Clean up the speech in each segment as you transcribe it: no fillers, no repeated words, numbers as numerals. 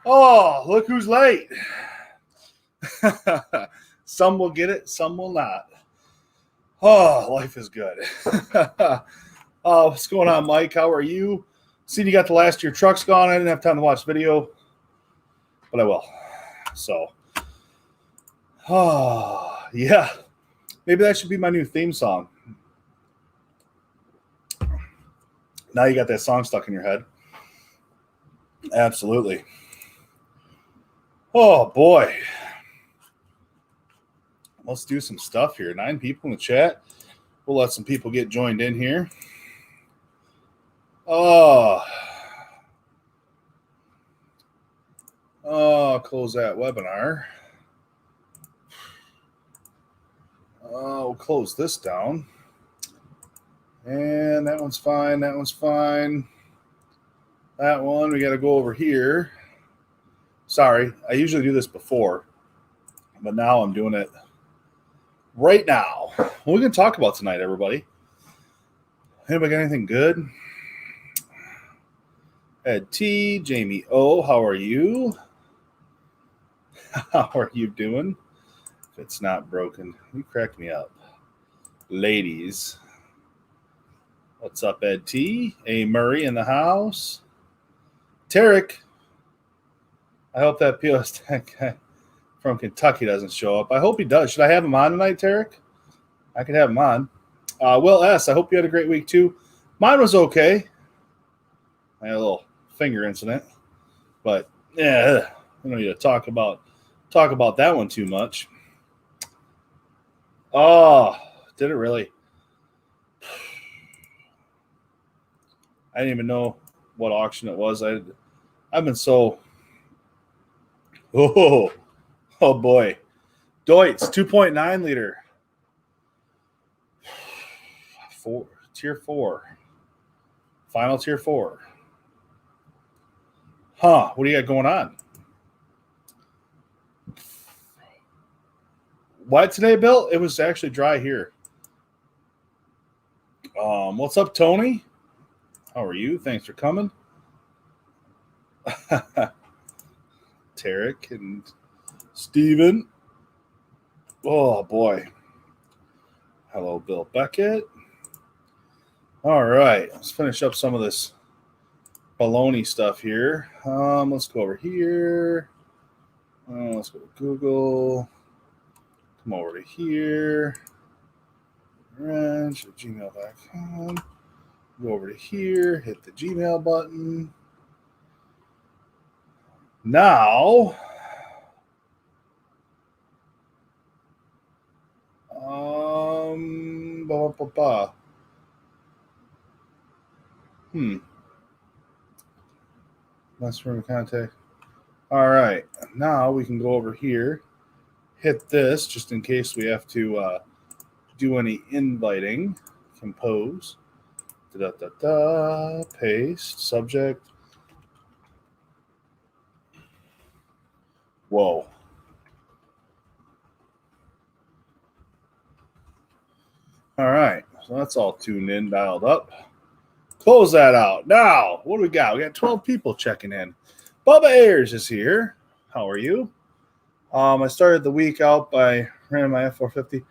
Oh, look who's late. Some will get it, some will not. Oh, life is good. What's going on, Mike? How are you? See, you got the last of your trucks gone. I didn't have time to watch the video, but I will. So, yeah. Maybe that should be my new theme song. Now you got that song stuck in your head. Absolutely. Oh, boy. Let's do some stuff here. 9 people in the chat. We'll let some people get joined in here. Oh, close that webinar. We'll close this down. And that one's fine. That one's fine. That one, we got to go over here. Sorry, I usually do this before, but now I'm doing it right now. What are we going to talk about tonight, everybody? Anybody got anything good? Ed T, Jamie O, how are you? How are you doing? If it's not broken, you cracked me up. Ladies. What's up, Ed T? A. Murray in the house. Tarek. I hope that POS Tech guy from Kentucky doesn't show up. I hope he does. Should I have him on tonight, Tarek? I could have him on. Will S., I hope you had a great week, too. Mine was okay. I had a little finger incident. But, yeah, I don't need to talk about that one too much. Oh, did it really? I didn't even know what auction it was. I've been so... Oh boy. Deutz, 2.9 liter. Tier 4. Final tier 4. What do you got going on? What today, Bill? It was actually dry here. What's up, Tony? How are you? Thanks for coming. Tarek and Steven. Oh, boy. Hello, Bill Beckett. All right. Let's finish up some of this baloney stuff here. Let's go over here. Let's go to Google. Come over to here. Wrench at gmail.com. Go over to here. Hit the Gmail button. Now, Last room contact. All right. Now we can go over here, hit this just in case we have to do any inviting. Compose. Paste. Subject. Whoa. All right. So that's all tuned in, dialed up. Close that out. Now, what do we got? We got 12 people checking in. Bubba Ayers is here. How are you? I started the week out by running my F450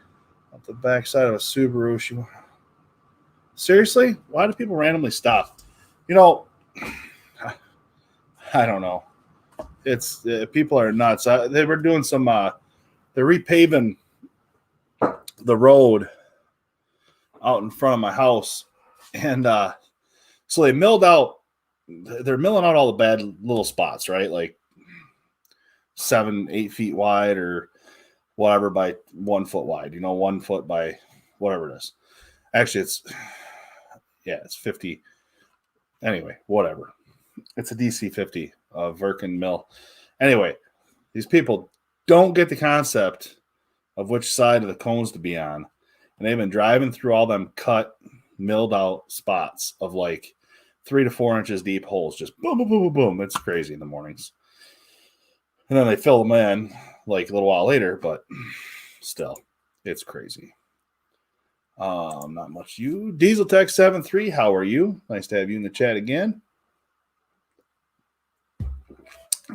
up the backside of a Subaru. Seriously? Why do people randomly stop? You know, I don't know. It's people are nuts. They were doing some. They're repaving the road out in front of my house, and so they milled out. They're milling out all the bad little spots, right? Like 7-8 feet wide or whatever by 1 foot wide. 1 foot by whatever it is. Actually, it's 50. Anyway, whatever. It's a DC-50 Virkin mill. Anyway, these people don't get the concept of which side of the cones to be on. And they've been driving through all them cut, milled out spots of like 3 to 4 inches deep holes. Just boom, boom, boom, boom, boom. It's crazy in the mornings. And then they fill them in like a little while later, but still, it's crazy. Not much you. Diesel Tech 73, how are you? Nice to have you in the chat again.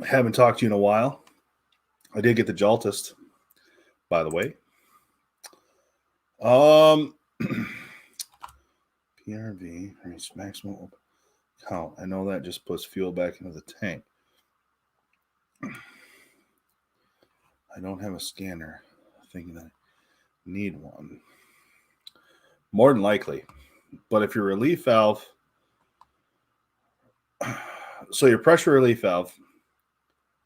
I haven't talked to you in a while. I did get the Jaltist, by the way. PRV, reach maximum count. I know that just puts fuel back into the tank. I don't have a scanner. Thinking that I need one. More than likely. But if your relief valve, so your pressure relief valve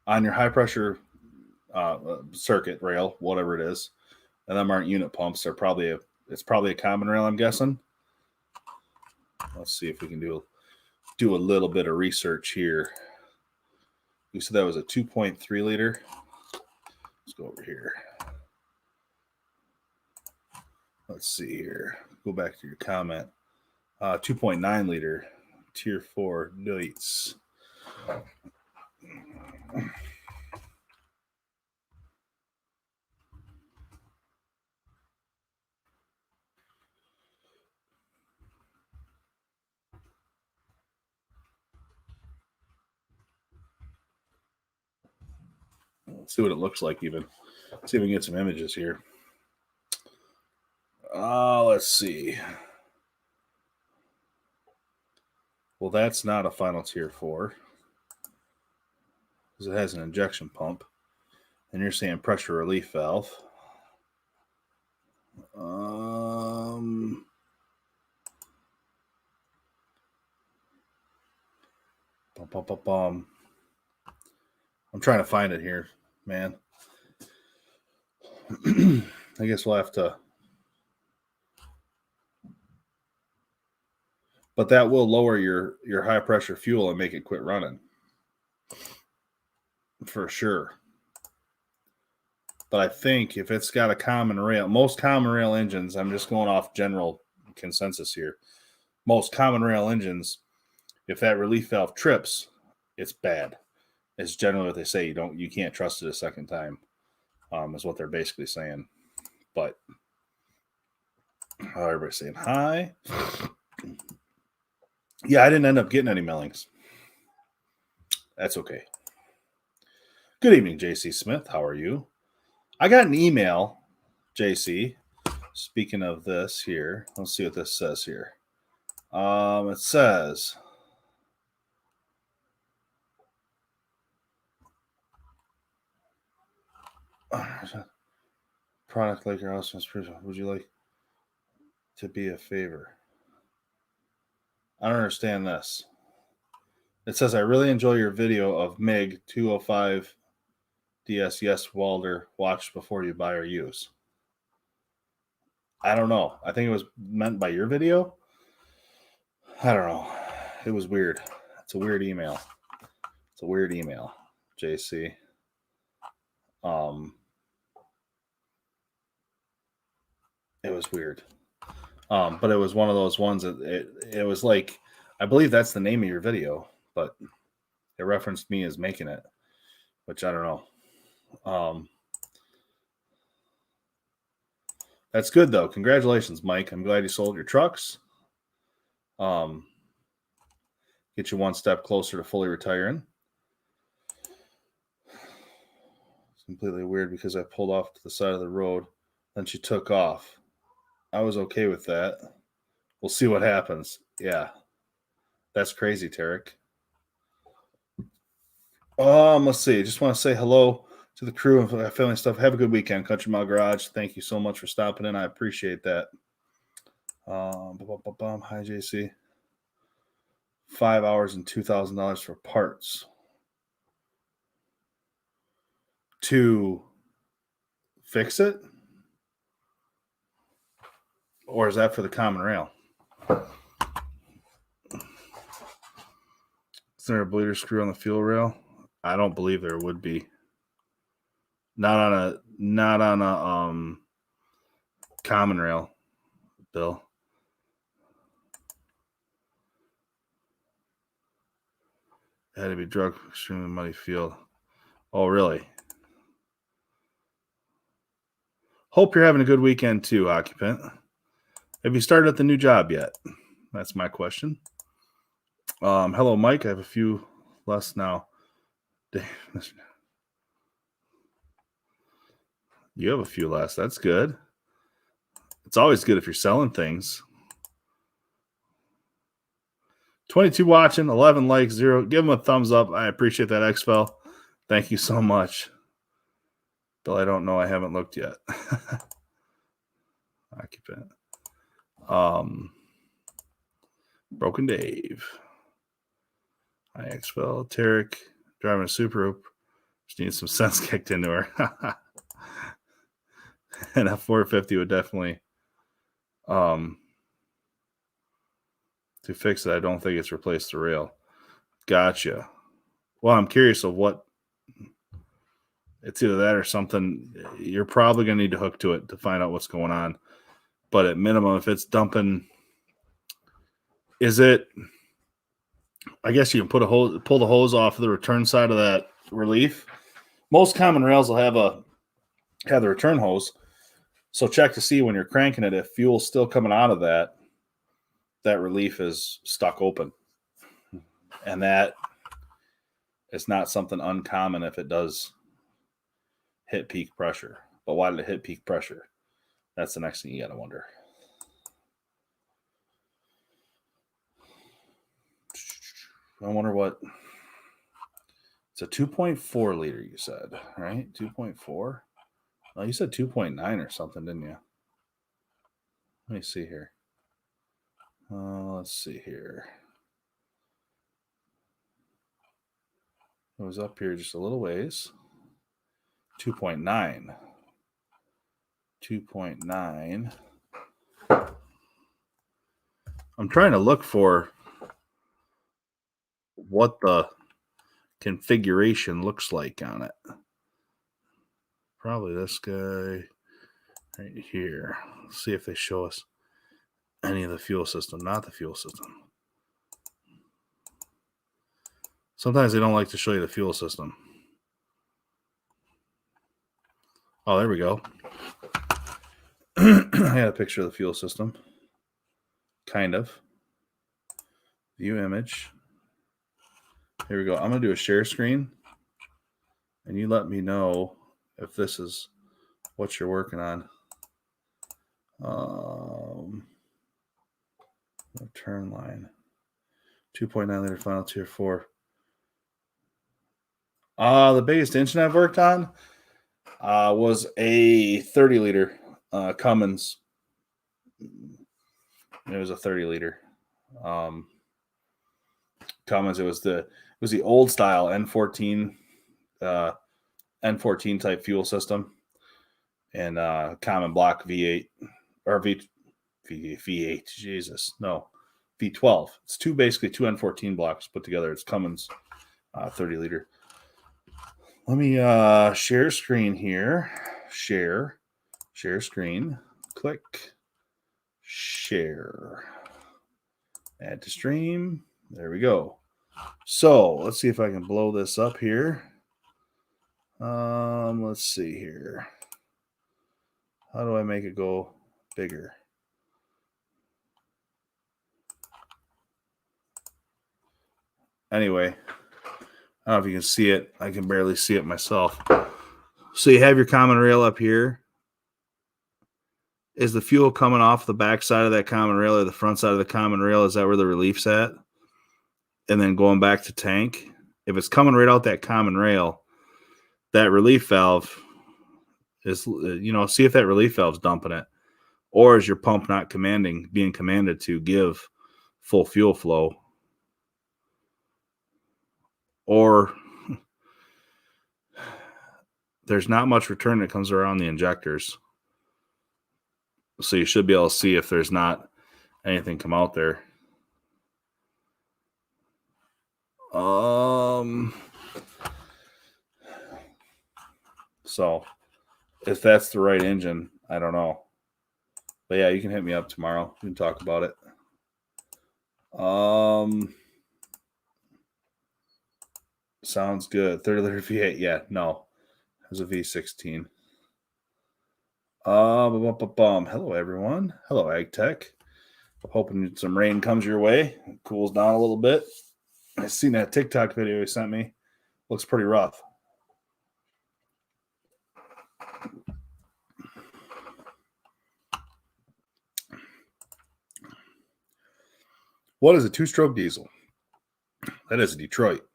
on your high pressure circuit rail, whatever it is, and them aren't unit pumps. It's probably a common rail, I'm guessing. Let's see if we can do a little bit of research here. You said that was a 2.3 liter. Let's go over here. Let's see here. Go back to your comment. 2.9 liter tier 4 Deutz. Let's see what it looks like even. See if we can get some images here. Let's see. Well, that's not a final tier 4 because it has an injection pump. And you're saying pressure relief valve. I'm trying to find it here, man. I guess we'll have to. But that will lower your high pressure fuel and make it quit running. For sure. But I think if it's got a common rail, most common rail engines, I'm just going off general consensus here. Most common rail engines, if that relief valve trips, it's bad. It's generally what they say. You can't trust it a second time. Is what they're basically saying. But everybody's saying hi. Yeah, I didn't end up getting any mailings. That's okay. Good evening, JC Smith. How are you? I got an email, JC. Speaking of this here, let's see what this says here. It says, product like your house, would you like to be a favor? I don't understand this. It says, I really enjoy your video of MiG 205 DS. Yes, Walder, watch before you buy or use. I don't know. I think it was meant by your video. I don't know. It was weird. It's a weird email. JC. It was weird. But it was one of those ones that it was like, I believe that's the name of your video, but it referenced me as making it, which I don't know. That's good though. Congratulations, Mike. I'm glad you sold your trucks. Get you one step closer to fully retiring. It's completely weird because I pulled off to the side of the road, then she took off. I was okay with that. We'll see what happens. Yeah. That's crazy, Tarek. Let's see. Just want to say hello to the crew and family stuff. Have a good weekend, Country Mile Garage. Thank you so much for stopping in. I appreciate that. Hi, JC. 5 hours and $2,000 for parts to fix it? Or is that for the common rail? Is there a bleeder screw on the fuel rail? I don't believe there would be. Not on a common rail, Bill. It had to be drug extremely muddy field. Oh, really? Hope you're having a good weekend too, occupant. Have you started at the new job yet? That's my question. Hello, Mike. I have a few less now. You have a few less. That's good. It's always good if you're selling things. 22 watching, 11 likes, 0. Give them a thumbs up. I appreciate that, Xfel. Thank you so much. Bill, I don't know. I haven't looked yet. Occupant. Broken Dave. Hi, Xfel. Tarek. Driving a Super Hoop. Just need some sense kicked into her. And a 450 would definitely to fix it. I don't think it's replaced the rail. Gotcha. Well, I'm curious of what it's either that or something. You're probably going to need to hook to it to find out what's going on. But at minimum, if it's dumping, is it? I guess you can pull the hose off of the return side of that relief. Most common rails will have the return hose. So check to see when you're cranking it if fuel's still coming out of that relief is stuck open. And that is not something uncommon if it does hit peak pressure. But why did it hit peak pressure? That's the next thing you got to wonder. I wonder what. It's a 2.4 liter, you said, right? 2.4? Oh, you said 2.9 or something, didn't you? Let me see here. Let's see here. It was up here just a little ways. 2.9. 2.9. I'm trying to look for what the configuration looks like on it. Probably this guy right here. Let's see if they show us any of the fuel system. Not the fuel system. Sometimes they don't like to show you the fuel system. Oh, there we go. I had a picture of the fuel system. Kind of. View image. Here we go. I'm going to do a share screen. And you let me know if this is what you're working on. Return line. 2.9 liter final tier 4. The biggest engine I've worked on was a 30 liter Cummins. It was a 30 liter Cummins. It was the old style N14 type fuel system and common block V8 or V8. Jesus, no, V12. It's basically two N14 blocks put together. It's Cummins 30 liter. Let me share screen here. Share screen. Click. Share. Add to stream. There we go. So let's see if I can blow this up here. Let's see here. How do I make it go bigger? Anyway, I don't know if you can see it. I can barely see it myself. So you have your common rail up here. Is the fuel coming off the back side of that common rail or the front side of the common rail? Is that where the relief's at? And then going back to tank. If it's coming right out that common rail, that relief valve is, see if that relief valve's dumping it. Or is your pump not being commanded to give full fuel flow? Or there's not much return that comes around the injectors. So you should be able to see if there's not anything come out there. So if that's the right engine, I don't know. But yeah, you can hit me up tomorrow. We can talk about it. Sounds good. 30 liter V8. Yeah, no. It was a V16. Hello, everyone. Hello, AgTech. Hoping some rain comes your way. It cools down a little bit. I seen that TikTok video he sent me Looks pretty rough. What is a two-stroke diesel? That is a Detroit.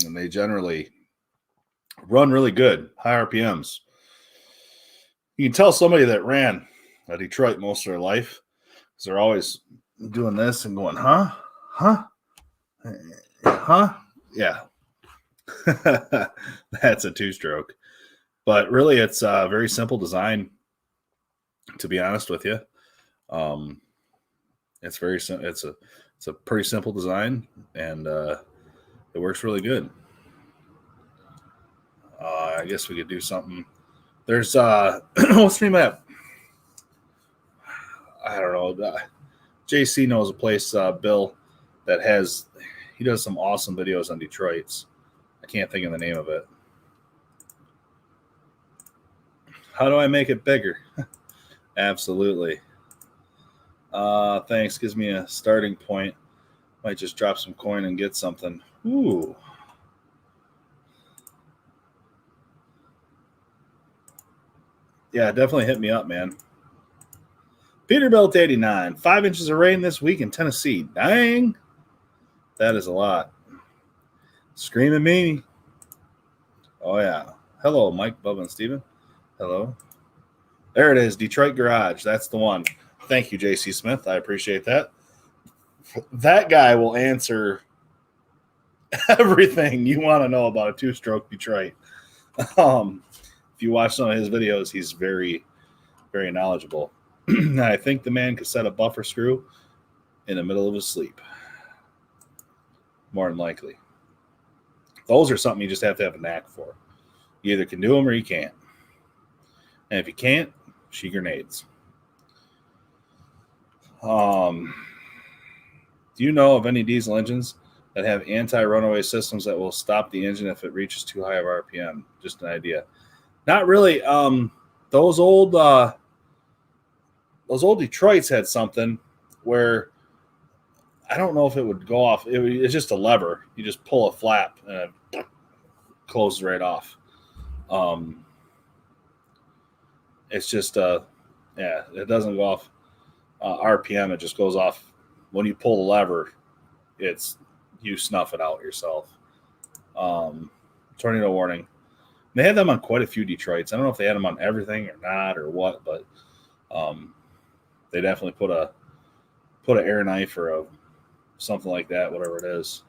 And they generally run really good, high RPMs. You can tell somebody that ran a Detroit most of their life because they're always doing this and going, huh? Yeah. That's a two-stroke. But really, it's a very simple design, to be honest with you. It's very simple. It's a pretty simple design, and it works really good. I guess we could do something. There's what's the name of that? I don't know. JC knows a place, Bill, that he does some awesome videos on Detroit's. I can't think of the name of it. How do I make it bigger? Absolutely. Thanks. Gives me a starting point. Might just drop some coin and get something. Ooh. Yeah, definitely hit me up, man. Peterbilt 89. 5 inches of rain this week in Tennessee. Dang. That is a lot. Screaming me. Oh, yeah. Hello, Mike, Bubba, and Steven. Hello. There it is. Detroit Garage. That's the one. Thank you, JC Smith. I appreciate that. That guy will answer everything you want to know about a two-stroke Detroit. If you watch some of his videos, he's very, very knowledgeable. I think the man could set a buffer screw in the middle of his sleep. More than likely. Those are something you just have to have a knack for. You either can do them or you can't. And if you can't, shoot grenades. Do you know of any diesel engines that have anti-runaway systems that will stop the engine if it reaches too high of RPM? Just an idea. Not really. Those old Detroits had something where I don't know if it would go off. It's just a lever. You just pull a flap and it closes right off. It's just it doesn't go off RPM. It just goes off when you pull the lever. You snuff it out yourself. Tornado warning. They had them on quite a few Detroits. I don't know if they had them on everything or not or what, but they definitely put an air knife or something like that, whatever it is.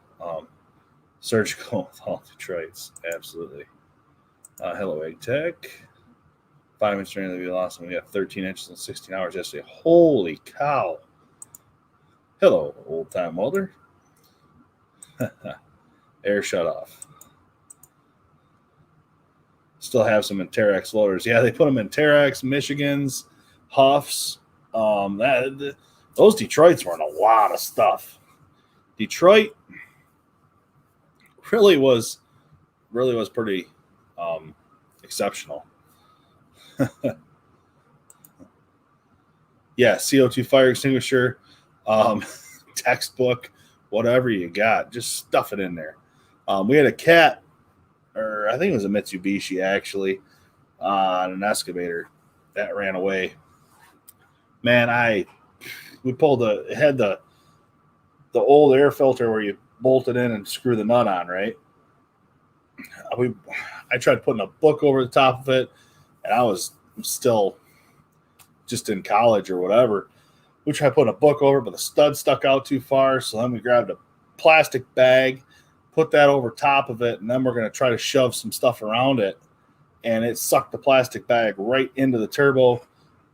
Surgical with all Detroits, absolutely. Hello, Egg Tech. 5 inch rain that we lost, and we got 13 inches in 16 hours yesterday. Holy cow! Hello, old time welder. Air shut off. Still have some in Terex loaders. Yeah, they put them in Terex, Michigans, Huffs. Those Detroits were in a lot of stuff. Detroit really was pretty exceptional. Yeah, CO2 fire extinguisher, textbook, whatever you got, just stuff it in there. We had a cat, or I think it was a Mitsubishi actually, on an excavator that ran away. Man, it had the old air filter where you bolt it in and screw the nut on, right? I tried putting a book over the top of it, and I was still just in college or whatever. We tried putting a book over it, but the stud stuck out too far. So then we grabbed a plastic bag, put that over top of it, and then we're going to try to shove some stuff around it. And it sucked the plastic bag right into the turbo,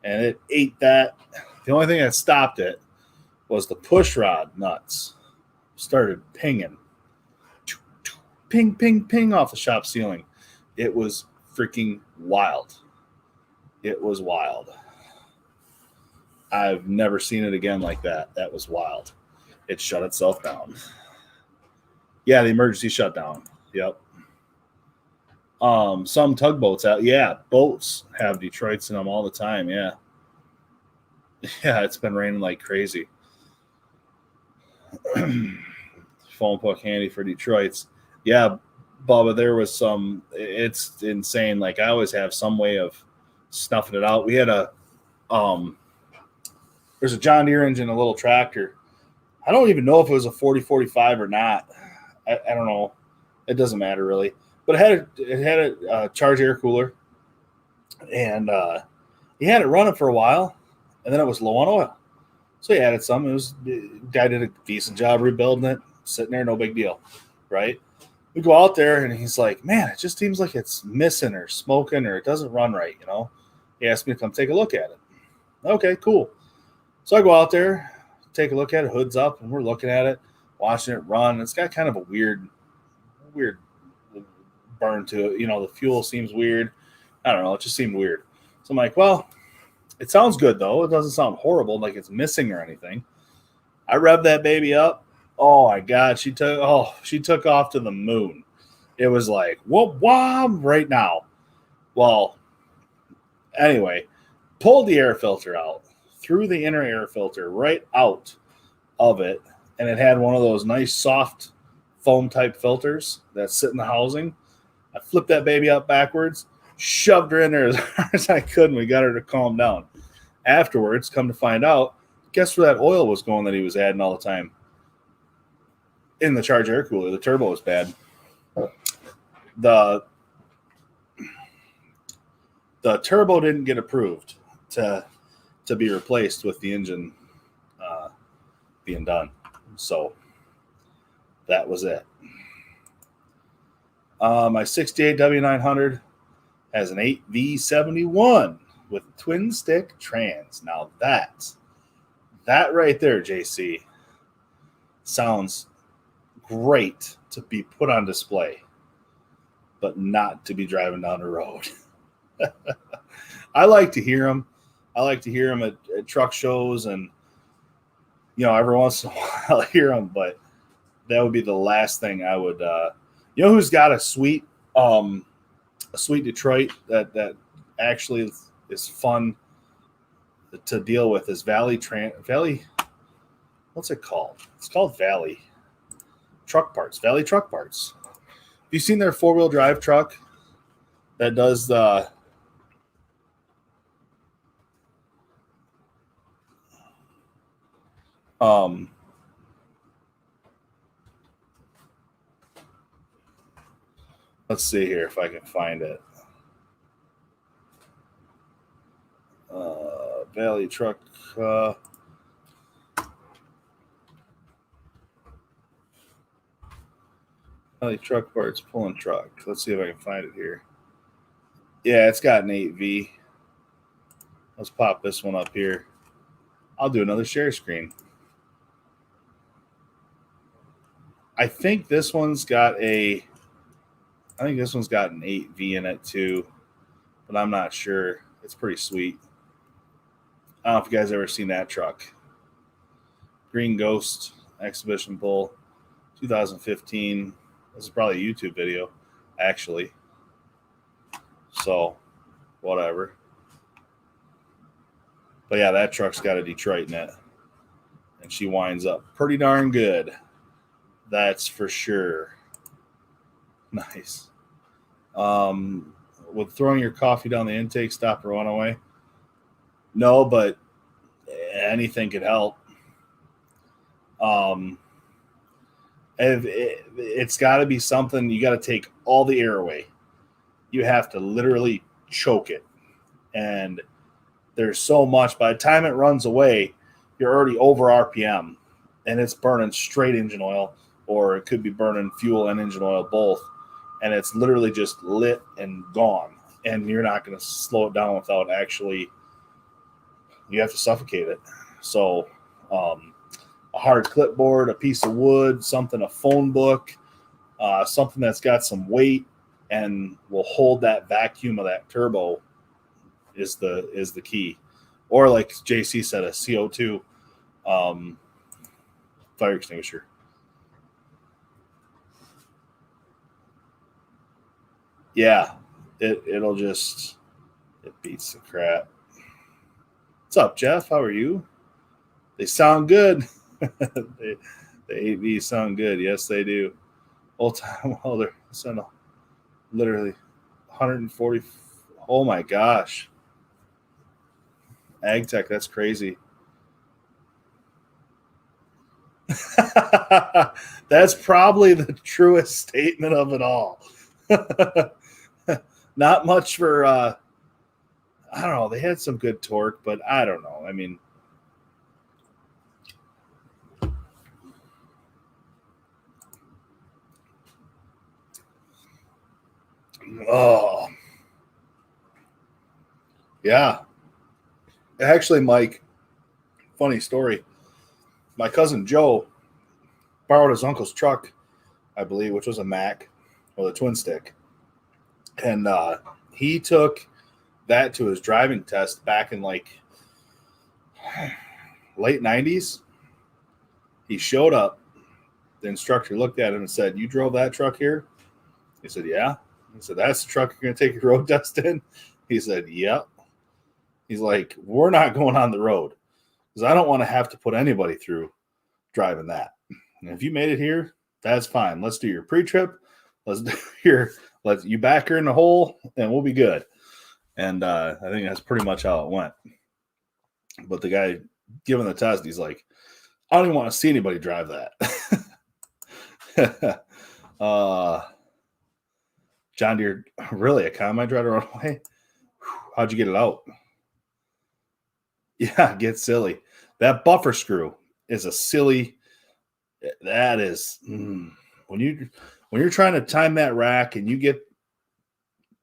and it ate that. The only thing that stopped it was the push rod nuts. Started pinging. Ping, ping, ping off the shop ceiling. It was freaking wild. It was wild. I've never seen it again like that. That was wild. It shut itself down. Yeah, the emergency shutdown. Yep. Some tugboats out. Yeah, boats have Detroits in them all the time. Yeah. Yeah, it's been raining like crazy. phone book handy for Detroit's. Yeah, Bubba, there was some. It's insane. Like I always have some way of snuffing it out. We had there's a John Deere engine, a little tractor. I don't even know if it was a 4045 or not. I don't know. It doesn't matter really. But it had a charge air cooler, and he had it running for a while, and then it was low on oil. So he added some. Guy did a decent job rebuilding it, sitting there, no big deal, right? We go out there, and he's like, man, it just seems like it's missing or smoking or it doesn't run right, you know? He asked me to come take a look at it. Okay, cool. So I go out there, take a look at it, hood's up, and we're looking at it, watching it run. It's got kind of a weird burn to it. You know, the fuel seems weird. I don't know. It just seemed weird. So I'm like, well, it sounds good, though. It doesn't sound horrible, like it's missing or anything. I revved that baby up. Oh, my God. She took off to the moon. It was like, whoop, whoop, right now. Well, anyway, pulled the air filter out, threw the inner air filter right out of it, and it had one of those nice soft foam-type filters that sit in the housing. I flipped that baby up backwards, shoved her in there as hard as I could, and we got her to calm down. Afterwards, come to find out, guess where that oil was going that he was adding all the time? In the charge air cooler. The turbo was bad. The turbo didn't get approved to be replaced with the engine being done. So that was it. My 68 W900 has an 8V71 with twin stick trans. Now that right there, JC, sounds great to be put on display, but not to be driving down the road. I like to hear them. I like to hear them at truck shows, and every once in a while I hear them, but that would be the last thing I would. Who's got a sweet Detroit that actually is fun to deal with is Valley. What's it called? It's called Valley Truck Parts. Valley Truck Parts. Have you seen their 4-wheel drive truck that does the? Let's see here if I can find it. Valley Truck. Valley Truck Parts pulling truck. Let's see if I can find it here. Yeah, it's got an 8V. Let's pop this one up here. I'll do another share screen. I think this one's got an 8V in it too, but I'm not sure. It's pretty sweet. I don't know if you guys ever seen that truck. Green Ghost Exhibition Bull, 2015. This is probably a YouTube video, actually. So, whatever. But yeah, that truck's got a Detroit in it. And she winds up pretty darn good. That's for sure. Nice. With throwing your coffee down the intake stop or run away? No, but anything could help. It's got to be something. You got to take all the air away. You have to literally choke it. And there's so much. By the time it runs away, you're already over RPM. And it's burning straight engine oil. Or it could be burning fuel and engine oil both. And it's literally just lit and gone. And you're not going to slow it down without actually, you have to suffocate it. So a hard clipboard, a piece of wood, a phone book, something that's got some weight and will hold that vacuum of that turbo is the key. Or like JC said, a CO2 fire extinguisher. Yeah, it beats the crap. What's up, Jeff? How are you? They sound good. The AVs sound good. Yes, they do. Old time welder. Literally 140. Oh my gosh. Ag tech, that's crazy. That's probably the truest statement of it all. Not much for I don't know. They had some good torque, but I don't know. I mean, oh yeah. Actually, Mike, funny story. My cousin Joe borrowed his uncle's truck, I believe, which was a Mack or the twin stick, and he took that to his driving test back in like late 90s. He showed up. The instructor looked at him and said, "You drove that truck here?" He said, "Yeah." He said, "That's the truck you're going to take your road test in?" He said, "Yep." He's like, "We're not going on the road because I don't want to have to put anybody through driving that. And if you made it here, that's fine. Let's do your pre-trip. Let's do let you back her in the hole, and we'll be good." And I think that's pretty much how it went. But the guy giving the test, he's like, "I don't even want to see anybody drive that." John Deere, really, a combine driver run away? How'd you get it out? Yeah, get silly. That buffer screw is a silly. That is when you're trying to time that rack and you get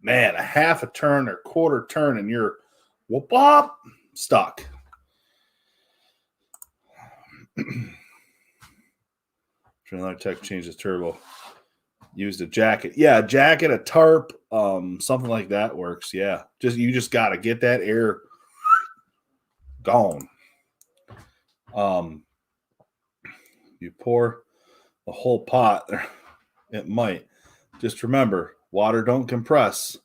a half a turn or quarter turn and you're whoop up stuck. Another tech changed his turbo. Used a jacket. Yeah, a jacket, a tarp, something like that works. Yeah. You just gotta get that air gone. You pour the whole pot, it might. Just remember, water don't compress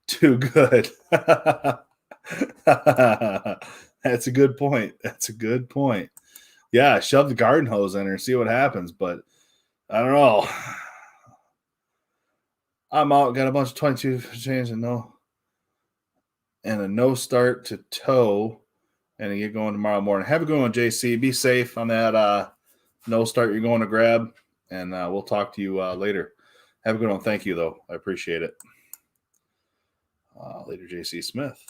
too good. That's a good point. That's a good point. Yeah, shove the garden hose in her and see what happens. But I don't know. I'm out. Got a bunch of 22 chains and a no start to tow, and get going tomorrow morning. Have a good one, JC. Be safe on that no start you're going to grab, and we'll talk to you later. Have a good one. Thank you, though. I appreciate it. Later, JC Smith.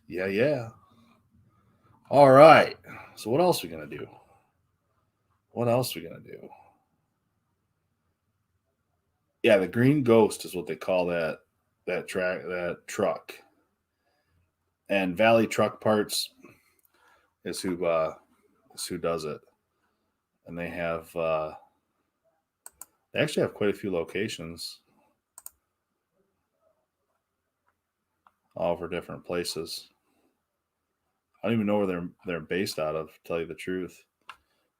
Yeah. All right. So what else are we going to do? Yeah, the Green Ghost is what they call that truck. And Valley Truck Parts is who does it. And they actually have quite a few locations all over different places. I don't even know where they're based out of, to tell you the truth.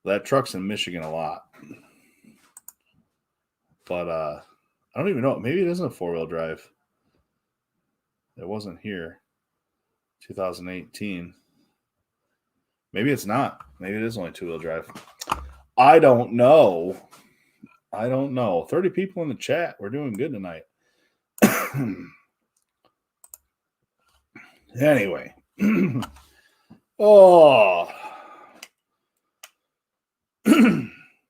That truck's in Michigan a lot. But I don't even know. Maybe it isn't a 4-wheel drive. It wasn't here. 2018. Maybe it's not. Maybe it is only 2-wheel drive. I don't know. 30 people in the chat. We're doing good tonight. Anyway. Oh.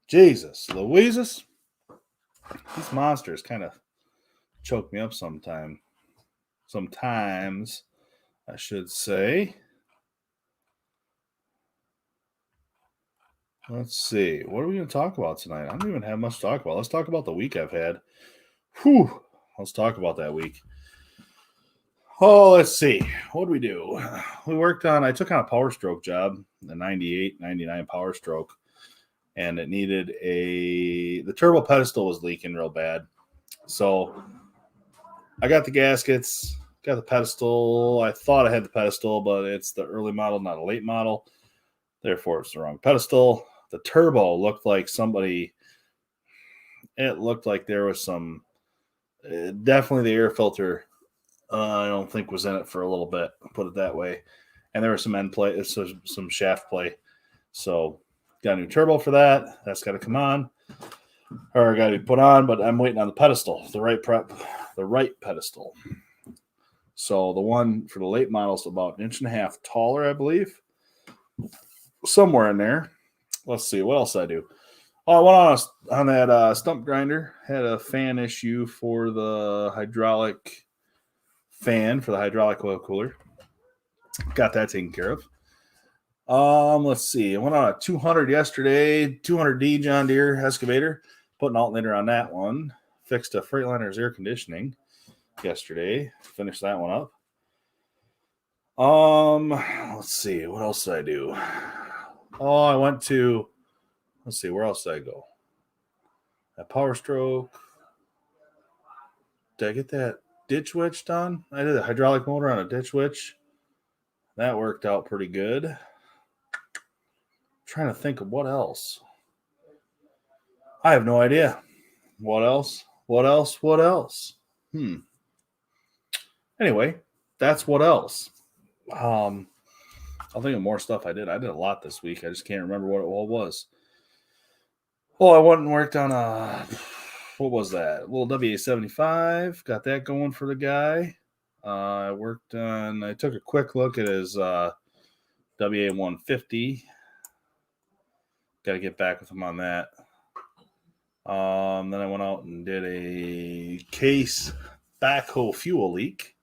Jesus. Louises. These monsters kind of choke me up sometimes, I should say. Let's see. What are we going to talk about tonight? I don't even have much to talk about. Let's talk about the week I've had. Whew. Let's talk about that week. Oh, let's see. What did we do? I took on a Power Stroke job, the 98, 99 Power Stroke, and it needed the turbo pedestal was leaking real bad. So I got the gaskets, got the pedestal. I thought I had the pedestal, but it's the early model, not a late model. Therefore, it's the wrong pedestal. The turbo looked like there was some, definitely the air filter, I don't think was in it for a little bit, put it that way. And there was some end play, some shaft play. So Got a new turbo for that. That's got to come on, or got to be put on. But I'm waiting on the pedestal, the right pedestal. So the one for the late model is about 1.5 inches taller, I believe, somewhere in there. Let's see what else I do. Oh, I went on that stump grinder. Had a fan issue for the hydraulic fan for the hydraulic oil cooler. Got that taken care of. Let's see. I went on a 200 yesterday, 200D John Deere excavator. Put an alternator on that one. Fixed a Freightliner's air conditioning yesterday. Finished that one up. Let's see. What else did I do? Oh, I went to. Let's see. Where else did I go? That Power Stroke. Did I get that ditch witch done? I did a hydraulic motor on a ditch witch. That worked out pretty good. Trying to think of what else. I have no idea. What else? Anyway, that's what else. I'll think of more stuff I did. I did a lot this week. I just can't remember what it all was. Oh, I went and worked on what was that? A little WA75. Got that going for the guy. I took a quick look at his WA150. Got to get back with him on that. Then I went out and did a case backhoe fuel leak.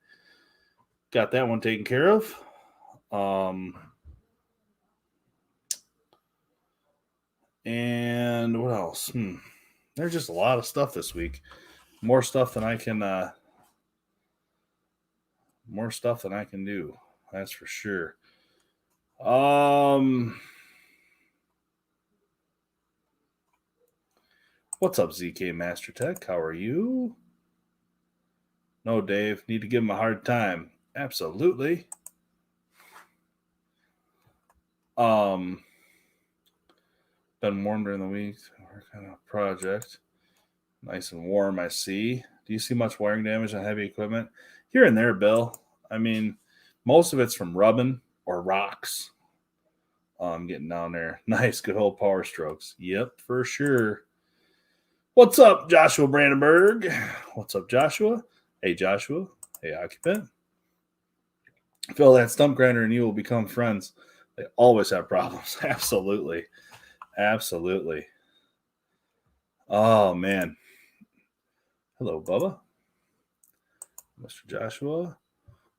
Got that one taken care of. And what else? There's just a lot of stuff this week. More stuff than I can do. That's for sure. What's up, ZK Master Tech? How are you? No, Dave. Need to give him a hard time. Absolutely. Been warm during the week. Work on a project. Nice and warm, I see. Do you see much wiring damage on heavy equipment? Here and there, Bill. I mean, most of it's from rubbing or rocks. I'm getting down there. Nice, good old Power Strokes. Yep, for sure. What's up, Joshua Brandenburg? What's up, Joshua? Hey, Joshua. Hey, Occupant. Phil, that stump grinder and you will become friends. They always have problems. Absolutely. Oh, man. Hello, Bubba. Mr. Joshua.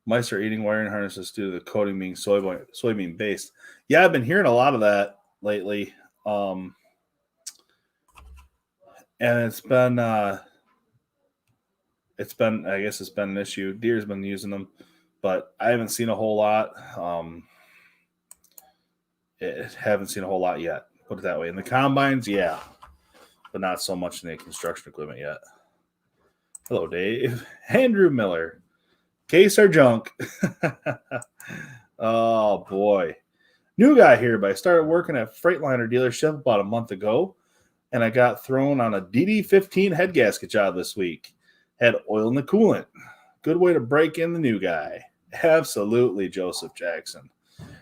Mice are eating wiring harnesses due to the coating being soybean based. Yeah, I've been hearing a lot of that lately. And it's been I guess it's been an issue. Deere's been using them, but I haven't seen a whole lot. Haven't seen a whole lot yet. Put it that way. In the combines, yeah, but not so much in the construction equipment yet. Hello, Dave. Andrew Miller. Case or junk? Oh, boy. New guy here, but I started working at Freightliner dealership about a month ago, and I got thrown on a DD15 head gasket job this week. Had oil in the coolant. Good way to break in the new guy. Absolutely, Joseph Jackson.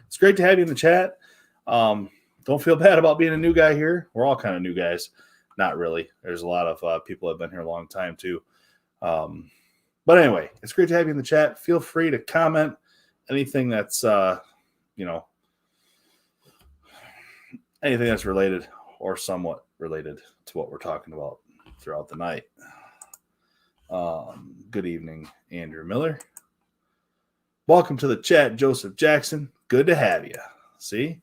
It's great to have you in the chat. Don't feel bad about being a new guy here. We're all kind of new guys. Not really. There's a lot of people that have been here a long time, too. But anyway, it's great to have you in the chat. Feel free to comment anything that's, anything that's related or somewhat related to what we're talking about throughout the night. Good evening, Andrew Miller. Welcome to the chat, Joseph Jackson. Good to have you. See,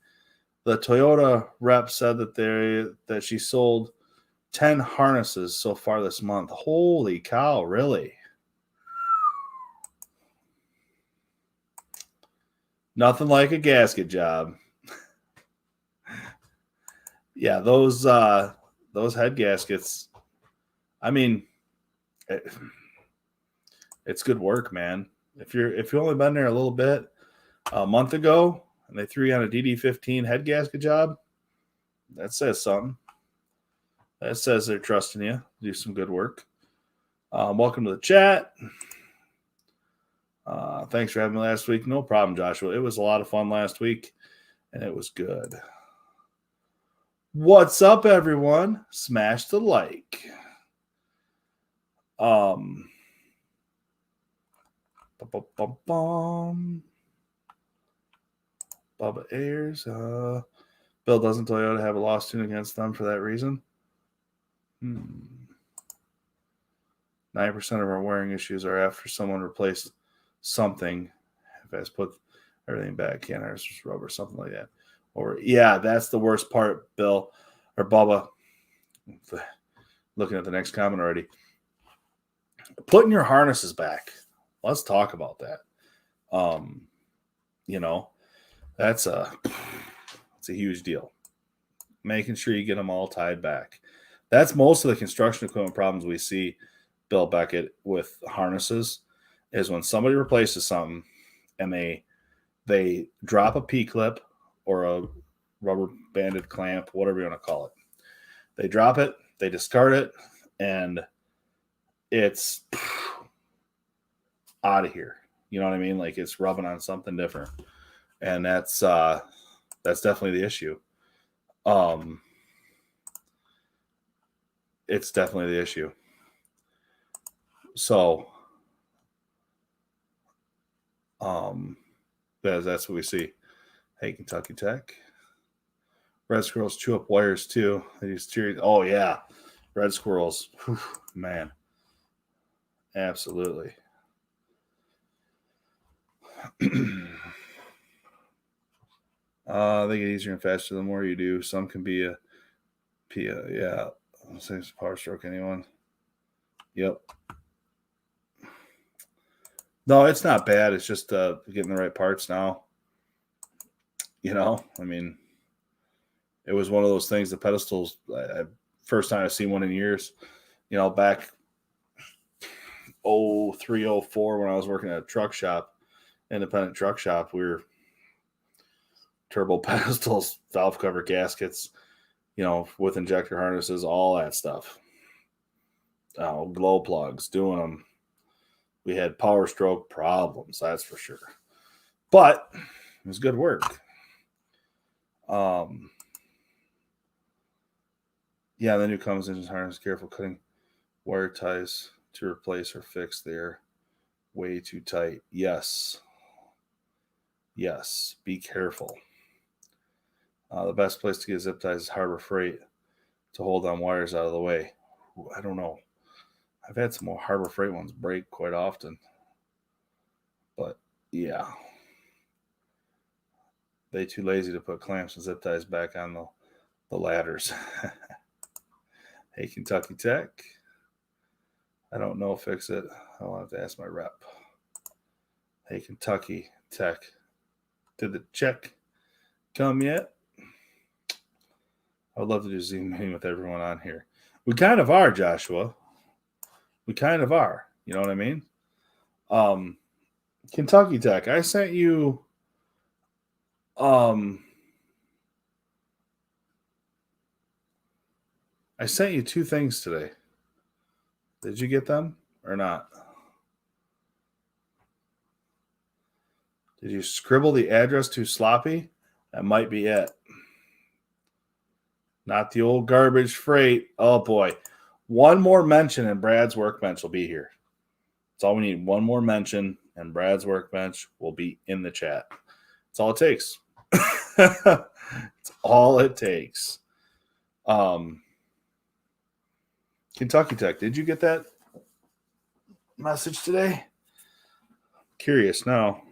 the Toyota rep said that she sold 10 harnesses so far this month. Holy cow, really? Nothing like a gasket job. Yeah, those head gaskets. I mean, it's good work, man. If you've only been there a little bit, a month ago, and they threw you on a DD15 head gasket job, that says something. That says they're trusting you to do some good work. Welcome to the chat. Thanks for having me last week. No problem, Joshua. It was a lot of fun last week, and it was good. What's up, everyone? Smash the like. Bum, bum, bum, bum. Bubba Ayers. Bill, doesn't Toyota have a lawsuit against them for that reason? 9% of our wearing issues are after someone replaced something. If I put everything back, can't ours rubber, something like that. Or yeah, that's the worst part, Bill or Bubba. Looking at the next comment already. Putting your harnesses back. Let's talk about that. That's a huge deal. Making sure you get them all tied back. That's most of the construction equipment problems we see, Bill Beckett, with harnesses, is when somebody replaces something and they drop a P-clip or a rubber banded clamp, whatever you want to call it. They drop it, they discard it, and it's out of here. You know what I mean? Like it's rubbing on something different. And that's definitely the issue. It's definitely the issue. So, that's what we see. Hey, Kentucky Tech. Red squirrels chew up wires too. They use tears. Oh yeah, red squirrels. Whew, man, absolutely. They get easier and faster the more you do. Some can be yeah. Same power stroke. Anyone? Yep. No, it's not bad. It's just getting the right parts now. I mean, it was one of those things. The pedestals, first time I've seen one in years. Back 03, 04 when I was working at a truck shop, independent truck shop, we were turbo pedestals, valve cover gaskets, with injector harnesses, all that stuff. Glow plugs, doing them. We had power stroke problems, that's for sure. But it was good work. Yeah, the new Cummins engine harness, careful cutting wire ties to replace or fix. They're way too tight. Yes, be careful. The best place to get zip ties is Harbor Freight to hold on wires out of the way. I don't know. I've had some more Harbor Freight ones break quite often. But yeah. They too lazy to put clamps and zip ties back on the ladders. Hey, Kentucky Tech. I don't know, fix it. I'll have to ask my rep. Hey, Kentucky Tech. Did the check come yet? I would love to do Zoom meeting with everyone on here. We kind of are, Joshua. We kind of are. You know what I mean? Kentucky Tech. I sent you two things today. Did you get them or not? Did you scribble the address too sloppy? That might be it. Not the old garbage freight. Oh, boy. One more mention and Brad's Workbench will be here. That's all we need. One more mention and Brad's Workbench will be in the chat. That's all it takes. It's all it takes. Kentucky Tech, did you get that message today? Curious now.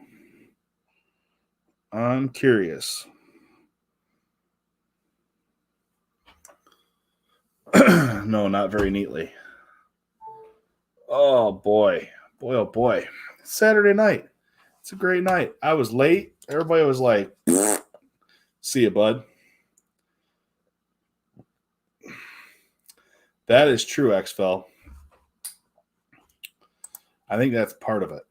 I'm curious. No, not very neatly. Oh, boy. Oh, boy. It's Saturday night. It's a great night. I was late. Everybody was like, see you, bud. That is true, XFL. I think that's part of it.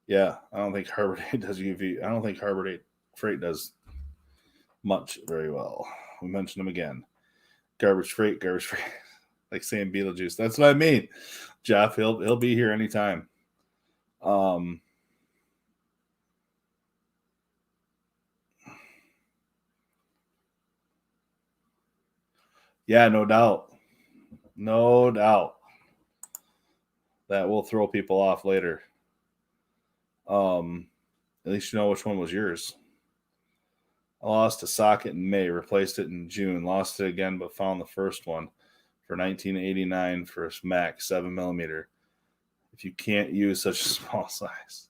Yeah, I don't think Harbor Freight does UV. I don't think Harbor Freight does much very well. We mentioned them again. Garbage freight. Like saying Beetlejuice. That's what I mean. Jeff, he'll be here anytime. Yeah, no doubt. No doubt. That will throw people off later. At least you know which one was yours. I lost a socket in May, replaced it in June, lost it again, but found the first one for 1989 for a Mac 7mm. If you can't use such a small size.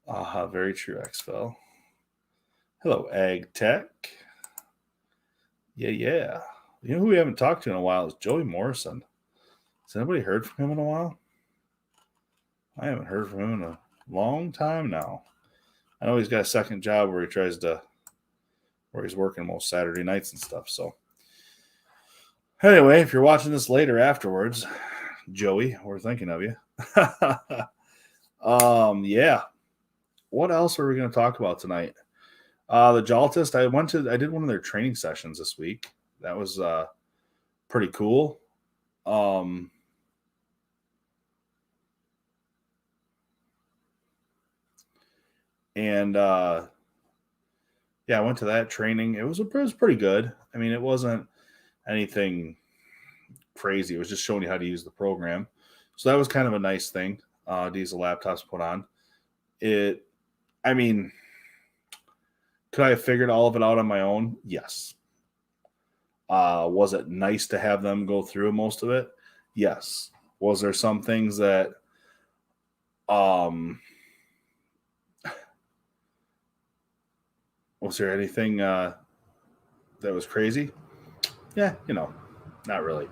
Aha, very true, XFL. Hello, Ag Tech. Yeah. You know who we haven't talked to in a while is Joey Morrison. Has anybody heard from him in a while? I haven't heard from him in a long time now. I know he's got a second job where he's working most Saturday nights and stuff. So anyway, if you're watching this later afterwards, Joey, we're thinking of you. Yeah. What else are we going to talk about tonight? The Jaltist, I did one of their training sessions this week. That was pretty cool. Yeah, I went to that training. It was pretty good. I mean, it wasn't anything crazy. It was just showing you how to use the program. So that was kind of a nice thing. These laptops put on. Could I have figured all of it out on my own? Yes. Was it nice to have them go through most of it? Yes. Was there some things that was there anything that was crazy? Yeah, not really.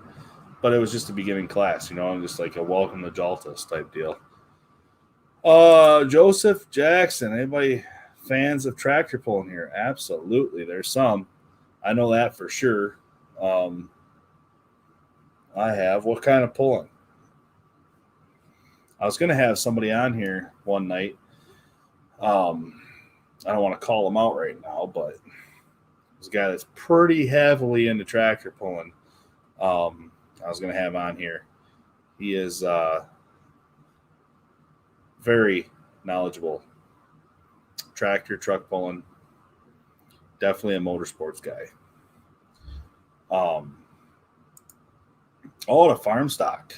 But it was just a beginning class, just like a welcome to Jaltis type deal. Joseph Jackson, anybody fans of tractor pulling here? Absolutely. There's some. I know that for sure. I have. What kind of pulling? I was going to have somebody on here one night. I don't want to call him out right now, but there's a guy that's pretty heavily into tractor pulling. I was going to have on here. He is very knowledgeable. Tractor, truck pulling. Definitely a motorsports guy. The farm stock.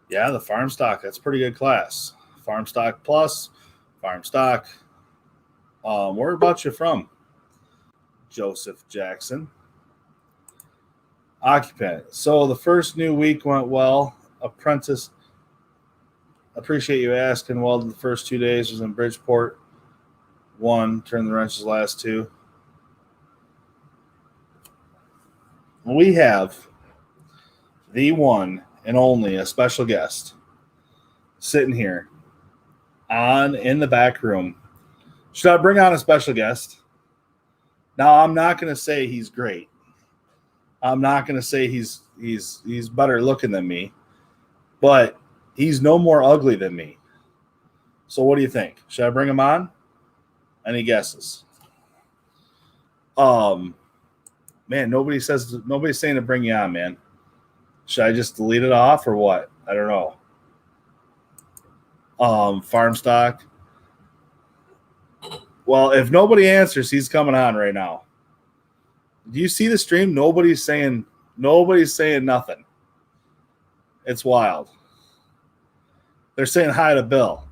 Yeah, the farm stock. That's a pretty good class. Farm stock plus, farm stock. Where about you from? Joseph Jackson. Occupant. So the first new week went well. Apprentice. Appreciate you asking. Well, the first 2 days was in Bridgeport. 1, turned the wrenches last 2. We have the one and only a special guest sitting here in the back room. Should I bring on a special guest? Now, I'm not going to say he's great. I'm not going to say he's better looking than me, but he's no more ugly than me. So what do you think? Should I bring him on? Any guesses? Man, nobody's saying to bring you on, man. Should I just delete it off or what? I don't know. Farm stock. Well, if nobody answers, he's coming on right now. Do you see the stream? Nobody's saying nothing. It's wild. They're saying hi to Bill.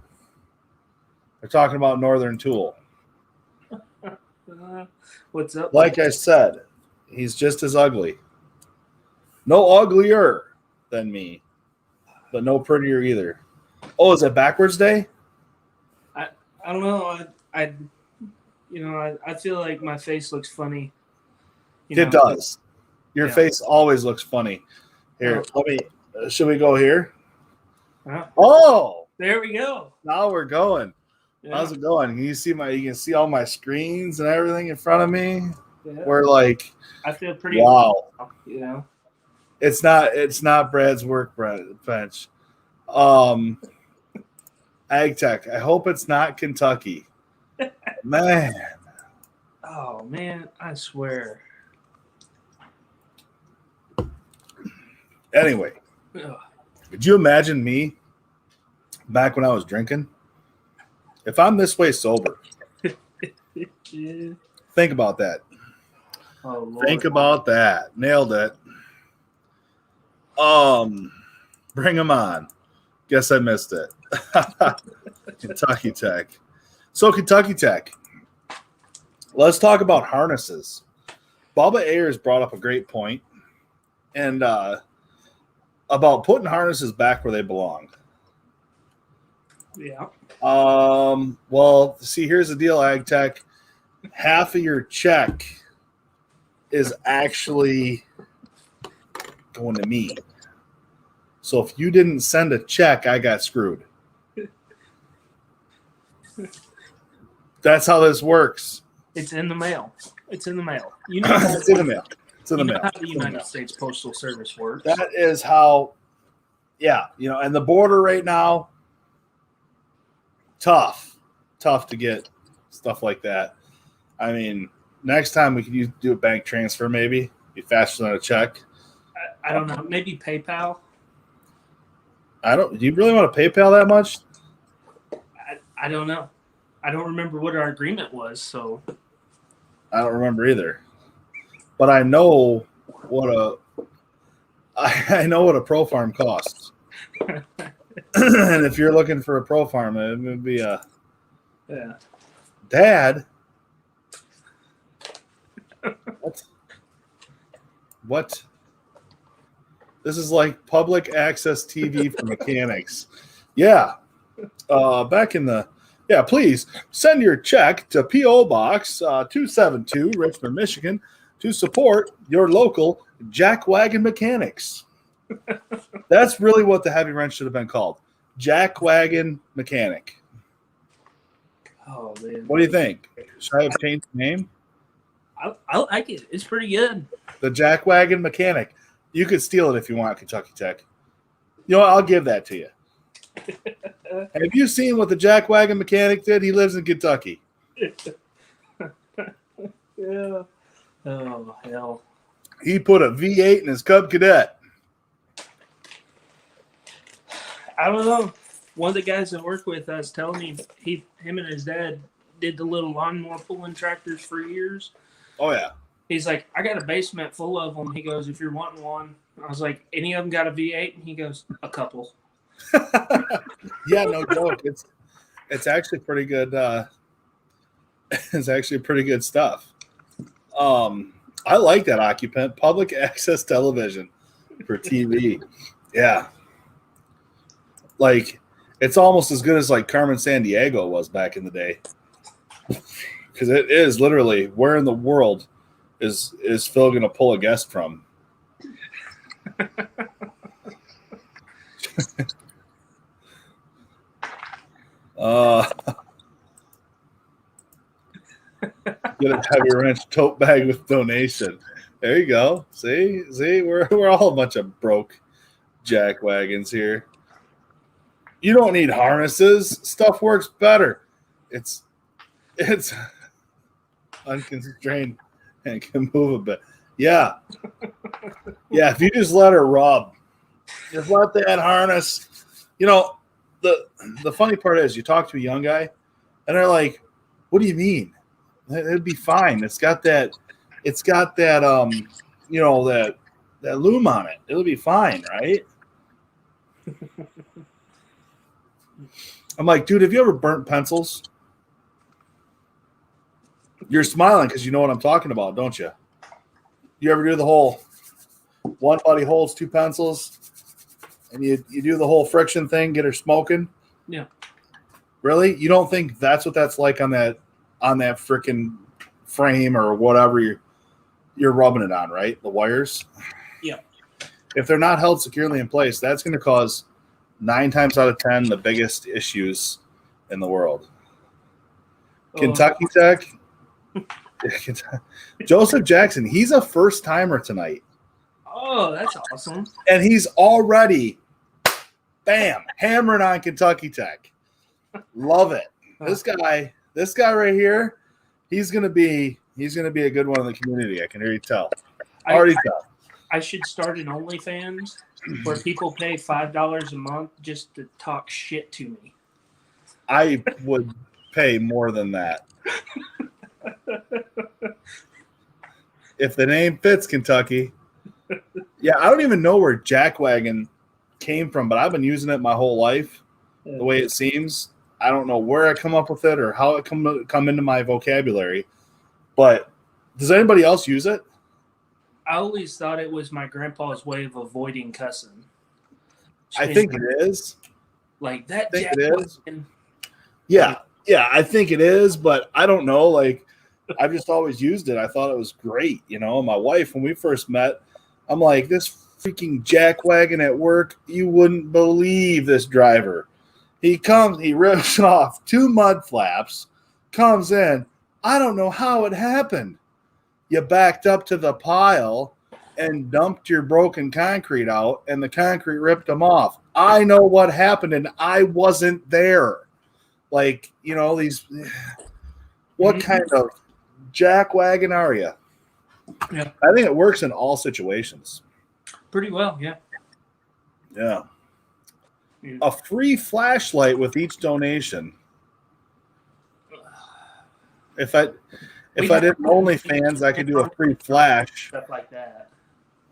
They're talking about Northern Tool. What's up? Like I said, he's just as ugly. No uglier than me, but no prettier either. Oh, is it backwards day? I don't know. I feel like my face looks funny. It does. Your face always looks funny. Here, should we go here? Oh, there we go. Now we're going. Yeah. How's it going? You can see all my screens and everything in front of me. Yeah. We're like, I feel pretty. Wow. It's not Brad's work bench. Ag Tech. I hope it's not Kentucky. Man. Oh man, I swear. Anyway, could you imagine me back when I was drinking? If I'm this way sober, yeah. Think about that. Oh, Lord. Think about that. Nailed it. Bring them on. Guess I missed it. Kentucky Tech. So Kentucky Tech. Let's talk about harnesses. Bubba Ayers brought up a great point, and about putting harnesses back where they belong. Yeah. Well, see, here's the deal, Ag Tech. Half of your check is actually going to me. So if you didn't send a check, I got screwed. That's how this works. It's in the mail. It's in the mail. You It's know, in the mail. It's in the mail. how the United States Postal Service works. That is how, yeah, and the border right now, tough to get stuff like that. I mean, next time we could do a bank transfer, maybe be faster than a check. I don't know. Maybe PayPal. Do you really want to PayPal that much? I don't know. I don't remember what our agreement was, so I don't remember either. But I know what a pro farm costs. And if you're looking for a pro farm, it would be a Dad. What? This is like public access TV for mechanics. Yeah. Please send your check to P.O. Box 272, Richmond, Michigan, to support your local jackwagon mechanics. That's really what the heavy wrench should have been called. Jackwagon mechanic. Oh, man. What do you think? Should I have changed the name? I like it. It's pretty good. The jackwagon mechanic. You could steal it if you want, Kentucky Tech. You know what? I'll give that to you. Have you seen what the jackwagon mechanic did? He lives in Kentucky. Yeah. Oh, hell. He put a V8 in his Cub Cadet. I don't know. One of the guys I work with, I was telling him, him and his dad did the little lawnmower pulling tractors for years. Oh, yeah. He's like, I got a basement full of them. He goes, if you're wanting one. I was like, any of them got a V8? And he goes, a couple. Yeah, no joke. It's actually pretty good. It's actually pretty good stuff. I like that occupant. Public access television for TV. Yeah. Like, it's almost as good as like Carmen Sandiego was back in the day. Because it is literally, where in the world is Phil going to pull a guest from? Get a heavy wrench tote bag with donation. There you go. See, we're all a bunch of broke jackwagons here. You don't need harnesses. Stuff works better. It's unconstrained and can move a bit. Yeah. Yeah, if you just let her rub. Just let that harness. The funny part is you talk to a young guy and they're like, what do you mean? It'd be fine. It's got that that loom on it. It'll be fine, right? I'm like, dude, have you ever burnt pencils? You're smiling because you know what I'm talking about, don't you? You ever do the whole one buddy holds two pencils and you do the whole friction thing, get her smoking? Yeah. Really? You don't think that's what that's like on that freaking frame or whatever you're rubbing it on, right? The wires. Yeah. If they're not held securely in place, that's going to cause 9 times out of 10 the biggest issues in the world. Kentucky Tech. Joseph Jackson, he's a first timer tonight. Oh, that's awesome. And he's already hammering on Kentucky Tech. Love it. This guy right here, he's gonna be a good one in the community. I can already tell. I should start an OnlyFans where people pay $5 a month just to talk shit to me. I would pay more than that. if the name fits, Kentucky. Yeah, I don't even know where jackwagon came from, but I've been using it my whole life. The way it seems, I don't know where I come up with it or how it come into my vocabulary. But does anybody else use it? I always thought it was my grandpa's way of avoiding cussing. I think it is. Like that. I think it is. Yeah, I think it is, but I don't know. Like, I've just always used it. I thought it was great. You know, my wife, when we first met, I'm like, this freaking jackwagon at work, you wouldn't believe this driver. He comes, he rips off 2 mud flaps, comes in. I don't know how it happened. You backed up to the pile and dumped your broken concrete out, and the concrete ripped them off. I know what happened, and I wasn't there. Like, you know, these, what kind of jackwagon are you? Yeah. I think it works in all situations. Pretty well, yeah. Yeah. A free flashlight with each donation. If I did OnlyFans, I could do a free flash. Stuff like that.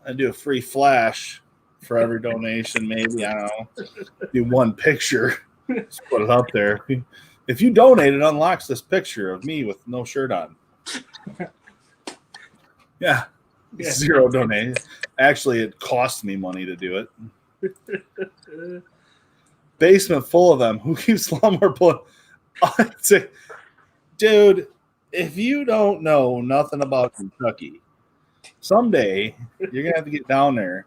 I'd do a free flash for every donation, maybe. I don't know. Do one picture. Just put it up there. If you donate, it unlocks this picture of me with no shirt on. Yeah. 0 donation. Actually, it cost me money to do it. Basement full of them. Who keeps lawnmower pulling? Dude, if you don't know nothing about Kentucky, someday you're going to have to get down there.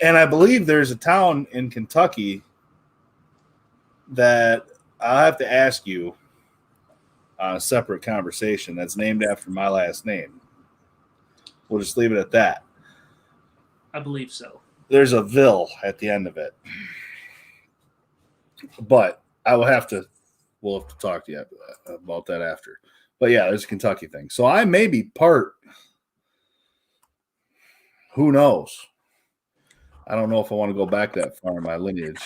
And I believe there's a town in Kentucky that I'll have to ask you on a separate conversation that's named after my last name. We'll just leave it at that. I believe so. There's a Ville at the end of it. But we'll have to talk to you about that after. But yeah, there's a Kentucky thing. So I may be part. Who knows? I don't know if I want to go back that far in my lineage.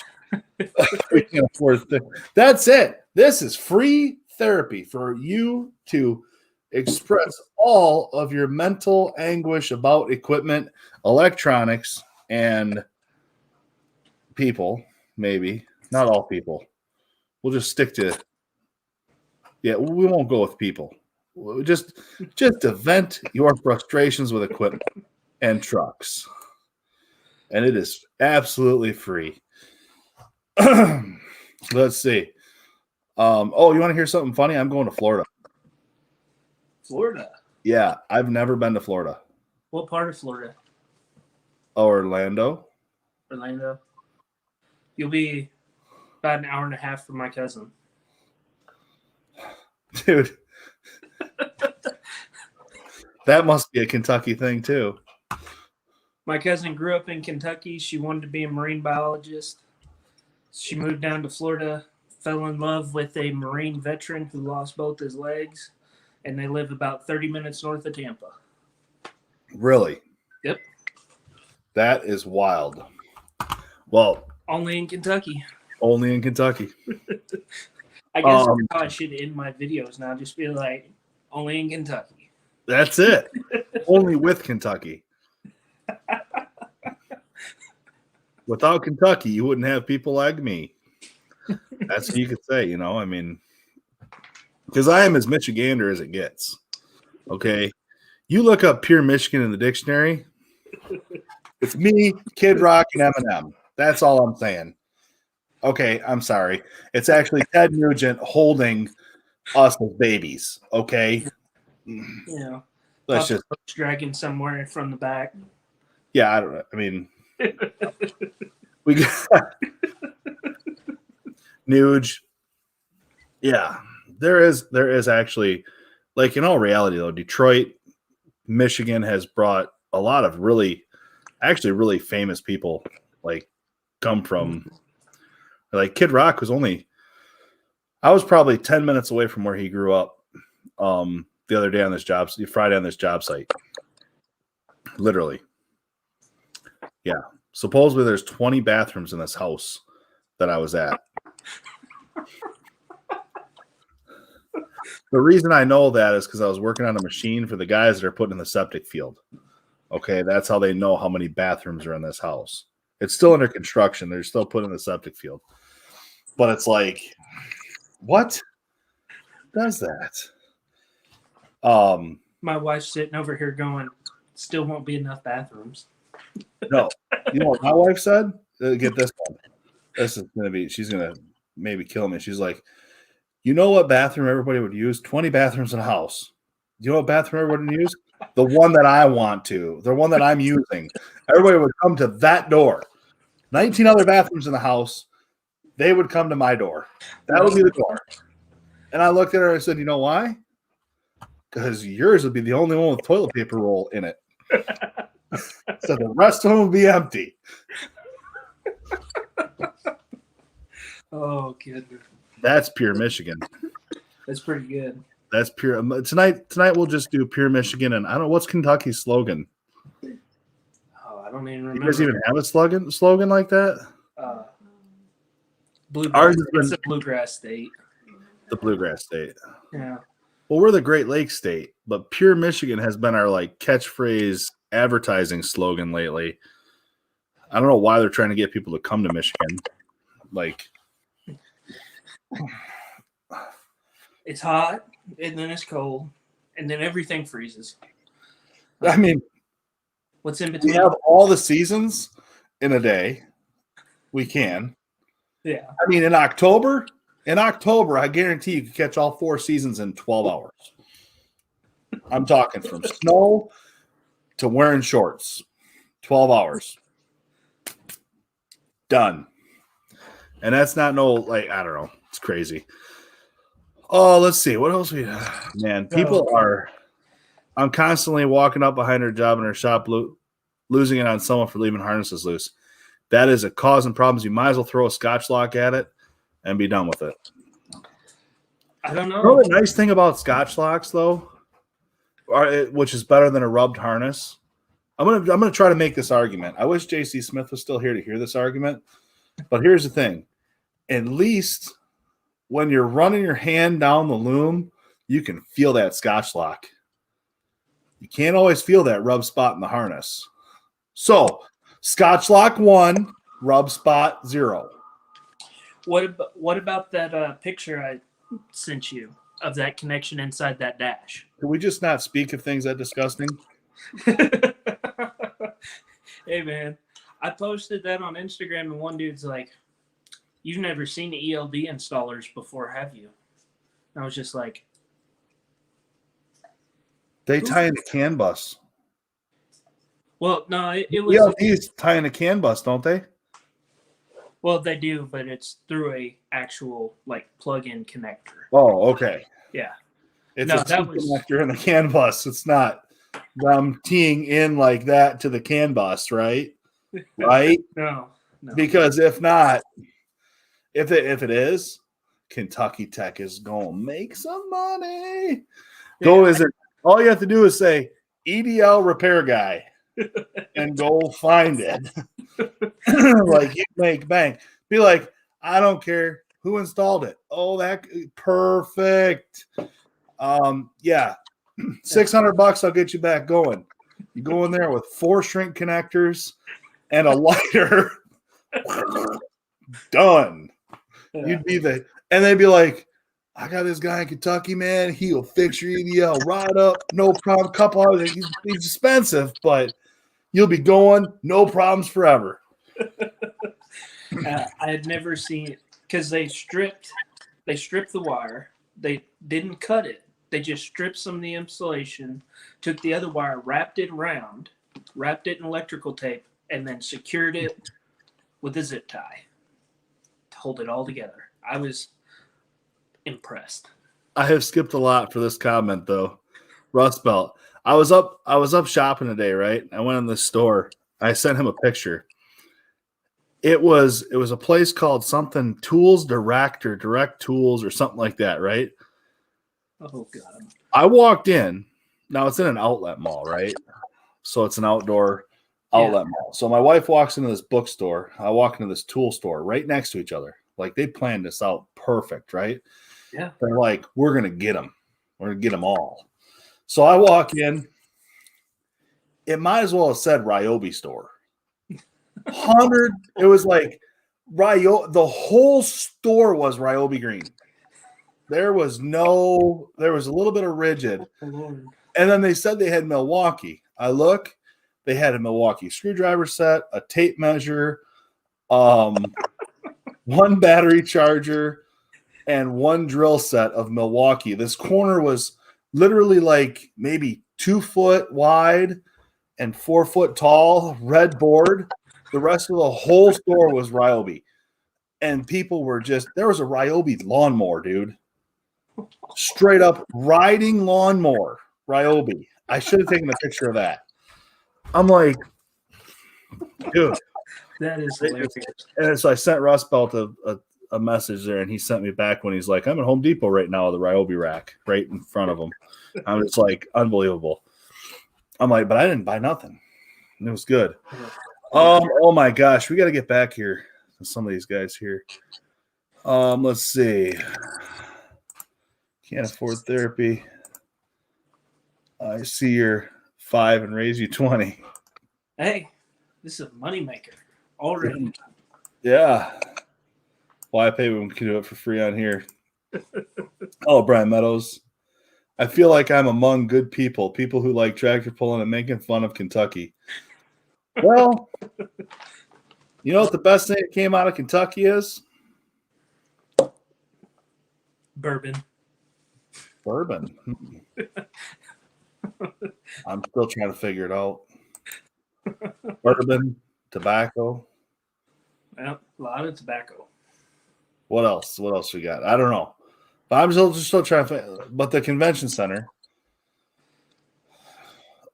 That's it. This is free therapy for you to express all of your mental anguish about equipment, electronics, and people. Maybe not all people. We'll just stick to. Yeah, we won't go with people. Just to vent your frustrations with equipment and trucks. And it is absolutely free. Let's see. You want to hear something funny? I'm going to Florida. Florida? Yeah, I've never been to Florida. What part of Florida? Orlando. Orlando. You'll be about an hour and a half from my cousin. Dude. That must be a Kentucky thing, too. My cousin grew up in Kentucky. She wanted to be a marine biologist. She moved down to Florida, fell in love with a Marine veteran who lost both his legs, and they live about 30 minutes north of Tampa. Really? Yep. That is wild. Well, only in Kentucky. Only in Kentucky. I guess I should end my videos now. Just be like, only in Kentucky. That's it. Only with Kentucky. Without Kentucky, you wouldn't have people like me. That's what you could say, you know. I mean, because I am as Michigander as it gets. Okay. You look up pure Michigan in the dictionary. It's me, Kid Rock, and Eminem. That's all I'm saying. Okay, I'm sorry. It's actually Ted Nugent holding us as babies. Okay. Yeah. Let's just dragging somewhere from the back. Yeah, I don't know. I mean, we got Nuge. Yeah, there is actually, like, in all reality though, Detroit, Michigan has brought a lot of really famous people, like, come from, like, Kid Rock I was probably 10 minutes away from where he grew up the other day on this Friday on this job site. Literally. Yeah. Supposedly there's 20 bathrooms in this house that I was at. The reason I know that is because I was working on a machine for the guys that are putting in the septic field. Okay, that's how they know how many bathrooms are in this house. It's still under construction. They're still putting in the septic field. But it's like, what does that? My wife's sitting over here going, still won't be enough bathrooms. No. You know what my wife said? Get this one. This is going to be, she's going to maybe kill me. She's like, you know what bathroom everybody would use? 20 bathrooms in a house. You know what bathroom everybody would use? The one that I want to. The one that I'm using. Everybody would come to that door. 19 other bathrooms in the house. They would come to my door. That would be the door. And I looked at her and I said, you know why? Because yours would be the only one with toilet paper roll in it. So the rest of them will be empty. Oh, goodness. That's pure Michigan. That's pretty good. That's pure. Tonight we'll just do pure Michigan. And I don't know, what's Kentucky's slogan? Oh, I don't even remember. You guys even have a slogan like that? Bluegrass. It's a bluegrass state. The bluegrass state. Yeah. Well, we're the Great Lakes state, but pure Michigan has been our like catchphrase advertising slogan lately. I don't know why they're trying to get people to come to Michigan. Like, it's hot, and then it's cold, and then everything freezes. I mean, what's in between? We have all the seasons in a day. We can. Yeah. I mean, in October, I guarantee you can catch all 4 seasons in 12 hours. I'm talking from snow to wearing shorts. 12 hours. Done. And that's not no, like, I don't know. It's crazy. Oh, let's see. What else we have? Man, people are – I'm constantly walking up behind her job in her shop, losing it on someone for leaving harnesses loose. That is a causing problems. You might as well throw a Scotch lock at it and be done with it. I don't know. You know the nice thing about Scotch locks, though, which is better than a rubbed harness? I'm gonna try to make this argument. I wish J.C. Smith was still here to hear this argument. But here's the thing. At least when you're running your hand down the loom, you can feel that Scotch lock. You can't always feel that rub spot in the harness. So, Scotch lock 1, rub spot 0. What about that picture I sent you of that connection inside that dash? Can we just not speak of things that disgusting? Hey, man. I posted that on Instagram, and one dude's like, you've never seen the ELD installers before, have you? And I was just like... They tie in the CAN bus. Well, no, it was... ELDs tie in a CAN bus, don't they? Well, they do, but it's through a actual, like, plug-in connector. Oh, okay. Yeah. It's a connector in the CAN bus. It's not them teeing in like that to the CAN bus, right? Right? No. Because if not, if it is, Kentucky Tech is going to make some money. Yeah. All you have to do is say EDL repair guy and go find it. Like you make bank. Be like, I don't care who installed it. Oh, that perfect. Yeah. $600, I'll get you back going. You go in there with 4 shrink connectors and a lighter. Done. Yeah. You'd be and they'd be like, I got this guy in Kentucky, man. He'll fix your EDL right up, no problem. Couple hours, he's expensive, but you'll be going, no problems forever. I had never seen it because they stripped the wire. They didn't cut it. They just stripped some of the insulation, took the other wire, wrapped it around, wrapped it in electrical tape, and then secured it with a zip tie to hold it all together. I was impressed. I have skipped a lot for this comment though. Rust Belt. I was up shopping today, right? I went in the store. I sent him a picture. It was a place called something Tools Direct or Direct Tools or something like that, right? Oh God. I walked in. Now it's in an outlet mall, right? So it's an outdoor outlet mall. So my wife walks into this bookstore. I walk into this tool store right next to each other. Like they planned this out perfect, right? Yeah. They're like, we're going to get them. We're going to get them all. So I walk in. It might as well have said Ryobi store. It was like the whole store was Ryobi green. There was a little bit of rigid. Lord. And then they said they had Milwaukee. I look, they had a Milwaukee screwdriver set, a tape measure, one battery charger, and one drill set of Milwaukee. This corner was literally like maybe 2 foot wide and 4 foot tall, red board. The rest of the whole store was Ryobi. And people were there was a Ryobi lawnmower, dude. Straight up riding lawnmower, Ryobi. I should have taken a picture of that. I'm like, dude. That is hilarious. And so I sent Russ Belt a message there, and he sent me back when he's like, I'm at Home Depot right now with the Ryobi rack right in front of him. I'm just like, unbelievable. I'm like, but I didn't buy nothing. And it was good. Oh my gosh, we got to get back here to some of these guys here. Let's see. Can't afford therapy. I see you're 5 and raise you 20. Hey, this is a moneymaker already. Yeah. Why pay when we can do it for free on here? Oh, Brian Meadows. I feel like I'm among good people who like tractor pulling and making fun of Kentucky. Well, you know what the best thing that came out of Kentucky is? Bourbon. I'm still trying to figure it out. Bourbon, tobacco. Well, a lot of tobacco. What else? What else we got? I don't know. But I'm still trying to find. But the convention center.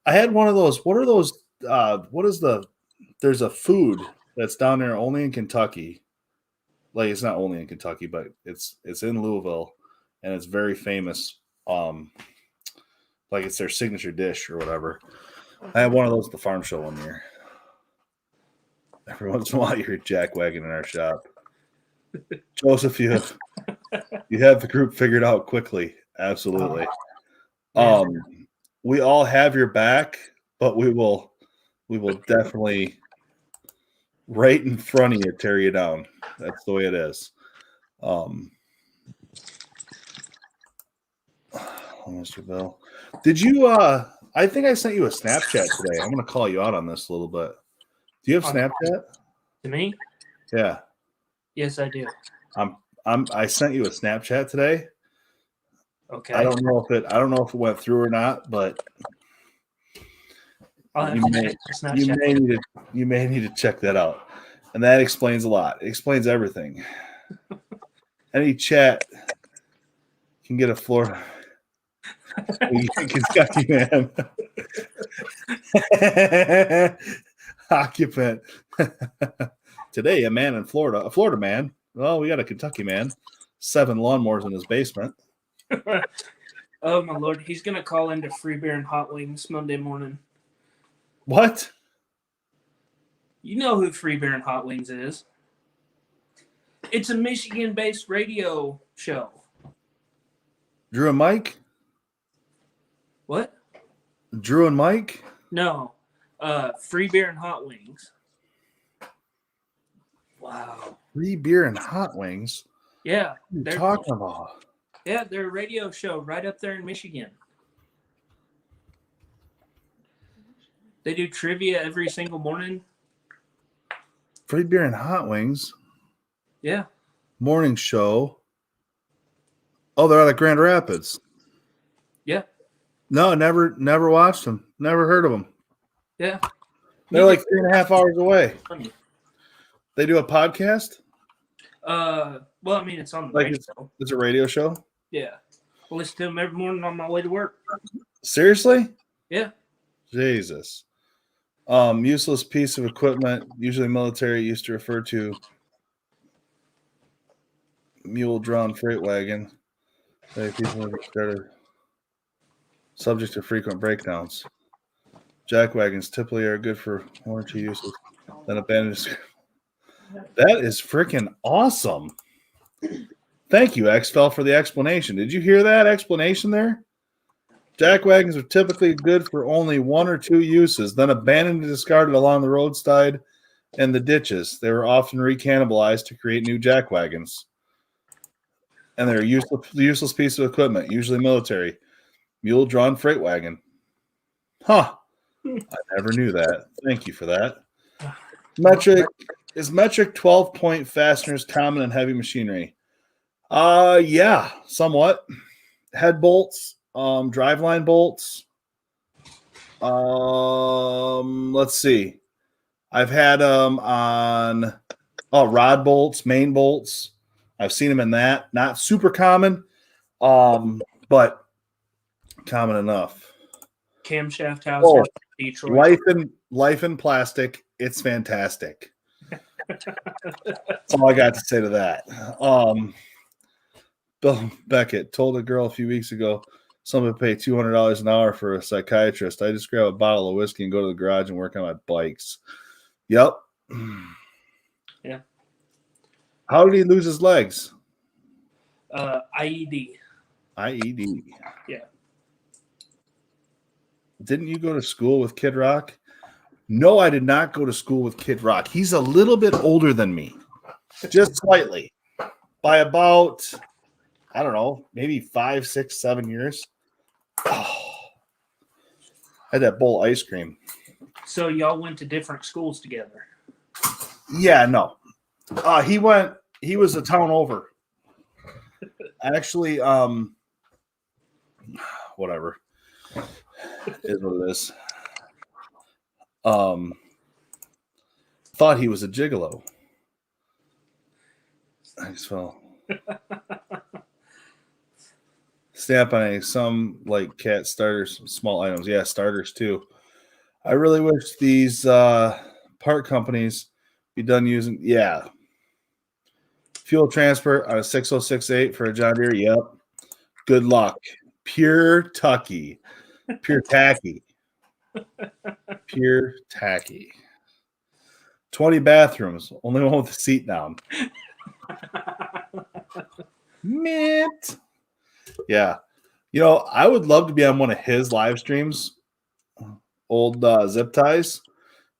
I had one of those. What are those? There's a food that's down there only in Kentucky. Like, it's not only in Kentucky, but it's in Louisville, and it's very famous. Like, it's their signature dish or whatever. I had one of those at the farm show one year. Every once in a while, you hear jackwagon in our shop. Joseph, you have the group figured out quickly. Absolutely. We all have your back, but we will definitely right in front of you tear you down. That's the way it is. Mr. Bill, did you? I think I sent you a Snapchat today. I'm going to call you out on this a little bit. Do you have Snapchat? To me? Yeah. Yes, I do. I sent you a Snapchat today. Okay. I don't know if it went through or not, but you may need to check that out. And that explains a lot. It explains everything. Any chat can get a Florida Kentucky man. Occupant. Today, a man in Florida, a Florida man. Well, we got a Kentucky man. 7 lawnmowers in his basement. Oh, my Lord. He's going to call into Free Beer and Hot Wings Monday morning. What? You know who Free Beer and Hot Wings is. It's a Michigan-based radio show. Drew and Mike? What? Drew and Mike? No. Free Beer and Hot Wings. Wow. Free Beer and Hot Wings? Yeah. What are you talking about? Yeah, they're a radio show right up there in Michigan. They do trivia every single morning. Free Beer and Hot Wings? Yeah. Morning show. Oh, they're out of Grand Rapids. Yeah. No, never watched them. Never heard of them. Yeah. They're like 3.5 hours away. Funny. They do a podcast? Well, I mean, it's on the Like radio. It's a radio show? Yeah. I listen to them every morning on my way to work. Seriously? Yeah. Jesus. Useless piece of equipment, usually military, used to refer to mule-drawn freight wagon. People have started subject to frequent breakdowns. Jack wagons typically are good for 1 or 2 uses. Then abandoned. That is freaking awesome. Thank you, XFL, for the explanation. Did you hear that explanation there? Jack wagons are typically good for only 1 or 2 uses, then abandoned and discarded along the roadside and the ditches. They were often recannibalized to create new jack wagons. And they're a useless piece of equipment, usually military. Mule-drawn freight wagon. Huh. I never knew that. Thank you for that. Is metric 12-point fasteners common in heavy machinery? Yeah, somewhat. Head bolts, driveline bolts. Let's see. I've had them on rod bolts, main bolts. I've seen them in that. Not super common, but common enough. Camshaft housers, Detroit. Life in plastic. It's fantastic. That's all I got to say to that. Bill Beckett told a girl a few weeks ago someone would pay $200 an hour for a psychiatrist. I just grab a bottle of whiskey and go to the garage and work on my bikes. Yep. Yeah. How did he lose his legs? IED. IED. Yeah. Didn't you go to school with Kid Rock? No, I did not go to school with Kid Rock. He's a little bit older than me. Just slightly. By about, I don't know, maybe 5, 6, 7 years. Oh, I had that bowl of ice cream. So y'all went to different schools together? Yeah, no. He was a town over. Actually, whatever. Is what it is. Thought he was a gigolo. I just fell. Stamp on some like cat starters, small items. Yeah, starters too. I really wish these part companies be done using. Yeah. Fuel transfer on a 6068 for a John Deere. Yep. Good luck. Pure tacky. Pure tacky. 20 bathrooms. Only one with the seat down. Mint. Yeah. You know, I would love to be on one of his live streams, old zip ties,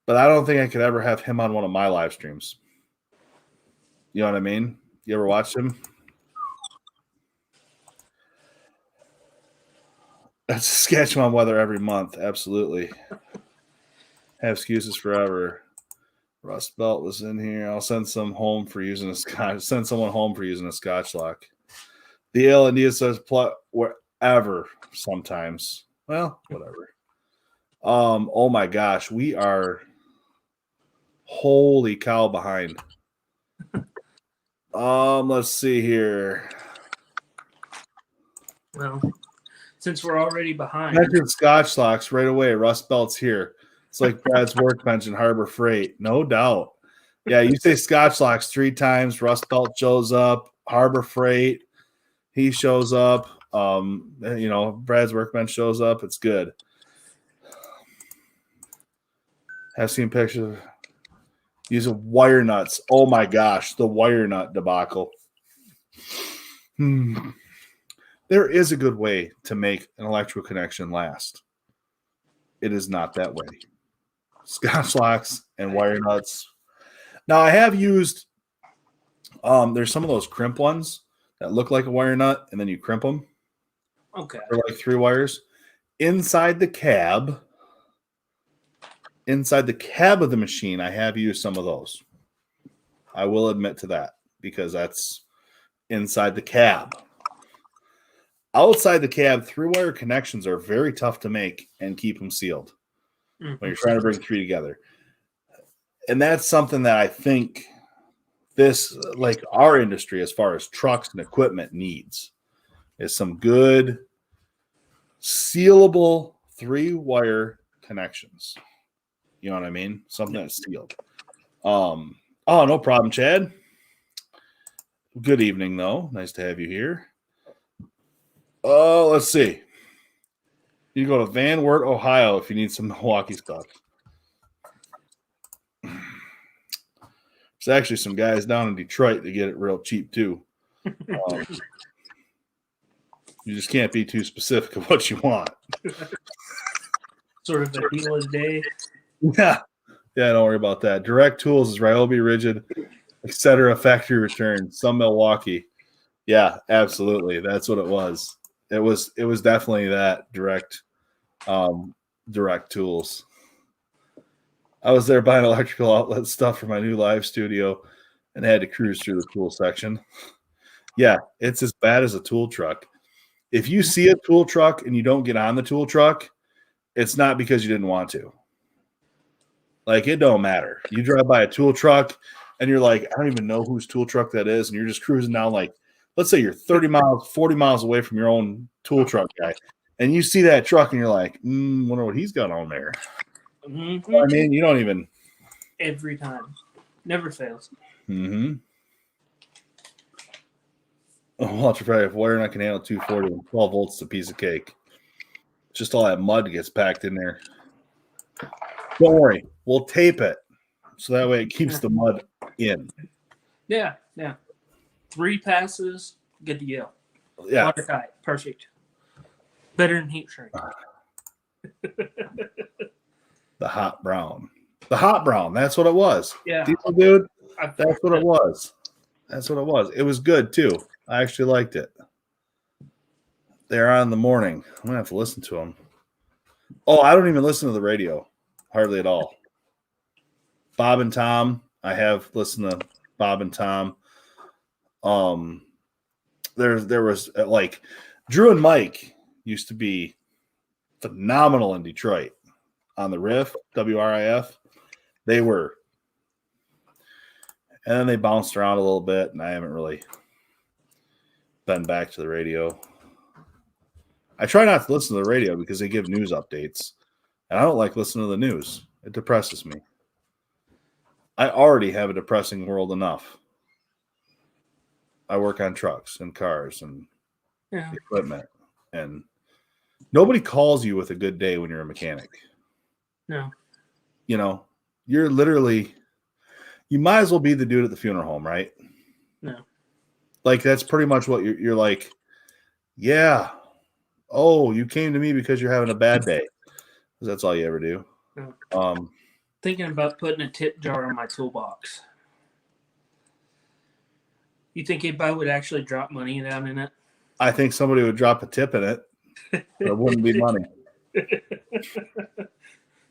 but I don't think I could ever have him on one of my live streams. You know what I mean? You ever watched him? That's Saskatchewan weather every month. Absolutely. Have excuses forever. Rust Belt was in here. I'll send some home for using a scotch. Send someone home for using a Scotch lock. The L&D says wherever sometimes. Well, whatever. Oh my gosh, we are holy cow behind. Let's see here. Well, since we're already behind. Mentioned Scotch locks right away. Rust Belt's here. It's like Brad's workbench in Harbor Freight. No doubt. Yeah, you say Scotch locks 3 times. Rust Belt shows up. Harbor Freight, he shows up. Brad's workbench shows up. It's good. Have seen pictures of using wire nuts. Oh my gosh, the wire nut debacle. There is a good way to make an electrical connection last. It is not that way. Scotch locks and wire nuts. Now I have used there's some of those crimp ones that look like a wire nut and then you crimp them. Okay. They're like 3 wires. Inside the cab of the machine, I have used some of those. I will admit to that because that's inside the cab. Outside the cab, 3-wire connections are very tough to make and keep them sealed when you're trying to bring 3 together. And that's something that I think this, like our industry, as far as trucks and equipment needs, is some good sealable 3-wire connections. You know what I mean? Something that's sealed. No problem, Chad. Good evening, though. Nice to have you here. Let's see. You go to Van Wert, Ohio, if you need some Milwaukee stuff. There's actually some guys down in Detroit that get it real cheap too. You just can't be too specific of what you want. Sort of a deal of the day. Yeah. Yeah, don't worry about that. Direct Tools is Ryobi Rigid, etc. Factory return. Some Milwaukee. Yeah, absolutely. That's what it was. It was definitely that direct Tools. I was there buying electrical outlet stuff for my new live studio and had to cruise through the tool section. Yeah, it's as bad as a tool truck. If you see a tool truck and you don't get on the tool truck, it's not because you didn't want to. Like, it don't matter. You drive by a tool truck and you're like, I don't even know whose tool truck that is. And you're just cruising down, like, let's say you're 30 miles, 40 miles away from your own tool truck guy. And you see that truck and you're like, wonder what he's got on there. Mm-hmm. I mean, you don't even. Every time. Never fails. Mm-hmm. Oh, ultra probably if wiring I can handle 240 and 12 volts is a piece of cake. Just all that mud gets packed in there. Don't worry. We'll tape it so that way it keeps the mud in. Yeah. 3 passes, good to go. Yeah. Watertight. Perfect. Better than heat shrink. The hot brown. The hot brown. That's what it was. Yeah. Diesel dude, that's what it was. That's what it was. It was good too. I actually liked it. They're on in the morning. I'm going to have to listen to them. Oh, I don't even listen to the radio. Hardly at all. Bob and Tom. I have listened to Bob and Tom. There was like Drew and Mike used to be phenomenal in Detroit on the riff, WRIF. They were. And then they bounced around a little bit, and I haven't really been back to the radio. I try not to listen to the radio because they give news updates, and I don't like listening to the news. It depresses me. I already have a depressing world enough. I work on trucks and cars and equipment, and nobody calls you with a good day when you're a mechanic. No. You know, you're literally, you might as well be the dude at the funeral home, right? No. Like, that's pretty much what you're like, yeah. Oh, you came to me because you're having a bad day. Because that's all you ever do. No. Thinking about putting a tip jar in my toolbox. You think anybody would actually drop money down in it? I think somebody would drop a tip in it. But it wouldn't be money.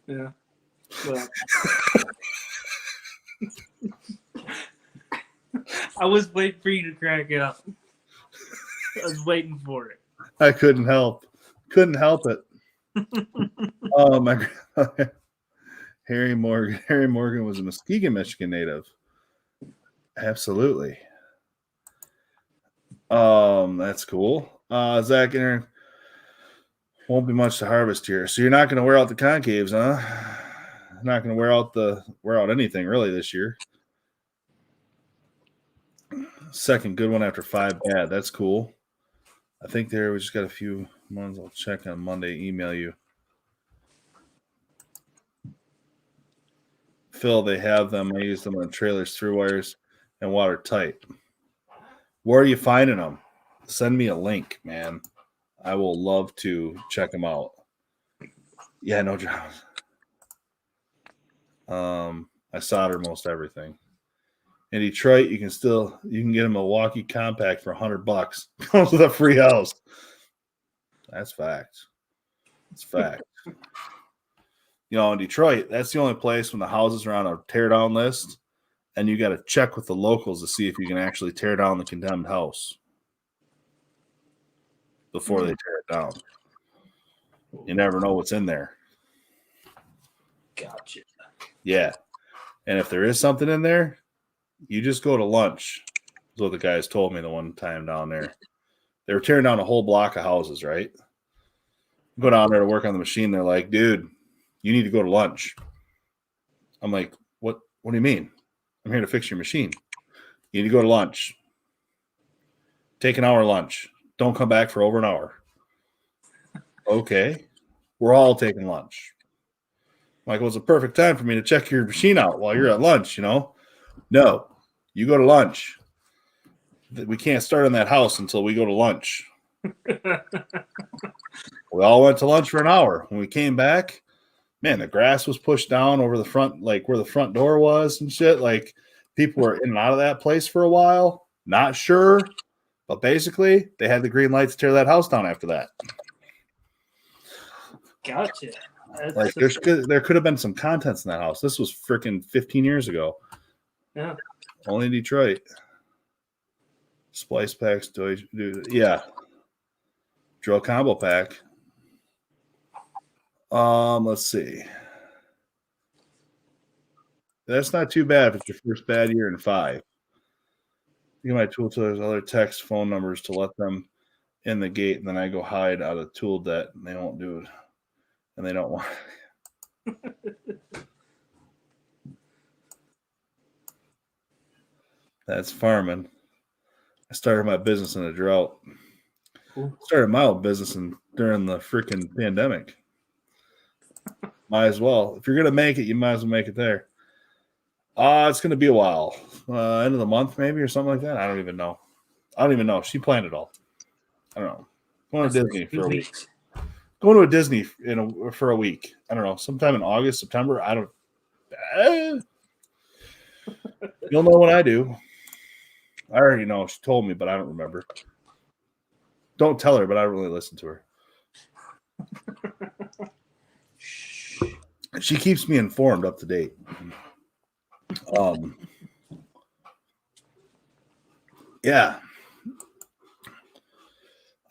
Yeah. Well. I was waiting for you to crack up. I was waiting for it. I couldn't help it. Oh my God. Harry Morgan was a Muskegon, Michigan native. Absolutely. That's cool. Zach, Aaron, won't be much to harvest here. So you're not going to wear out the concaves, huh? Not going to wear out anything really this year. Second good one after 5 bad. That's cool. I think we just got a few ones. I'll check on Monday. Email you. Phil, they have them. I use them on trailers, through wires, and watertight. Where are you finding them? Send me a link, man. I will love to check them out. Yeah, no dramas. I solder most everything. In Detroit, you can get a Milwaukee compact for $100. Comes with a free house. That's fact. It's fact. You know, in Detroit, that's the only place when the houses are on a tear down list, and you got to check with the locals to see if you can actually tear down the condemned house before they tear it down. You never know what's in there. Gotcha. Yeah. And if there is something in there, you just go to lunch. That's what the guys told me the one time down there. They were tearing down a whole block of houses, right? Go down there to work on the machine. They're like, dude, you need to go to lunch. I'm like, what do you mean? I'm here to fix your machine. You need to go to lunch. Take an hour lunch. Don't come back for over an hour. Okay. We're all taking lunch. Michael, it's a perfect time for me to check your machine out while you're at lunch, you know? No, you go to lunch. We can't start on that house until we go to lunch. We all went to lunch for an hour. When we came back, man, the grass was pushed down over the front, like where the front door was and shit. Like people were in and out of that place for a while. Not sure, but basically they had the green light to tear that house down after that. Gotcha. Like there could have been some contents in that house. This was freaking 15 years ago. Yeah. Only in Detroit. Splice packs, yeah. Drill combo pack. Let's see. That's not too bad if it's your first bad year in 5. Give my tool to those other text phone numbers to let them in the gate, and then I go hide out of tool debt, and they won't do it, and they don't want. That's farming. I started my business in a drought. Cool. Started my own business during the freaking pandemic. Might as well. If you're gonna make it, you might as well make it there. It's gonna be a while. End of the month, maybe, or something like that. I don't even know. She planned it all. I don't know. Going to Disney for a week. Going to a Disney for a week. I don't know. Sometime in August, September. I don't. You'll know when I do. I already know. She told me, but I don't remember. Don't tell her, but I don't really listen to her. She keeps me informed, up to date. Yeah.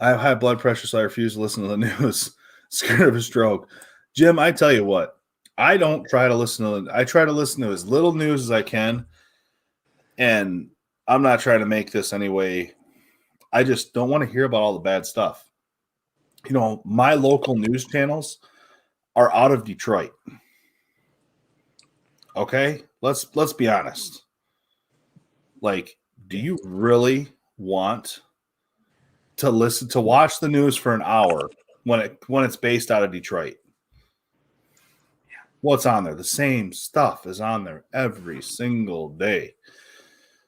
I have high blood pressure, so I refuse to listen to the news. Scared of a stroke. Jim, I tell you what. I don't try to listen to. I try to listen to as little news as I can, and I'm not trying to make this anyway. I just don't want to hear about all the bad stuff. You know, my local news channels are out of Detroit. Okay, let's be honest. Like, do you really want to watch the news for an hour when it's based out of Detroit? What's on there? The same stuff is on there every single day.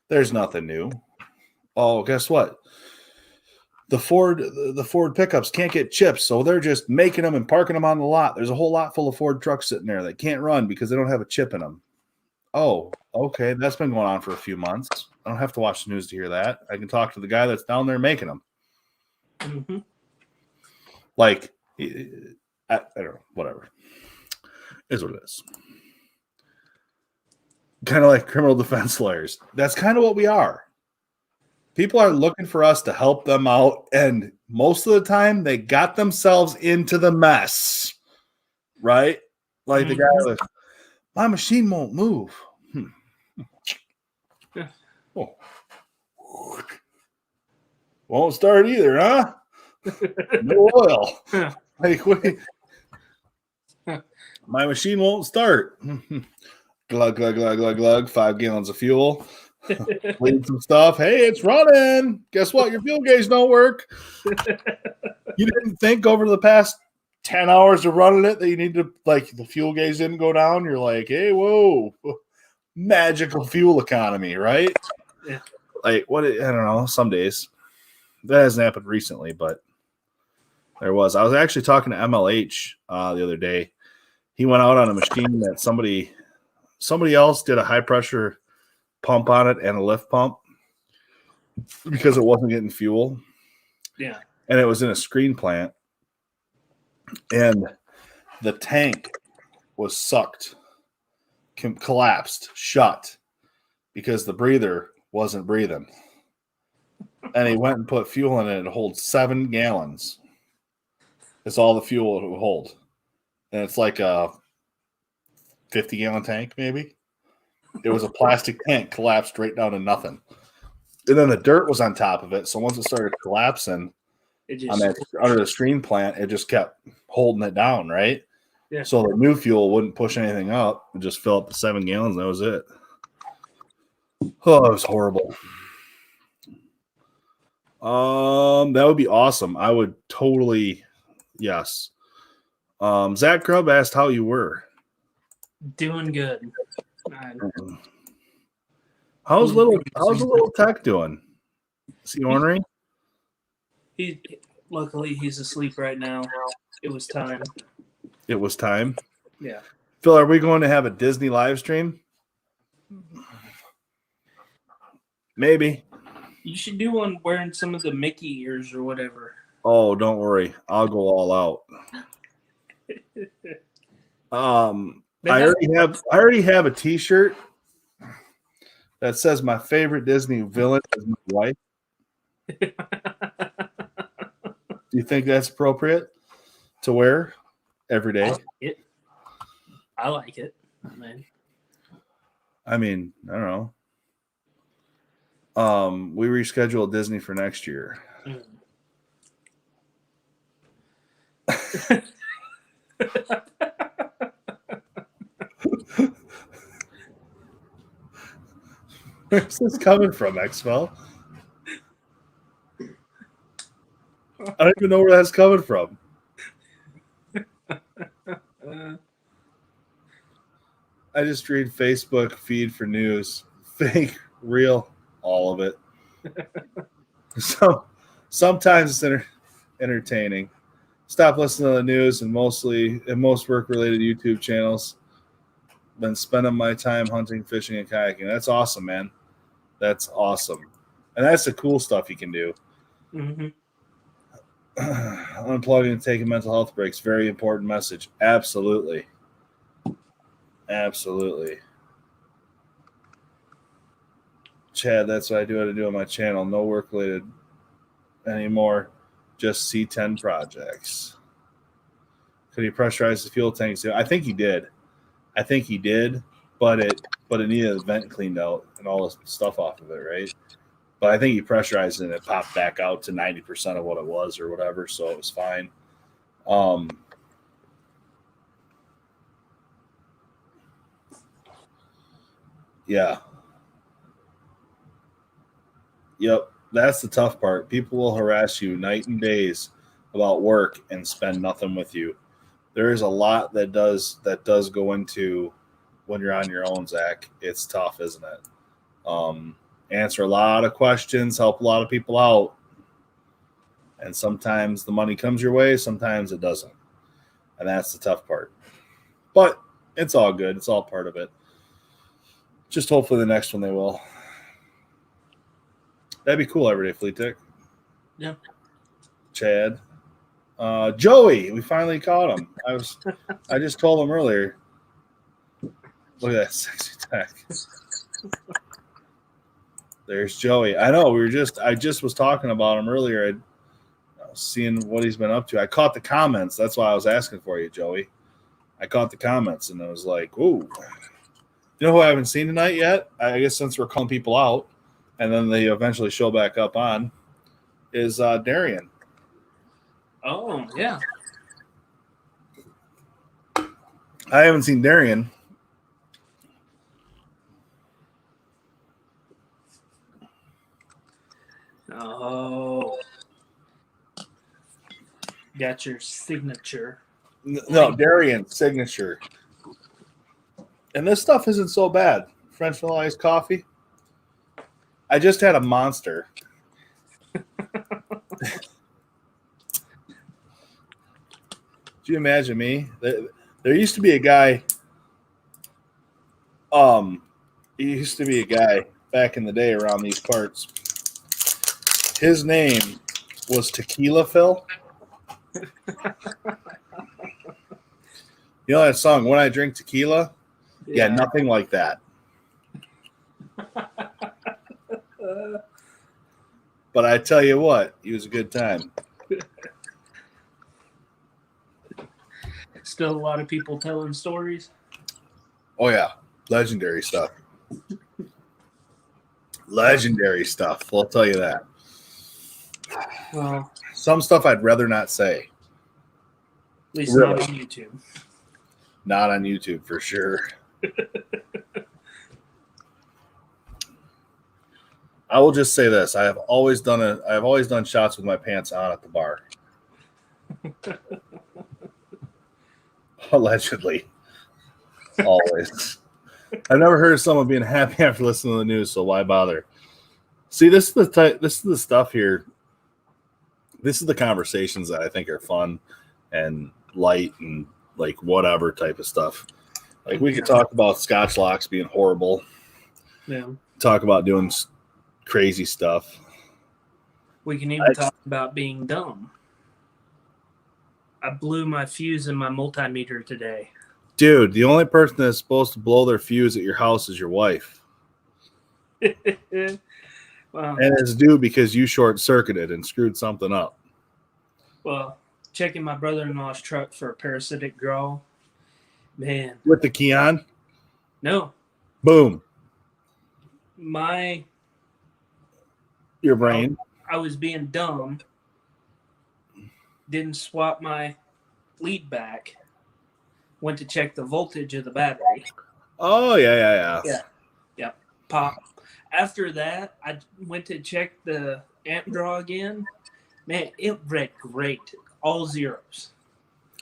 There's nothing new. Oh, guess what? The Ford pickups can't get chips, so they're just making them and parking them on the lot. There's a whole lot full of Ford trucks sitting there that can't run because they don't have a chip in them. Oh, okay. That's been going on for a few months. I don't have to watch the news to hear that. I can talk to the guy that's down there making them. Mm-hmm. Like, I don't know, whatever. Is what it is. Kind of like criminal defense lawyers. That's kind of what we are. People are looking for us to help them out, and most of the time, they got themselves into the mess, right? Like the guy with, my machine won't move. Yeah. Oh. Won't start either, huh? No oil. Yeah. Like, wait. My machine won't start. Glug, glug, glug, glug, glug. 5 gallons of fuel. Clean some stuff. Hey, it's running. Guess what? Your fuel gauge don't work. You didn't think over the past 10 hours of running it that you need to, like, the fuel gauge didn't go down. You're like, hey, whoa. Magical fuel economy, right? Yeah. Like, what? I don't know. Some days. That hasn't happened recently, but there was. I was actually talking to MLH the other day. He went out on a machine that somebody else did a high pressure pump on it and a lift pump because it wasn't getting fuel. Yeah. And it was in a screen plant. And the tank was sucked, collapsed, shut because the breather wasn't breathing. And he went and put fuel in it. It holds 7 gallons. It's all the fuel it will hold. And it's like a 50-gallon tank, maybe. It was a plastic tank collapsed right down to nothing. And then the dirt was on top of it. So once it started collapsing under the screen plant, it just kept holding it down, right? Yeah. So the new fuel wouldn't push anything up. It just fill up the 7 gallons. And that was it. Oh, it was horrible. That would be awesome. I would totally, yes. Zach Grubb asked how you were. Doing good. How's little Tech doing? Is he ornery? Luckily, he's asleep right now. It was time. It was time. Yeah. Phil, are we going to have a Disney live stream? Maybe. You should do one wearing some of the Mickey ears or whatever. Oh, don't worry. I'll go all out. I already have a T-shirt that says my favorite Disney villain is my wife. Do you think that's appropriate to wear every day? I like it, man. I mean, I don't know. We rescheduled Disney for next year. Where's this coming from, Xfel? I don't even know where that's coming from. I just read Facebook feed for news. Fake, real, all of it. So sometimes it's entertaining. Stop listening to the news and most work-related YouTube channels. Been spending my time hunting, fishing, and kayaking. That's awesome, man. That's awesome. And that's the cool stuff you can do. Mm-hmm. Unplugging and taking mental health breaks. Very important message. Absolutely. Absolutely. Chad, that's what I do on my channel. No work-related anymore. Just C10 projects. Could he pressurize the fuel tanks? I think he did. But it needed the vent cleaned out and all the stuff off of it, right? But I think he pressurized it and it popped back out to 90% of what it was or whatever, so it was fine. Yeah. Yep, that's the tough part. People will harass you night and days about work and spend nothing with you. There is a lot that does go into when you're on your own, Zach. It's tough, isn't it? Answer a lot of questions, help a lot of people out. And sometimes the money comes your way, sometimes it doesn't. And that's the tough part. But it's all good. It's all part of it. Just hopefully the next one they will. That'd be cool, Everyday Fleet Tech. Yeah. Chad. Joey, we finally caught him. I just told him earlier. Look at that sexy tech. There's Joey. I know. I just was talking about him earlier. I was seeing what he's been up to. I caught the comments. That's why I was asking for you, Joey. I caught the comments and I was like, ooh. You know who I haven't seen tonight yet? I guess since we're calling people out and then they eventually show back up on is Darian. Oh, yeah. I haven't seen Darian. Oh. Got your signature. No, Darian's signature. And this stuff isn't so bad. French vanilla iced coffee. I just had a monster. Do you imagine me? There used to be a guy. He used to be a guy back in the day around these parts. His name was Tequila Phil. You know that song, When I Drink Tequila? Yeah, nothing like that. But I tell you what, he was a good time. Still a lot of people telling stories. Oh, yeah. Legendary stuff. Legendary stuff. I'll tell you that. Well, some stuff I'd rather not say. At least really. Not on YouTube. Not on YouTube for sure. I will just say this: I have always done shots with my pants on at the bar. Allegedly, always. I've never heard of someone being happy after listening to the news, so why bother? See, this is the stuff here This is the conversations that I think are fun and light and like whatever type of stuff. Like we could talk about Scotch locks being horrible. Yeah. Talk about doing crazy stuff. We can even talk about being dumb. I blew my fuse in my multimeter today. Dude, the only person that's supposed to blow their fuse at your house is your wife. Well, and it's due because you short-circuited and screwed something up. Well, checking my brother-in-law's truck for a parasitic draw. Man. With the Keon? No. Boom. Your brain. I was being dumb. Didn't swap my lead back. Went to check the voltage of the battery. Oh, yeah. Yeah. Pop. After that, I went to check the amp draw again. Man, it read great. All zeros.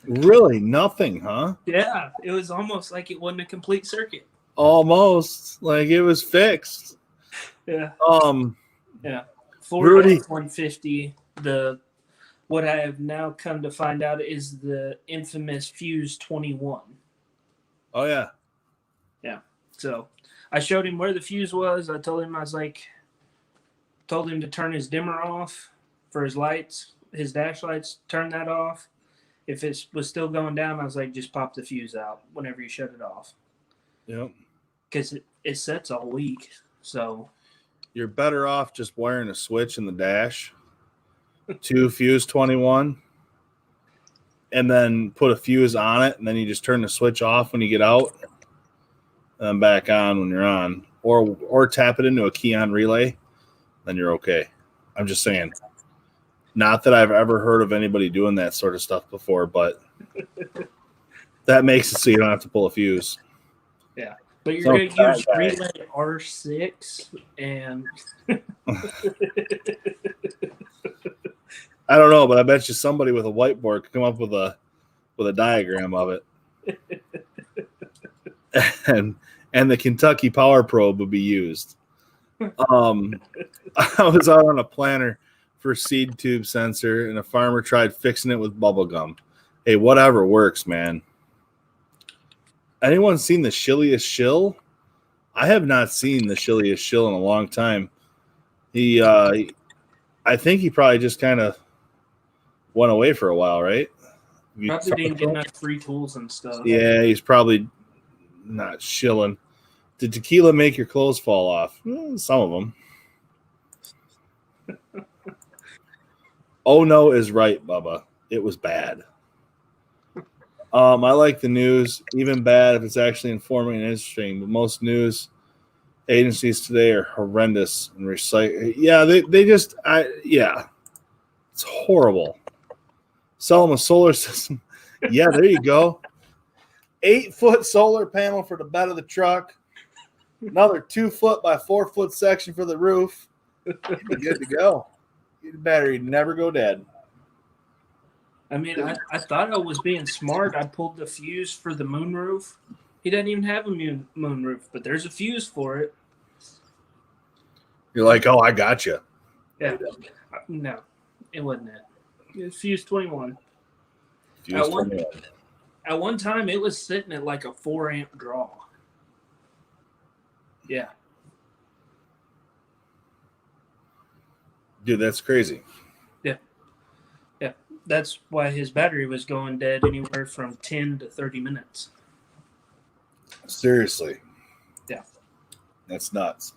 Really? Nothing, huh? Yeah. It was almost like it wasn't a complete circuit. Almost. Like it was fixed. Yeah. Yeah. Ford F-150, what I have now come to find out is the infamous Fuse 21. Oh, yeah. Yeah. So I showed him where the fuse was. I told him, told him to turn his dimmer off for his lights, his dash lights, turn that off. If it was still going down, I was like, just pop the fuse out whenever you shut it off. Yep. Because it sets all week. So you're better off just wiring a switch in the dash to Fuse 21 and then put a fuse on it, and then you just turn the switch off when you get out and then back on when you're on, or tap it into a key-on relay, then you're okay. I'm just saying. Not that I've ever heard of anybody doing that sort of stuff before, but that makes it so you don't have to pull a fuse. Yeah. But you're going to use relay R6 and I don't know, but I bet you somebody with a whiteboard could come up with a diagram of it. and the Kentucky Power Probe would be used. I was out on a planter for seed tube sensor, and a farmer tried fixing it with bubble gum. Hey, whatever works, man. Anyone seen the Shilliest Shill? I have not seen the Shilliest Shill in a long time. I think he probably just kind of went away for a while, right? Probably didn't get enough free tools and stuff. Yeah, he's probably not shilling. Did tequila make your clothes fall off? Some of them. Oh, no is right, Bubba. It was bad. I like the news, even bad if it's actually informing and interesting. But most news agencies today are horrendous and recycle. Yeah, they just, it's horrible. Sell them a solar system. Yeah, there you go. 8-foot solar panel for the bed of the truck. Another 2-foot by 4-foot section for the roof. You'd be good to go. Your battery never go dead. I mean, I thought I was being smart. I pulled the fuse for the moonroof. He doesn't even have a moonroof, but there's a fuse for it. You're like, oh, I got you. Yeah. No, it wasn't it. It was Fuse 21. Fuse 21. At one time, it was sitting at like a 4-amp draw. Yeah. Dude, that's crazy. Yeah. That's why his battery was going dead anywhere from 10 to 30 minutes. Seriously. Yeah. That's nuts.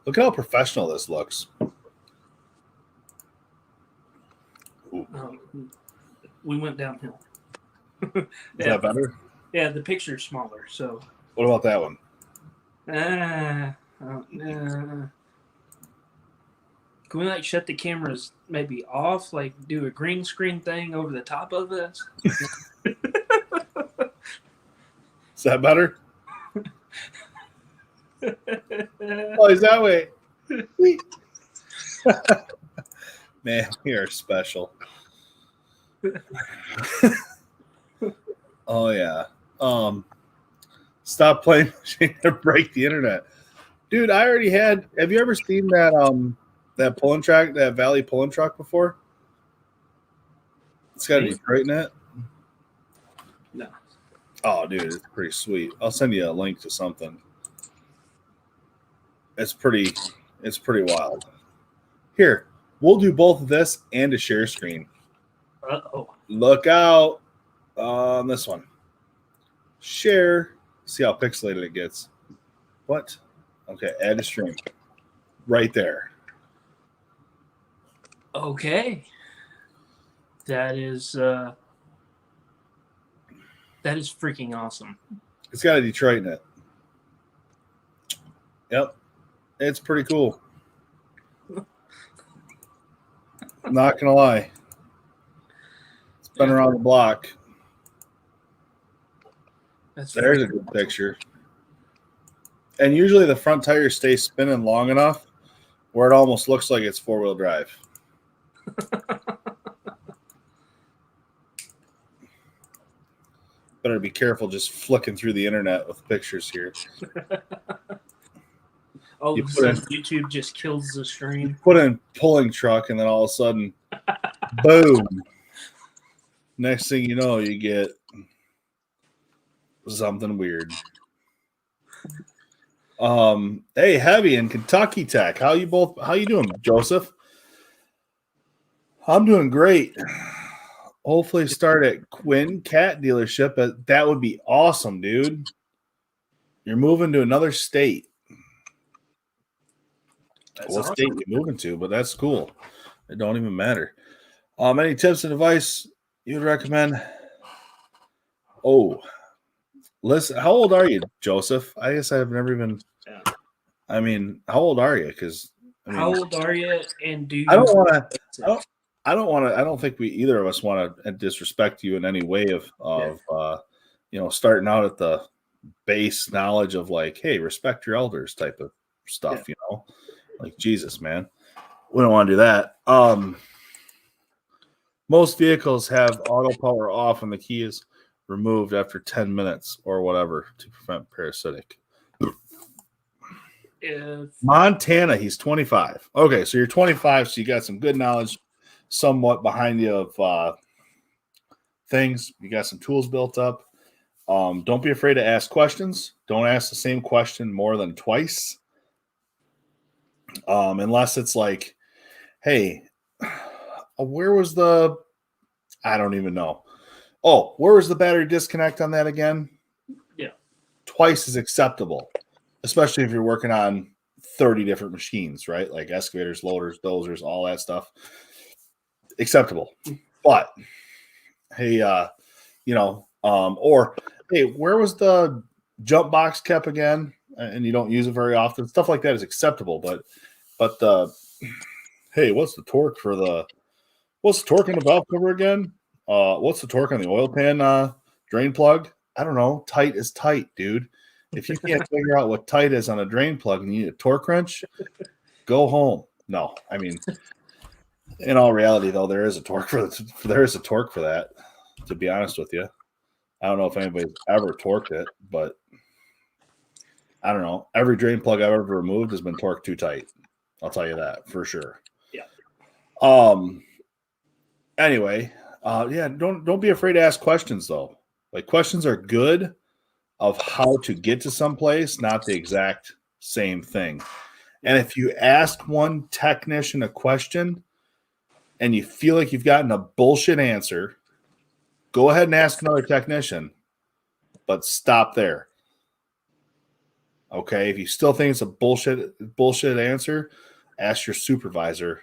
Look at how professional this looks. We went downhill. Is that better? Yeah, the picture's smaller. So. What about that one? Can we shut the cameras maybe off? Do a green screen thing over the top of this? Is that better? Oh, is that way? Man, we are special. Oh yeah. Stop playing machine to break the internet. Dude, I already had. Have you ever seen that that pulling track, that Valley pulling truck before? It's got a Detroit in it. No. Oh, dude, it's pretty sweet. I'll send you a link to something. It's pretty wild. Here, we'll do both of this and a share screen. Uh-oh. Look out on this one. Share. See how pixelated it gets. What? Okay, add a stream. Right there. Okay. That is freaking awesome. It's got a Detroit in it. Yep. It's pretty cool. Not gonna lie. It's been around the block. There's a good picture. And usually the front tires stay spinning long enough where it almost looks like it's four-wheel drive. Better be careful just flicking through the internet with pictures here. All of a sudden, YouTube just kills the stream. You put in pulling truck, and then all of a sudden, boom. Next thing you know, you get something weird. Hey, Heavy in Kentucky Tech. How you doing, Joseph? I'm doing great. Hopefully start at Quinn Cat Dealership. That would be awesome, dude. You're moving to another state. What state you're moving to, but that's cool. It don't even matter. Any tips and advice you would recommend? Oh, listen, how old are you, Joseph? I guess I've never even. Yeah. I mean, how old are you? Because how old are you? And do you? I don't want to. I don't think we either of us want to disrespect you in any way of starting out at the base knowledge of like, hey, respect your elders type of stuff. Yeah. Like Jesus, man, we don't want to do that. Most vehicles have auto power off and the key is removed after 10 minutes or whatever to prevent parasitic. Montana, he's 25. Okay, so you're 25, so you got some good knowledge somewhat behind you of things. You got some tools built up. Don't be afraid to ask questions. Don't ask the same question more than twice. Unless it's like, hey, where was the, I don't even know. Oh, where was the battery disconnect on that again? Yeah. Twice is acceptable, especially if you're working on 30 different machines, right? Like excavators, loaders, dozers, all that stuff. Acceptable. But, hey, or, hey, where was the jump box kept again? And you don't use it very often. Stuff like that is acceptable, but hey, what's the torque in the valve cover again? What's the torque on the oil pan drain plug? I don't know. Tight is tight, dude. If you can't figure out what tight is on a drain plug and you need a torque wrench, go home. No, I mean, in all reality, though, there is a torque for that. To be honest with you, I don't know if anybody's ever torqued it, but I don't know. Every drain plug I've ever removed has been torqued too tight. I'll tell you that for sure. Yeah. Anyway, don't be afraid to ask questions though. Like questions are good of how to get to someplace, not the exact same thing. And if you ask one technician a question and you feel like you've gotten a bullshit answer, go ahead and ask another technician, but stop there. Okay, if you still think it's a bullshit answer, ask your supervisor,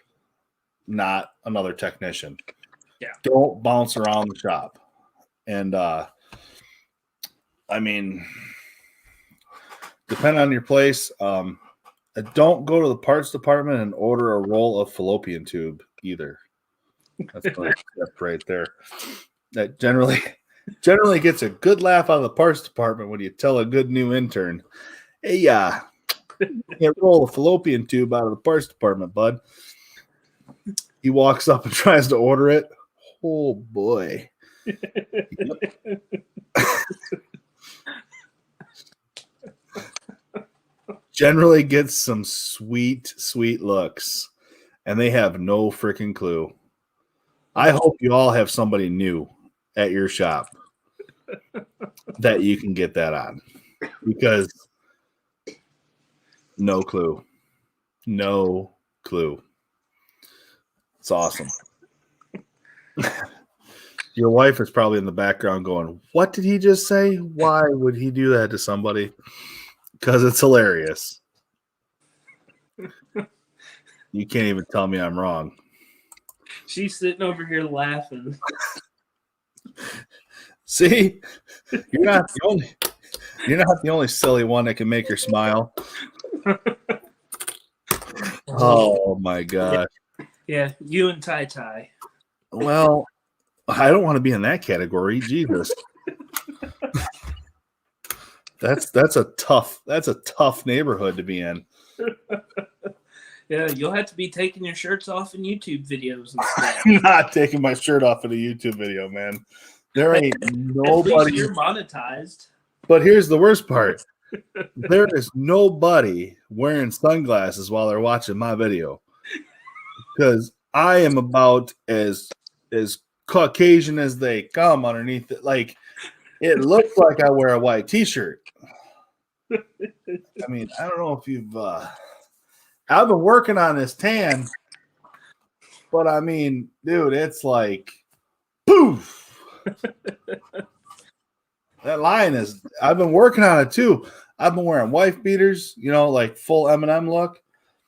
not another technician. Yeah. Don't bounce around the shop. And I mean, depending on your place, don't go to the parts department and order a roll of fallopian tube either. That's right there. That generally gets a good laugh out of the parts department when you tell a good new intern, hey, can't roll a fallopian tube out of the parts department, bud. He walks up and tries to order it. Oh, boy. Generally gets some sweet, sweet looks. and they have no freaking clue. I hope you all have somebody new at your shop that you can get that on, because no clue. No clue. It's awesome. Your wife is probably in the background going, "What did he just say? Why would he do that to somebody?" Because it's hilarious. You can't even tell me I'm wrong. She's sitting over here laughing. See, you're not the only silly one that can make her smile. Oh my gosh. Yeah, you and Tai. Well, I don't want to be in that category. Jesus. That's a tough neighborhood to be in. Yeah, you'll have to be taking your shirts off in YouTube videos and stuff. I'm not taking my shirt off in a YouTube video, man. There ain't nobody. At least you're monetized. But here's the worst part. There is nobody wearing sunglasses while they're watching my video. Because I am about as Caucasian as they come underneath it. Like, it looks like I wear a white t-shirt. I mean, I don't know if you've I've been working on this tan, but I mean, dude, it's like poof. That line is, I've been working on it too. I've been wearing wife beaters, like full Eminem look.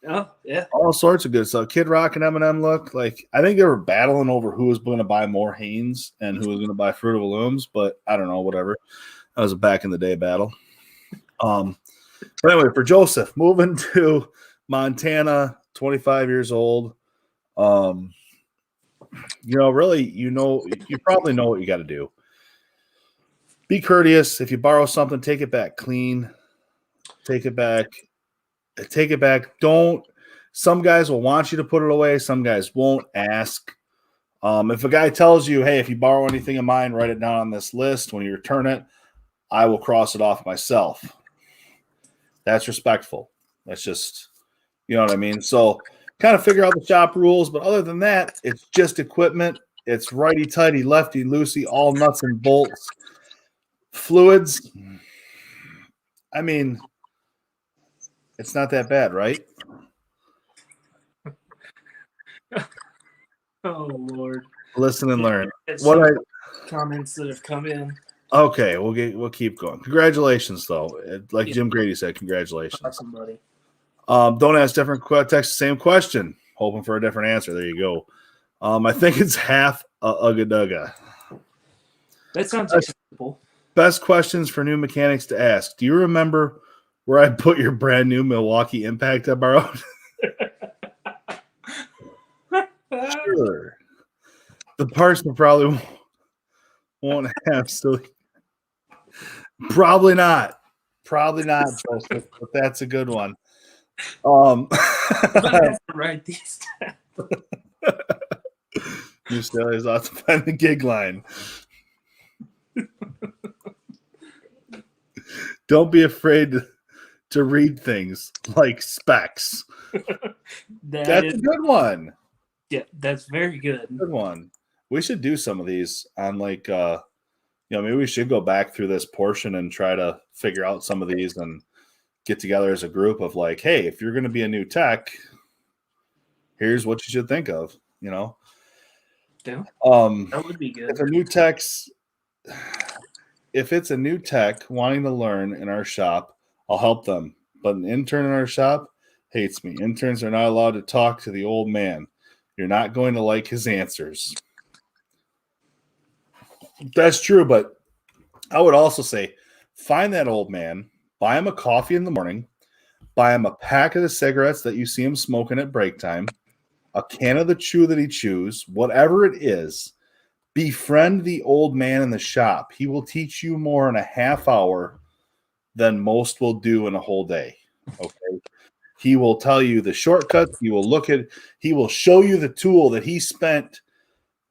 Oh, yeah. All sorts of good stuff. Kid Rock and Eminem look. Like, I think they were battling over who was going to buy more Hanes and who was going to buy Fruit of the Looms, but I don't know, whatever. That was a back in the day battle. But anyway, for Joseph, moving to Montana, 25 years old. Really, you probably know what you got to do. Be courteous. If you borrow something, take it back clean. Take it back. Some guys will want you to put it away. Some guys won't ask. If a guy tells you, hey, if you borrow anything of mine, write it down on this list. When you return it, I will cross it off myself. That's respectful. That's just, you know what I mean? So kind of figure out the shop rules. But other than that, it's just equipment. It's righty-tighty, lefty-loosey, all nuts and bolts. Fluids. I mean, it's not that bad, right? Oh, Lord. Listen and learn. Comments that have come in. Okay, we'll keep going. Congratulations, though. Like Jim Grady said, congratulations. Awesome, buddy. Don't ask different text the same question, hoping for a different answer. There you go. I think it's half a Ugga Dugga. That sounds acceptable. Best questions for new mechanics to ask. Do you remember where I put your brand new Milwaukee Impact I borrowed? Sure. The person probably won't have silly. Probably not, Joseph, but that's a good one. I'm gonna have to write these down. You still is ought to find the gig line. Don't be afraid to read things like specs. That's a good one. Yeah, that's very good. Good one. We should do some of these on maybe we should go back through this portion and try to figure out some of these and get together as a group of like, hey, if you're going to be a new tech, here's what you should think of, Yeah. That would be good. If it's a new tech wanting to learn in our shop, I'll help them. But an intern in our shop hates me. Interns are not allowed to talk to the old man. You're not going to like his answers. That's true, but I would also say find that old man, buy him a coffee in the morning, buy him a pack of the cigarettes that you see him smoking at break time, a can of the chew that he chews, whatever it is. Befriend the old man in the shop. He will teach you more in a half hour than most will do in a whole day. Okay. He will tell you the shortcuts. He will show you the tool that he spent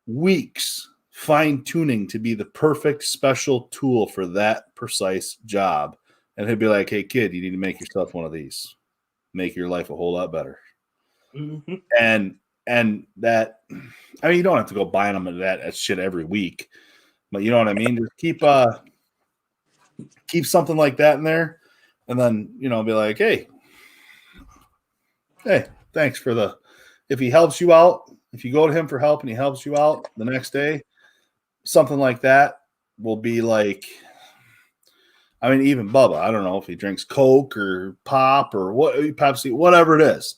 weeks fine-tuning to be the perfect special tool for that precise job. And he'll be like, hey, kid, you need to make yourself one of these. Make your life a whole lot better. Mm-hmm. And that, I mean, you don't have to go buying them that shit every week, but you know what I mean? Just keep something like that in there, and then, you know, be like, hey, thanks for the, if he helps you out, if you go to him for help and he helps you out the next day, something like that will be like, I mean, even Bubba, I don't know if he drinks Coke or pop or what, Pepsi, whatever it is,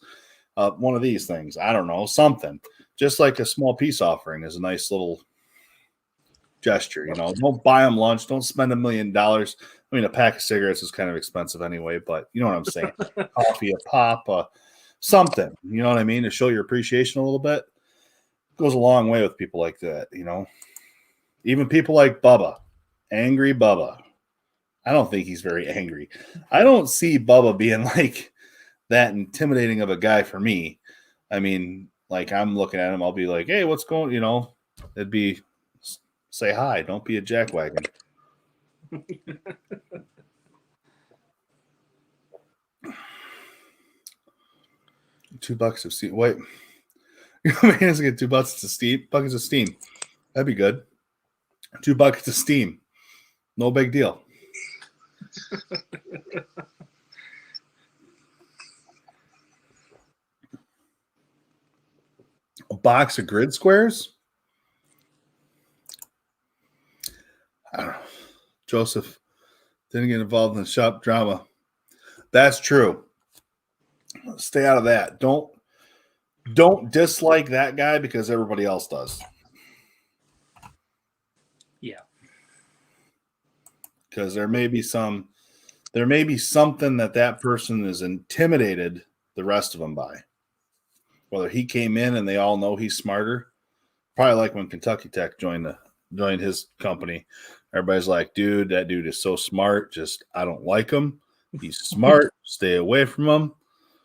one of these things, I don't know, something, just like a small peace offering is a nice little gesture. You know, don't buy them lunch, don't spend $1 million. I mean, a pack of cigarettes is kind of expensive anyway, but you know what I'm saying? Coffee, a pop, something, you know what I mean, to show your appreciation a little bit. Goes a long way with people like that, you know. Even people like Bubba, angry Bubba. I don't think he's very angry. I don't see Bubba being like that intimidating of a guy for me. I mean, like, I'm looking at him, I'll be like, hey, what's going, you know, it'd be, say hi, don't be a jackwagon. $2 of steam. Wait, your man has to get $2 of steam. Buckets of steam. That'd be good. 2 buckets of steam. No big deal. A box of grid squares? I don't know. Joseph didn't get involved in the shop drama. That's true. Stay out of that. Don't dislike that guy because everybody else does. Yeah. Because there may be something that person is intimidated the rest of them by. Whether he came in and they all know he's smarter. Probably like when Kentucky Tech joined his company. Everybody's like, dude, that dude is so smart. Just, I don't like him. He's smart. Stay away from him.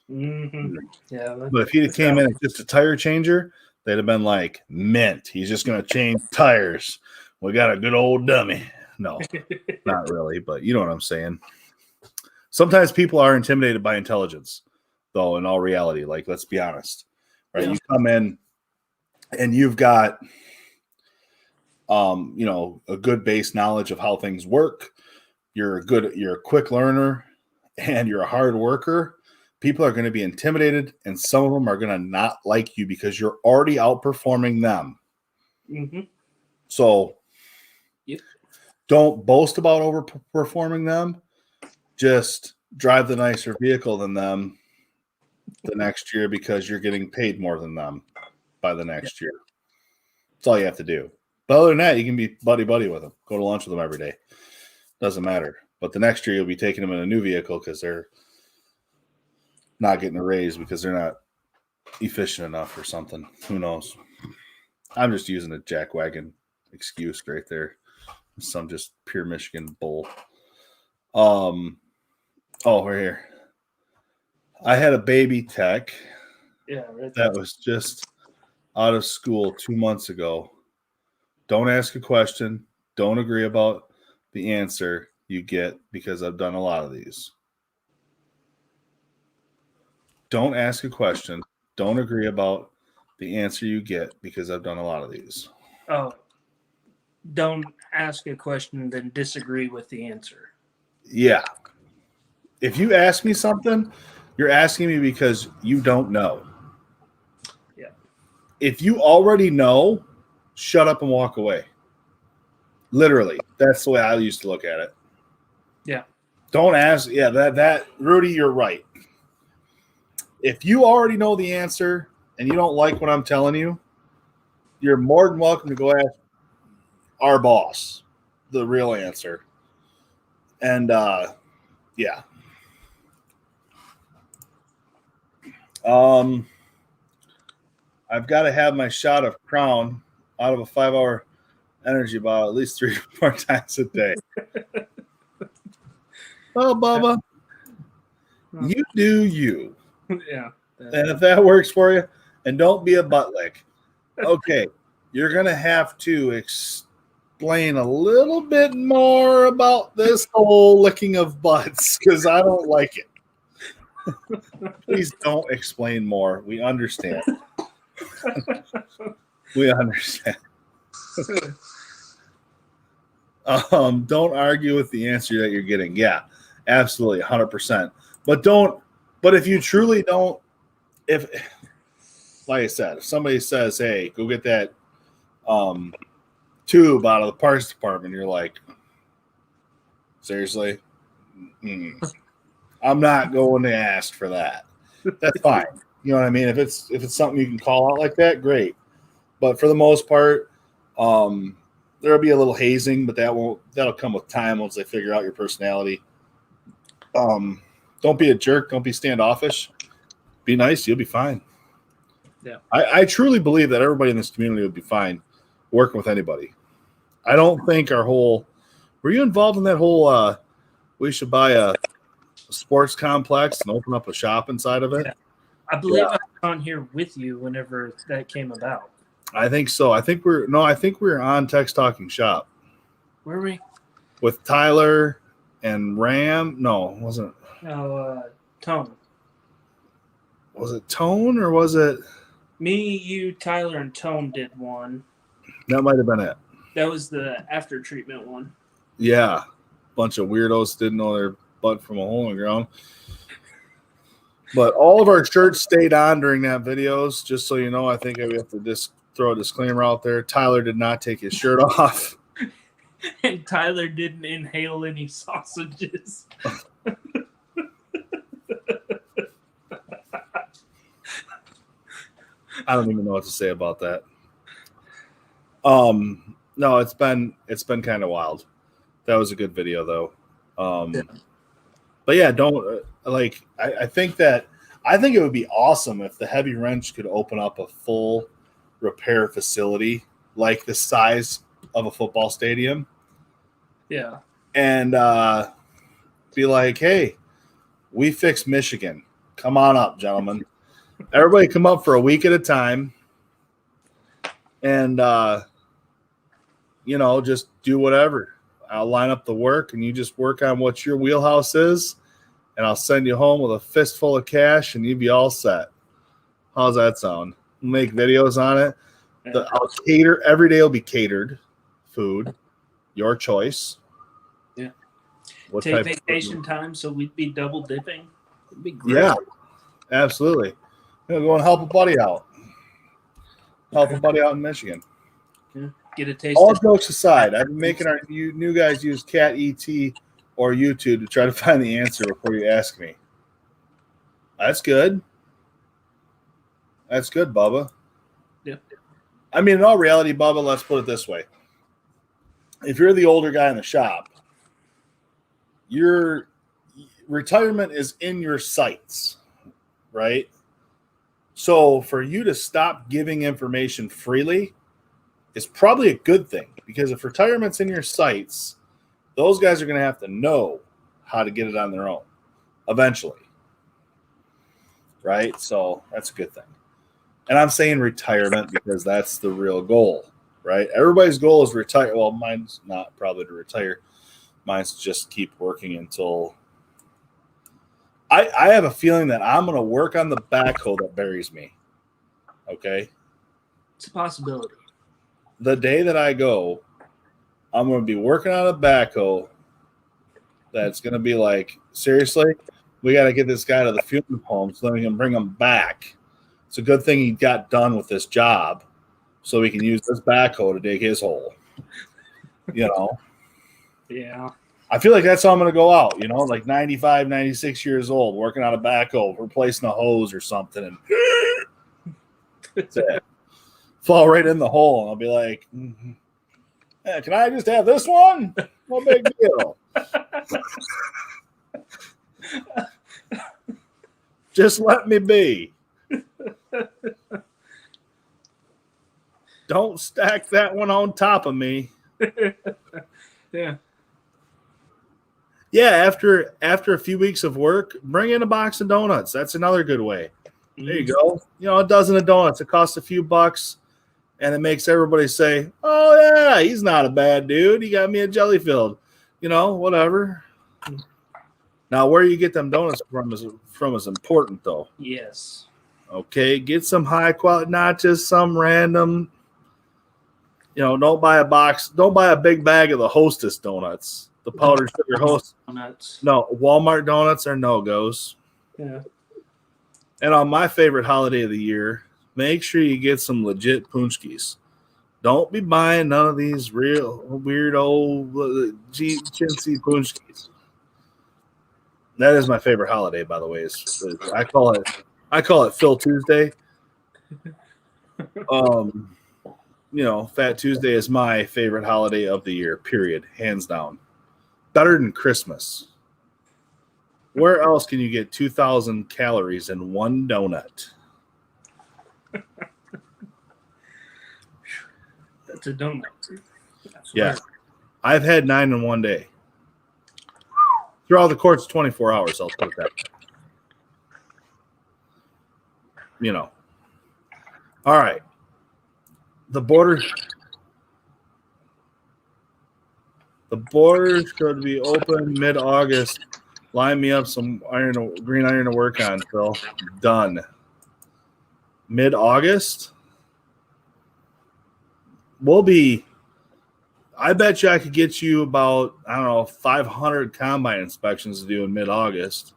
Mm-hmm. Yeah. But if he came in as just a tire changer, they'd have been like, mint. He's just going to change tires. We got a good old dummy. No, not really. But you know what I'm saying. Sometimes people are intimidated by intelligence, though, in all reality. Like, let's be honest. Right? Yeah. You come in and you've got you know, a good base knowledge of how things work. You're a quick learner, and you're a hard worker. People are going to be intimidated, and some of them are going to not like you because you're already outperforming them. Mm-hmm. So don't boast about overperforming them. Just drive the nicer vehicle than them the next year because you're getting paid more than them by the next year. That's all you have to do. But other than that, you can be buddy-buddy with them. Go to lunch with them every day. Doesn't matter. But the next year, you'll be taking them in a new vehicle because they're not getting a raise because they're not efficient enough or something. Who knows? I'm just using a jackwagon excuse right there. Some just pure Michigan bull. Oh, we're here. I had a baby tech that was just out of school 2 months ago. Don't ask a question. Don't agree about the answer you get because I've done a lot of these. Don't ask a question. Don't agree about the answer you get because I've done a lot of these. Oh, don't ask a question, then disagree with the answer. Yeah. If you ask me something, you're asking me because you don't know. Yeah. If you already know, shut up and walk away. Literally. That's the way I used to look at it. Yeah. Don't ask. Yeah, that Rudy, you're right. If you already know the answer and you don't like what I'm telling you, you're more than welcome to go ask our boss the real answer. And yeah. I've got to have my shot of Crown out of a 5-hour energy bottle at least 3 or 4 times a day. Well, Bubba, you do you. Yeah. And if that works for you, and don't be a butt lick. Okay, you're going to have to explain a little bit more about this whole licking of butts because I don't like it. Please don't explain more. We understand. We understand. Don't argue with the answer that you're getting. Yeah, absolutely, 100%. But if you truly don't, if like I said, if somebody says, "Hey, go get that tube out of the parts department," you're like, seriously? I'm not going to ask for that. That's fine. You know what I mean? If it's something you can call out like that, great. But for the most part, there'll be a little hazing, but that'll come with time once they figure out your personality. Don't be a jerk. Don't be standoffish. Be nice. You'll be fine. Yeah. I truly believe that everybody in this community would be fine working with anybody. I don't think were you involved in that whole, we should buy a sports complex and open up a shop inside of it? Yeah. I believe I was on here with you whenever that came about. I think so. I think we're on Text Talking Shop. Were we? With Tyler and Ram. No, wasn't. No, Tone. Was it Tone or was it? Me, you, Tyler, and Tone did one. That might have been it. That was the after treatment one. Yeah. Bunch of weirdos didn't know their butt from a hole in the ground. But all of our shirts stayed on during that videos, just so you know. I think we have to just throw a disclaimer out there. Tyler did not take his shirt off. And Tyler didn't inhale any sausages. I don't even know what to say about that. No, it's been kind of wild. That was a good video though. Yeah. But yeah, don't I think it would be awesome if the Heavy Wrench could open up a full repair facility like the size of a football stadium. Yeah. And be like, hey, we fix Michigan. Come on up, gentlemen. Everybody come up for a week at a time. And, just do whatever. I'll line up the work and you just work on what your wheelhouse is. And I'll send you home with a fistful of cash and you'd be all set. How's that sound? We'll make videos on it. I'll cater. Every day will be catered food. Your choice. Yeah. What Take vacation time so we'd be double dipping. It'd be great. Yeah, absolutely. Go and help a buddy out. Help a buddy out in Michigan. Yeah. Get a taste. All jokes aside, I've been making our new guys use Cat ET or YouTube to try to find the answer before you ask me. That's good. That's good, Bubba. Yeah. I mean, in all reality, Bubba, let's put it this way. If you're the older guy in the shop, your retirement is in your sights, right? So for you to stop giving information freely is probably a good thing, because if retirement's in your sights, those guys are going to have to know how to get it on their own eventually, right? So that's a good thing. And I'm saying retirement because that's the real goal, right? Everybody's goal is retire. Well, mine's not probably to retire. Mine's to just keep working until I have a feeling that I'm going to work on the backhoe that buries me. Okay? It's a possibility. The day that I go, I'm going to be working on a backhoe that's going to be like, seriously, we got to get this guy to the funeral home so then we can bring him back. It's a good thing he got done with this job so we can use this backhoe to dig his hole. You know? Yeah. I feel like that's how I'm going to go out, like 95, 96 years old, working on a backhoe, replacing a hose or something, and fall right in the hole. And I'll be like, hey, can I just have this one? No big deal. Just let me be. Don't stack that one on top of me. Yeah. Yeah, after a few weeks of work, bring in a box of donuts. That's another good way. There you go. A dozen of donuts. It costs a few bucks, and it makes everybody say, oh, yeah, he's not a bad dude. He got me a jelly filled. Whatever. Now, where you get them donuts from is important, though. Yes. Okay, get some high quality, not just some random. Don't buy a box. Don't buy a big bag of the Hostess donuts, the powdered sugar Hostess. Donuts. No, Walmart donuts are no-goes. Yeah. And on my favorite holiday of the year, make sure you get some legit punchkis. Don't be buying none of these real weird old chintzy punchkis. That is my favorite holiday, by the way. I call it Phil Tuesday. Fat Tuesday is my favorite holiday of the year, period, hands down. Better than Christmas. Where else can you get 2,000 calories in one donut? That's a donut. Yeah. I've had 9 in one day. Throughout the course of 24 hours, I'll put that. All right. The border's going to be open mid-August. Line me up some green iron to work on, Phil. Done. Mid-August? I bet you I could get you about, 500 combine inspections to do in mid-August.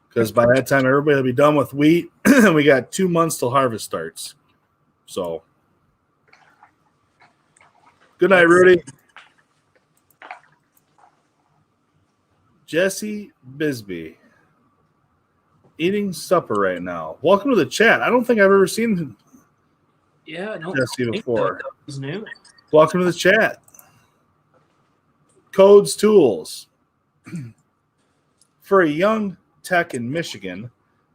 Because by that time, everybody will be done with wheat. We got 2 months till harvest starts. So, good night, Rudy. Jesse Bisbee. Eating supper right now. Welcome to the chat. I don't think I've ever seen Jesse before. He's new. Welcome to the chat. Codes Tools. For a young tech in Michigan,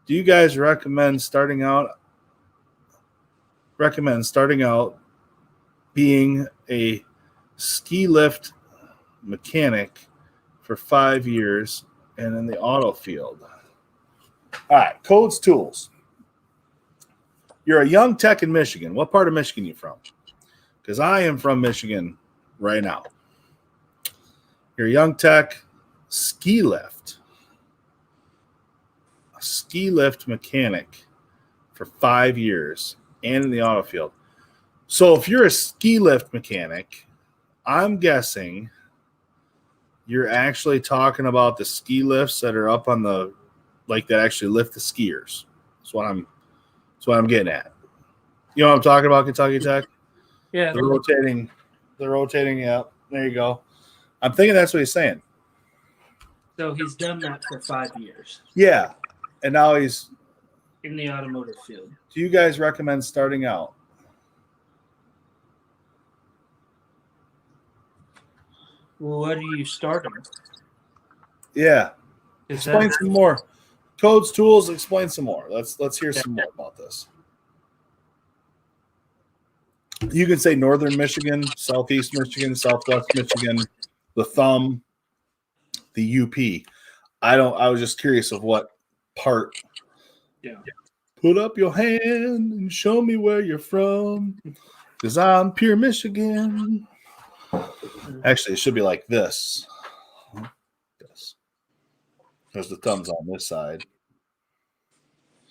do you guys recommend starting out being a ski lift mechanic for 5 years and in the auto field? All right, Codes Tools. You're a young tech in Michigan. What part of Michigan are you from? Because I am from Michigan right now. You're a young tech, ski lift. A ski lift mechanic for 5 years and in the auto field. So if you're a ski lift mechanic, I'm guessing you're actually talking about the ski lifts that are up on the, like, that actually lift the skiers. That's what I'm getting at. You know what I'm talking about, Kentucky Tech? Yeah. The rotating. Yeah, there you go. I'm thinking that's what he's saying. So he's done that for 5 years. Yeah, and now he's in the automotive field. Do you guys recommend starting out? Well, what are you starting? Yeah. Explain some more. Codes, tools, explain some more. Let's hear some more about this. You can say Northern Michigan, Southeast Michigan, Southwest Michigan, the thumb, the UP. I was just curious of what part. Yeah. Put up your hand and show me where you're from, because I'm pure Michigan. Actually, it should be like this. This. Because the thumb's on this side.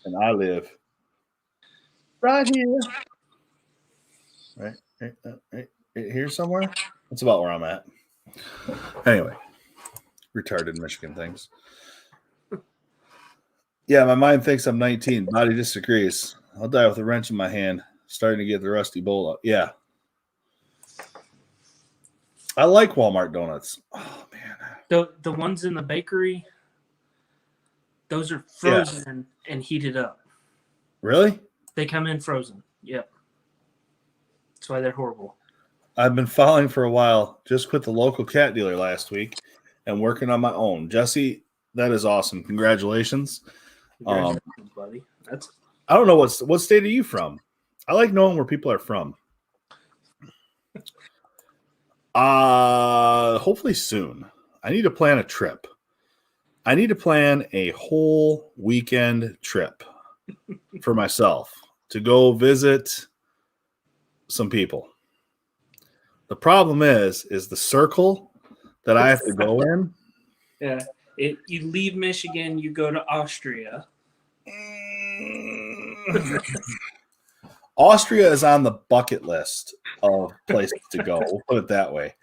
And I live right here. Right here somewhere. That's about where I'm at. Anyway, retarded Michigan things. Yeah, my mind thinks I'm 19. Body disagrees. I'll die with a wrench in my hand, starting to get the rusty bowl up. Yeah. I like Walmart donuts. Oh, man. The ones in the bakery, those are frozen and heated up. Really? They come in frozen. Yep. That's why they're horrible. I've been following for a while. Just quit the local cat dealer last week and working on my own. Jesse, that is awesome. Congratulations. Congratulations, buddy. I don't know what state are you from? I like knowing where people are from. Hopefully soon. I need to plan a trip. I need to plan a whole weekend trip for myself to go visit some people. The problem is the circle that I have to go in. Yeah, You leave Michigan, you go to Austria. Austria is on the bucket list of places to go. We'll put it that way.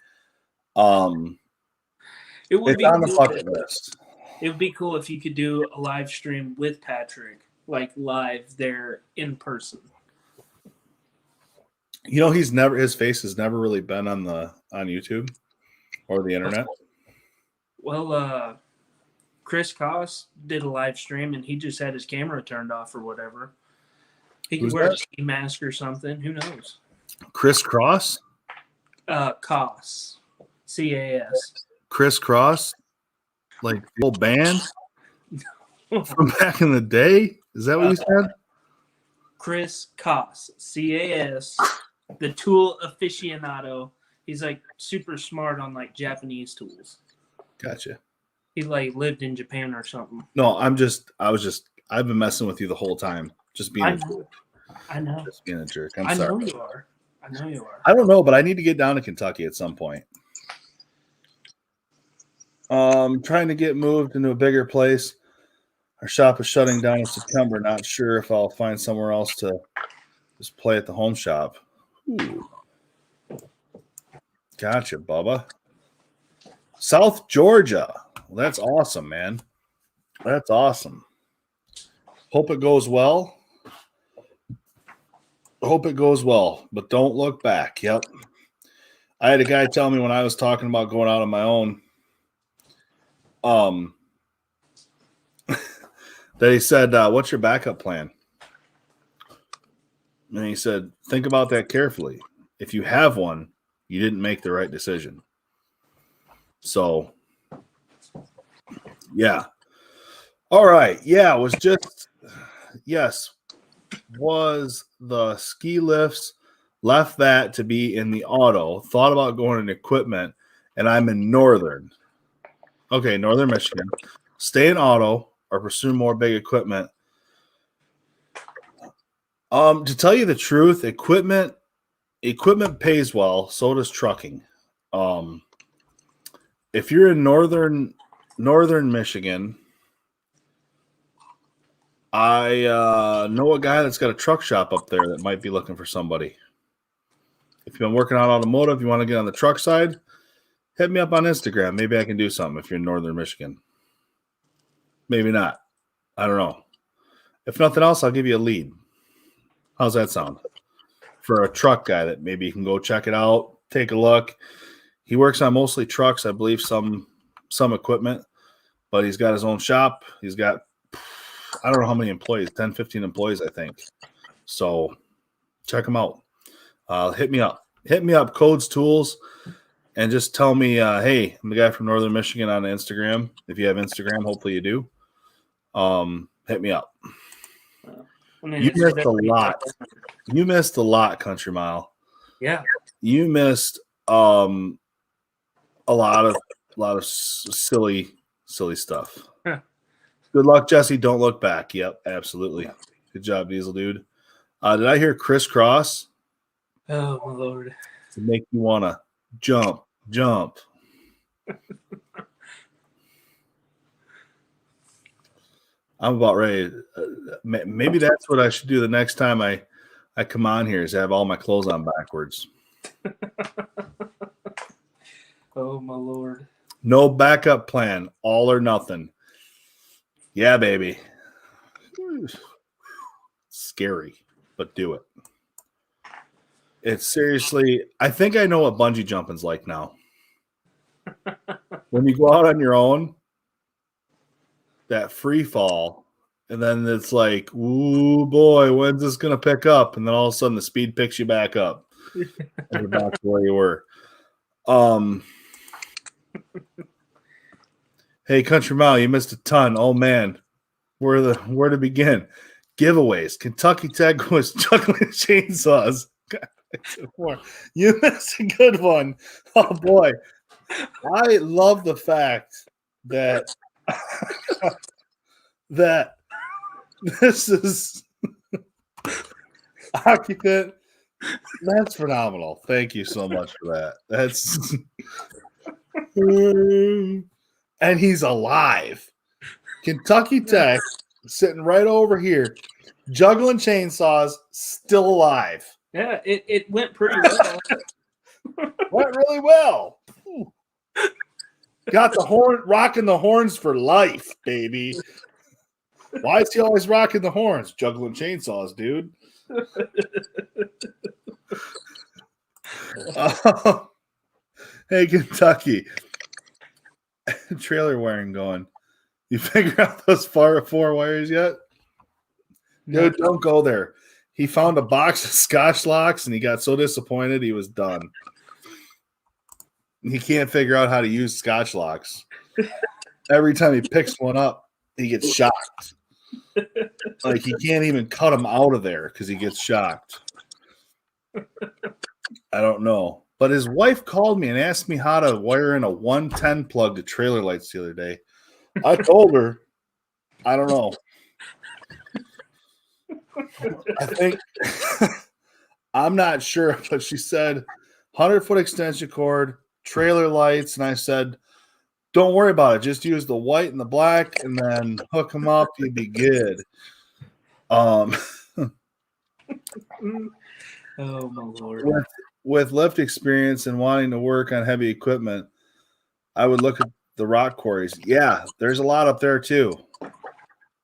It would It's be on the cool. bucket list. It would be cool if you could do a live stream with Patrick, like live there in person. You know, his face has never really been on YouTube or the internet. Well, Chris Koss did a live stream and he just had his camera turned off or whatever. He could wear a ski mask or something. Who knows? Chris Cross? Koss. C-A-S. Chris Cross? Like the old band from back in the day? Is that what you said? Chris Koss. C-A-S. The tool aficionado. He's like super smart on like Japanese tools. Gotcha. He like lived in Japan or something. No, I've been messing with you the whole time. Just being I know. Just being a jerk. I sorry. know you are. I don't know, but I need to get down to Kentucky at some point. Trying to get moved into a bigger place. Our shop is shutting down in September. Not sure if I'll find somewhere else to just play at the home shop. Ooh. Gotcha, Bubba. South Georgia. Well, that's awesome, man. That's awesome. Hope it goes well. But don't look back. Yep. I had a guy tell me when I was talking about going out on my own, that he said, what's your backup plan? And he said, think about that carefully. If you have one, you didn't make the right decision. So, yeah. All right. Yeah, it was just, yes, was the ski lifts, left that to be in the auto, thought about going in equipment, and I'm in northern Michigan. Stay in auto or pursue more big equipment. To tell you the truth, equipment pays well, so does trucking. If you're in northern Michigan, I know a guy that's got a truck shop up there that might be looking for somebody. If you've been working on automotive, you want to get on the truck side, hit me up on Instagram. Maybe I can do something if you're in northern Michigan. Maybe not. I don't know. If nothing else, I'll give you a lead. How's that sound? For a truck guy that maybe you can go check it out, take a look. He works on mostly trucks, I believe some equipment, but he's got his own shop. He's got, I don't know how many employees, 10, 15 employees, I think. So check him out. Hit me up. Hit me up, Codes Tools, and just tell me, hey, I'm the guy from Northern Michigan on Instagram. If you have Instagram, hopefully you do. Hit me up. You missed a lot. You missed a lot, Country Mile. Yeah. You missed a lot of silly stuff. Huh. Good luck, Jesse. Don't look back. Yep, absolutely. Good job, Diesel Dude. Did I hear crisscross? Oh my Lord! To make you want to jump. I'm about ready. Maybe that's what I should do the next time I come on here is have all my clothes on backwards. Oh my Lord! No backup plan, all or nothing. Yeah, baby. Scary, but do it. It's seriously, I think I know what bungee jumping's like now. When you go out on your own, that free fall, and then it's like, ooh, boy, when's this going to pick up? And then all of a sudden the speed picks you back up. And you're back to where you were. Hey, Country Mile, you missed a ton. Oh, man. Where to begin? Giveaways. Kentucky Tech was juggling chainsaws. You missed a good one. Oh, boy. I love the fact that that this is occupant. That's phenomenal. Thank you so much for that. That's and he's alive. Kentucky Tech, sitting right over here, juggling chainsaws, still alive. Yeah, it went pretty well. Went really well. Got the horn, rocking the horns for life, baby. Why is he always rocking the horns? Juggling chainsaws, dude. Hey, Kentucky. Trailer wiring going. You figure out those four wires yet? Dude, don't go there. He found a box of Scotch locks and he got so disappointed he was done. He can't figure out how to use Scotch locks. Every time he picks one up, he gets shocked. Like he can't even cut them out of there because he gets shocked. I don't know. But his wife called me and asked me how to wire in a 110 plug to trailer lights the other day. I told her, I don't know. I think I'm not sure, but she said 100-foot extension cord, trailer lights, and I said, don't worry about it. Just use the white and the black, and then hook them up. You'd be good. Oh my Lord! With lift experience and wanting to work on heavy equipment, I would look at the rock quarries. Yeah, there's a lot up there too.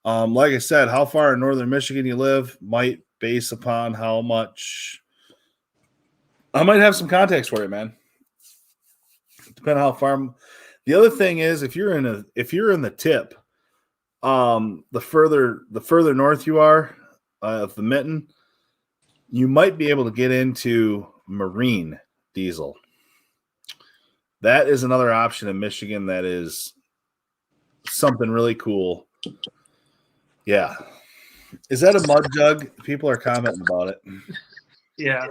Like I said, how far in northern Michigan you live might base upon how much. I might have some context for you, man. Depending on how far. The other thing is, if you're in the tip, the further north you are of the mitten, you might be able to get into marine diesel. That is another option in Michigan. That is something really cool. Yeah. Is that a mud jug? People are commenting about it. Yeah.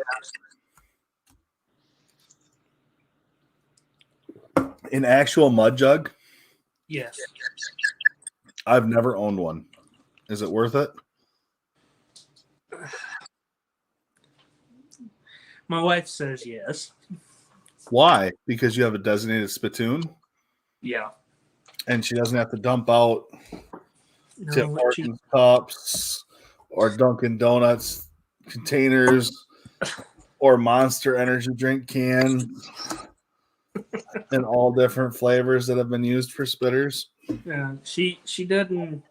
An actual mud jug? Yes. I've never owned one. Is it worth it? My wife says yes. Why? Because you have a designated spittoon? Yeah. And she doesn't have to dump out Tim Hortons cups or Dunkin' Donuts containers or Monster energy drink cans in all different flavors that have been used for spitters. Yeah, she doesn't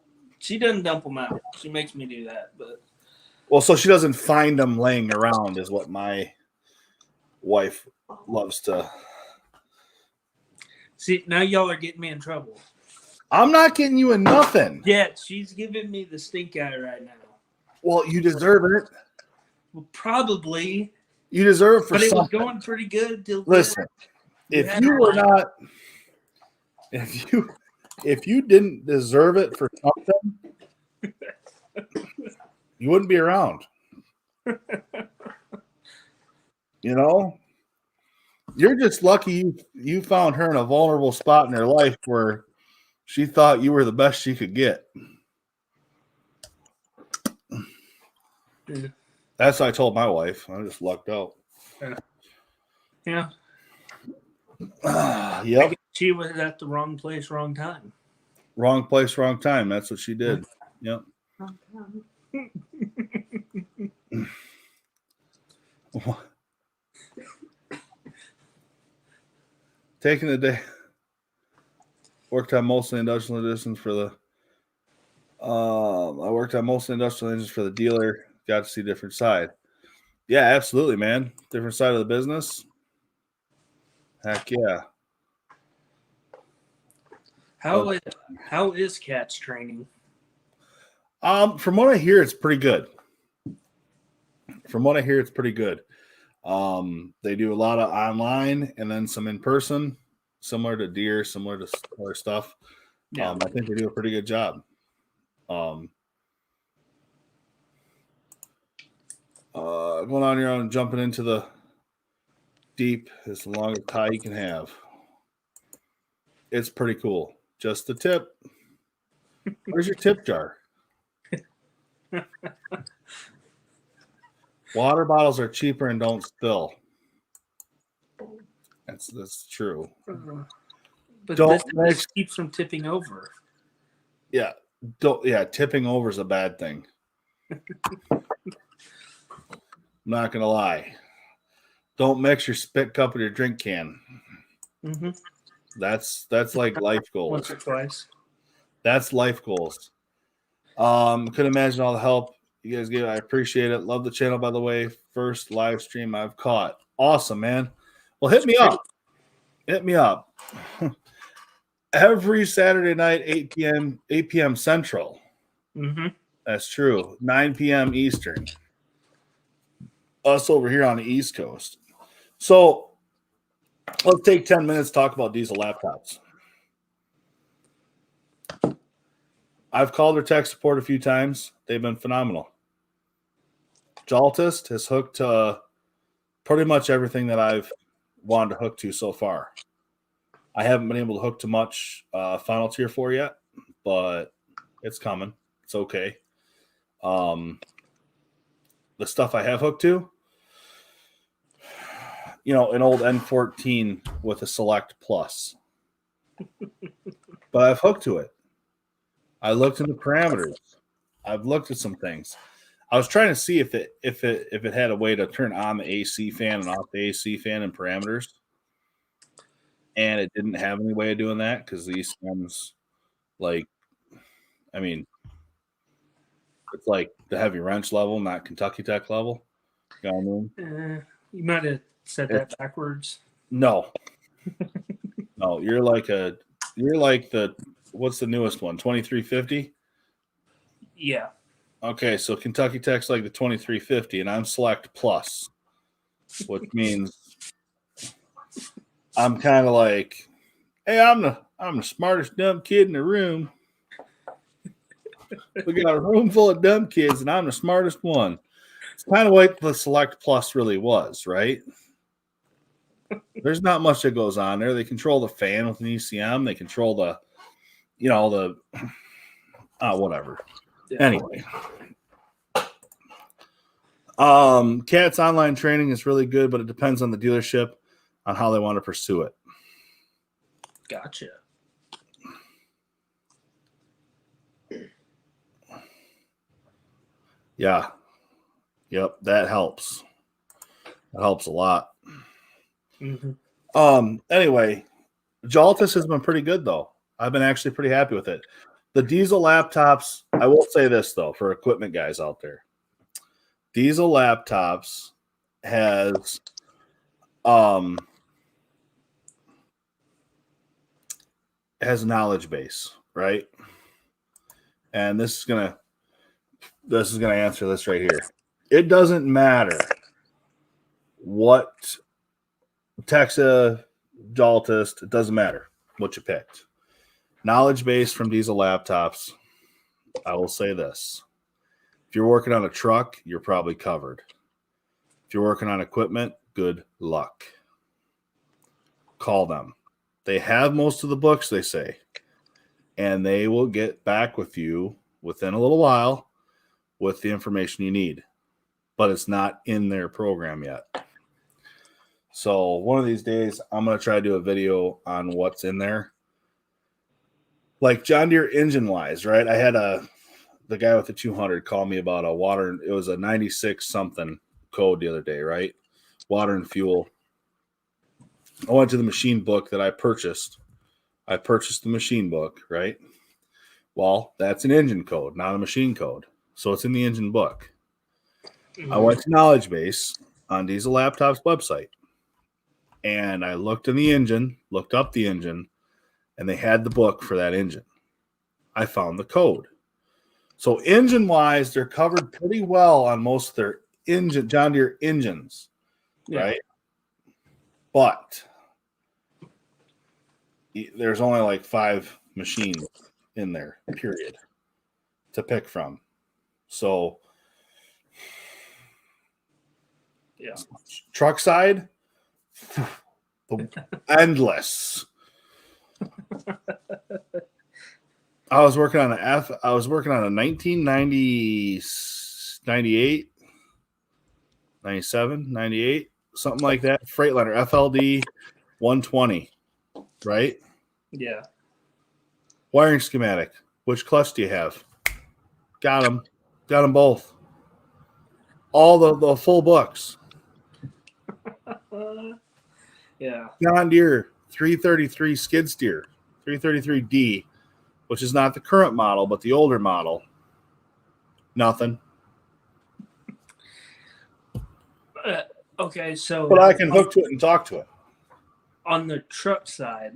dump them out. She makes me do that, but so she doesn't find them laying around, is what my wife loves to. See, now y'all are getting me in trouble. I'm not getting you in nothing. Yeah, she's giving me the stink eye right now. Well, you deserve it. Well, probably. You deserve it for something. But it something. was going pretty good till Listen, if you didn't deserve it for something, you wouldn't be around. You know? You're just lucky you found her in a vulnerable spot in her life where she thought you were the best she could get. Yeah. That's what I told my wife. I just lucked out. Yeah. Yep. She was at the wrong place, wrong time. Wrong place, wrong time. That's what she did. Yep. Taking the day. Worked on mostly industrial editions for the. I worked on mostly industrial engines for the dealer. Got to see different side. Yeah, absolutely, man. Different side of the business. Heck yeah. How is Cat's training? From what I hear, it's pretty good. They do a lot of online and then some in person, similar to deer, similar to other stuff. Yeah. I think they do a pretty good job. Going on your own, jumping into the deep is the longest tie you can have. It's pretty cool. Just the tip. Where's your tip jar? Water bottles are cheaper and don't spill. That's true. But Don't this keeps from tipping over. Yeah. Tipping over is a bad thing. I'm not gonna lie. Don't mix your spit cup with your drink can. Mm-hmm. That's like life goals. Once or twice. That's life goals. Couldn't imagine all the help you guys gave. I appreciate it. Love the channel, by the way. First live stream I've caught. Awesome, man. Well, hit me up. Hit me up. Every Saturday night, 8 p.m. Central. Mm-hmm. That's true. 9 p.m. Eastern. Us over here on the East Coast. So let's take 10 minutes to talk about diesel laptops. I've called their tech support a few times. They've been phenomenal. Jaltist has hooked to pretty much everything that I've wanted to hook to so far. I haven't been able to hook to much final tier 4 yet, but it's coming. It's okay. The stuff I have hooked to, an old N14 with a Select Plus. But I've hooked to it. I looked in the parameters. I've looked at some things. I was trying to see if it had a way to turn on the AC fan and off the AC fan in parameters. And it didn't have any way of doing that because these ones, it's like the heavy wrench level, not Kentucky Tech level. You know what I mean? You might have said that backwards. No. No, you're like what's the newest one? 2350? Yeah. Okay, so Kentucky Tech's like the 2350, and I'm Select Plus, which means I'm kind of like, hey, I'm the smartest dumb kid in the room. We got a room full of dumb kids, and I'm the smartest one. It's kind of like the Select Plus really was, right? There's not much that goes on there. They control the fan with an ECM. They control the whatever. Yeah. Anyway. CAT's online training is really good, but it depends on the dealership on how they want to pursue it. Gotcha. Yeah. Yep, that helps. That helps a lot. Mm-hmm. Anyway, Jaltis has been pretty good, though. I've been actually pretty happy with it. The diesel laptops, I will say this, though, for equipment guys out there. Diesel laptops has a knowledge base, right? And this is gonna answer this right here. It doesn't matter what Texa, Jaltist, it doesn't matter what you picked. Knowledge base from diesel laptops, I will say this. If you're working on a truck, you're probably covered. If you're working on equipment, good luck. Call them. They have most of the books, they say, and they will get back with you within a little while with the information you need, but it's not in their program yet. So one of these days, I'm going to try to do a video on what's in there. Like John Deere engine-wise, right? I had the guy with the 200 call me about a water. It was a 96 something code the other day, right? Water and fuel. I went to the machine book that I purchased. I purchased the machine book, right? Well, that's an engine code, not a machine code. So it's in the engine book. I went to Knowledge Base on Diesel Laptop's website. And I looked in the engine, looked up the engine, and they had the book for that engine. I found the code. So engine-wise, they're covered pretty well on most of their John Deere engines, right? But there's only like 5 machines in there, period, to pick from. So, yeah, truck side, endless. I was working on a 1990, 98, 97, 98, something like that. Freightliner FLD 120, right? Yeah. Wiring schematic. Which clutch do you have? Got them. Got them both. All the full books. Yeah. John Deere 333 skid steer, 333D, which is not the current model, but the older model. Nothing. Okay, so But I can hook to it and talk to it. on the truck side,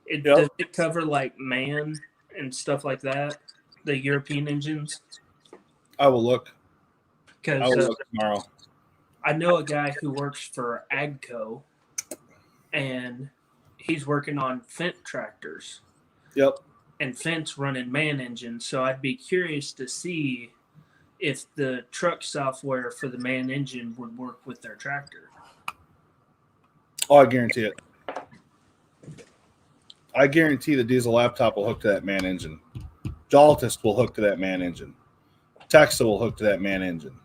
Yep. does it cover like MAN and stuff like that? The European engines? I will look. I Because will look tomorrow. I know a guy who works for AGCO, and he's working on Fendt tractors. Yep. And Fendt's running MAN engines, so I'd be curious to see if the truck software for the MAN engine would work with their tractor. Oh, I guarantee it. I guarantee the diesel laptop will hook to that MAN engine. Diagnostic will hook to that MAN engine. Texa will hook to that MAN engine.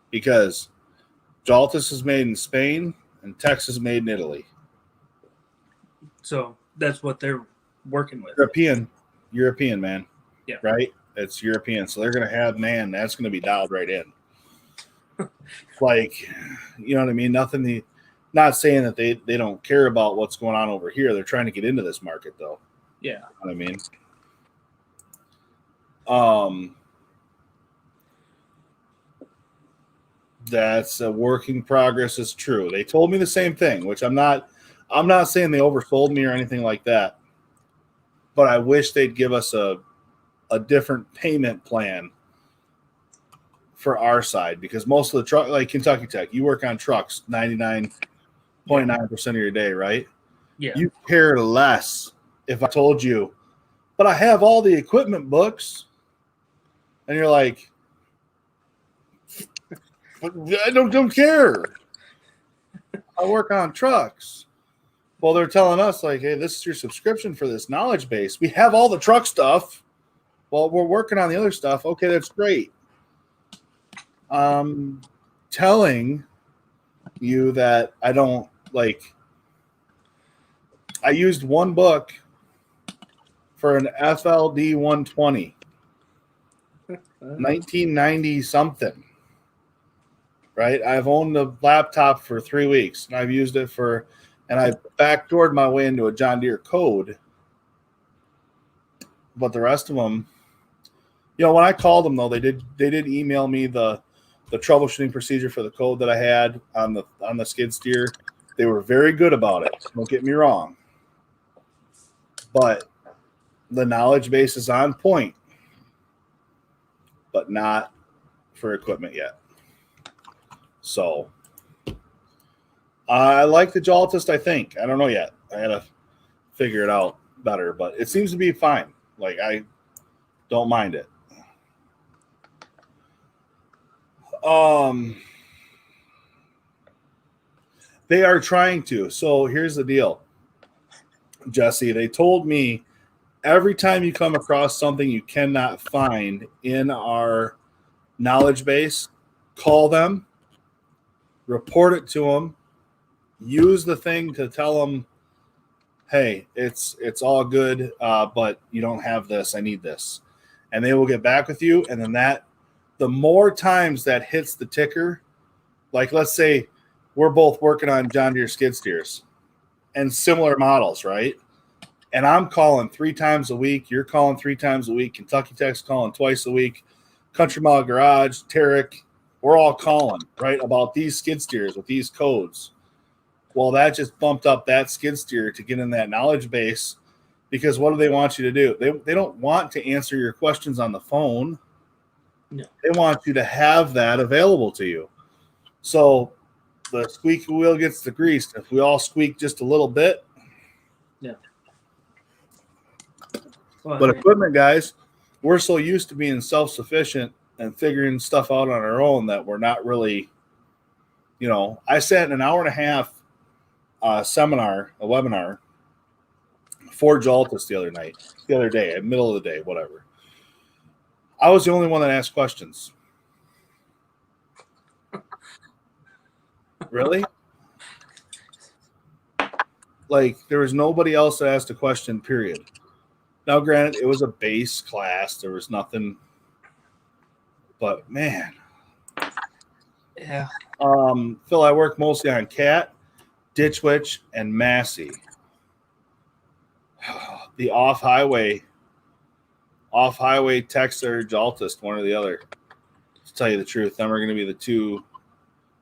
Because Diagnostic is made in Spain and Texa is made in Italy. So that's what they're working with. European, man. Yeah. Right? It's European. So they're going to have MAN. That's going to be dialed right in. Like, you know what I mean? Nothing. Not saying that they don't care about what's going on over here. They're trying to get into this market, though. Yeah. You know what I mean? That's a work in progress is true. They told me the same thing, which I'm not saying they oversold me or anything like that. But I wish they'd give us a different payment plan for our side, because most of the truck, like Kentucky Tech, you work on trucks 99.9% of your day, right? Yeah. You care less if I told you, but I have all the equipment books, and you're like, I don't care. I work on trucks. Well, they're telling us, like, hey, this is your subscription for this knowledge base. We have all the truck stuff. Well, we're working on the other stuff. Okay, that's great. Telling you that I don't, like, I used one book for an FLD 120, 1990 something. Right? I've owned the laptop for 3 weeks, and I've used it and I backdoored my way into a John Deere code. But the rest of them, you know, when I called them though, they did email me the troubleshooting procedure for the code that I had on the skid steer. They were very good about it. Don't get me wrong. But the knowledge base is on point, but not for equipment yet. So I like the Diagnostic, I think. I don't know yet. I got to figure it out better, but it seems to be fine. Like, I don't mind it. They are trying to. So here's the deal, Jesse. They told me every time you come across something you cannot find in our knowledge base, call them, report it to them, use the thing to tell them, hey, it's all good, but you don't have this. I need this. And they will get back with you. And then the more times that hits the ticker, like let's say we're both working on John Deere skid steers and similar models, right? And I'm calling 3 times a week. You're calling 3 times a week. Kentucky Tech's calling twice a week. Country Mile Garage, Tarek, we're all calling, right, about these skid steers with these codes. Well, that just bumped up that skid steer to get in that knowledge base, because what do they want you to do? They don't want to answer your questions on the phone. No. They want you to have that available to you. So the squeaky wheel gets the grease. If we all squeak just a little bit. Yeah. Well, but equipment guys, we're so used to being self-sufficient and figuring stuff out on our own that we're not really, you know, I sat in an hour and a half webinar for Jaltis the other day, middle of the day, whatever. I was the only one that asked questions. Really? Like, there was nobody else that asked a question, period. Now, granted, it was a base class. There was nothing. But, man. Yeah. Phil, I work mostly on Cat, Ditch Witch, and Massey. The off-highway Texter, Jaltist, one or the other. To tell you the truth, them are going to be the two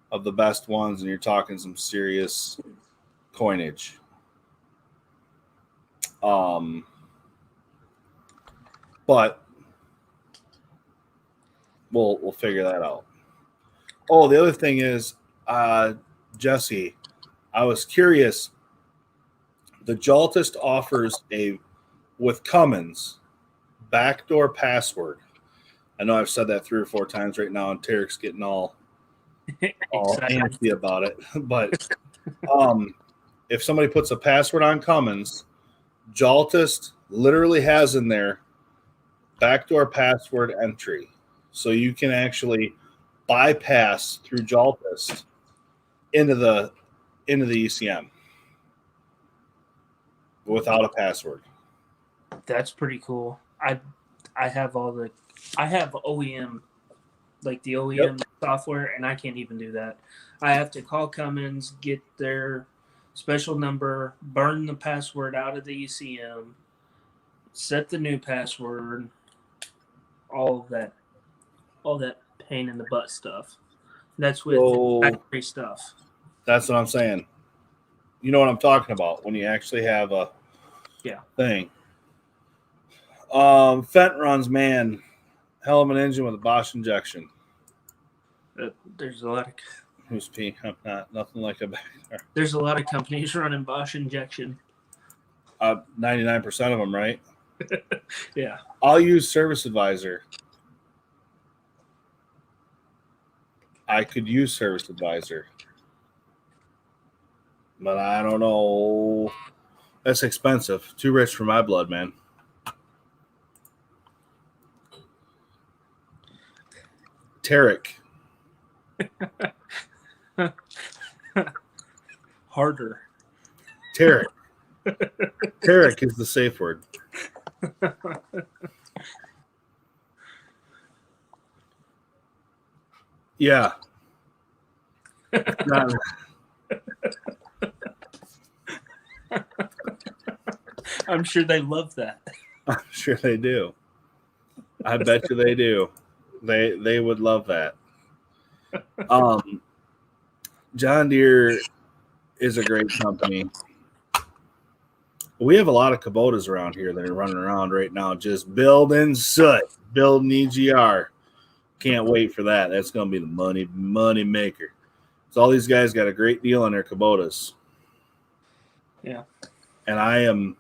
of the best ones, and you're talking some serious coinage. But we'll figure that out. Oh, the other thing is, Jesse, I was curious. The Jaltist offers with Cummins backdoor password. I know I've said that 3 or 4 times right now, and Tarek's getting all antsy about it. But if somebody puts a password on Cummins, Jaltist literally has in there backdoor password entry. So you can actually bypass through Jaltist into the ECM without a password. That's pretty cool. I have OEM, like the OEM software, and I can't even do that. I have to call Cummins, get their special number, burn the password out of the ECM, set the new password, all that pain in the butt stuff. That's with factory stuff. That's what I'm saying. You know what I'm talking about when you actually have a thing. Fent runs, man, hell of an engine with a Bosch injection. There's a lot of who's P. Nothing like a backdoor. There's a lot of companies running Bosch injection. 99% of them, right? Yeah. I'll use Service Advisor. I could use Service Advisor, but I don't know. That's expensive. Too rich for my blood, man. Tarek. Harder. Tarek. Tarek is the safe word. Yeah. I'm sure they love that. I'm sure they do. I bet you they do. They would love that. John Deere is a great company. We have a lot of Kubotas around here that are running around right now just building soot, building EGR. Can't wait for that. That's going to be the money maker. So all these guys got a great deal on their Kubotas. Yeah. And I am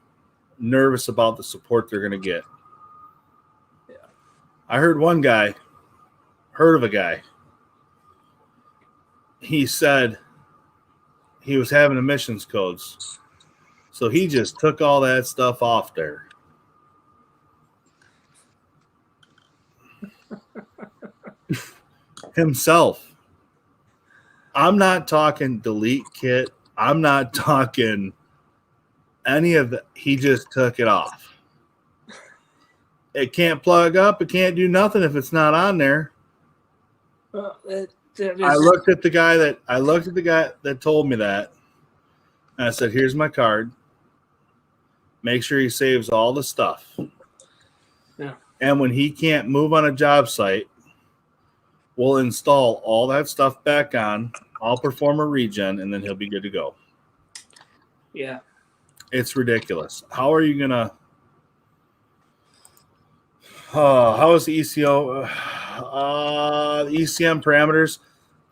nervous about the support they're going to get. Yeah. I heard of a guy. He said he was having emissions codes. So he just took all that stuff off there. Himself. I'm not talking delete kit. I'm not talking any of that. He just took it off. It can't plug up. It can't do nothing if it's not on there. Well, I looked at the guy that told me that, and I said, "Here's my card. Make sure he saves all the stuff." Yeah. And when he can't move on a job site, we'll install all that stuff back on. I'll perform a regen, and then he'll be good to go. Yeah. It's ridiculous. How are you gonna? How is the ECO? The ECM parameters.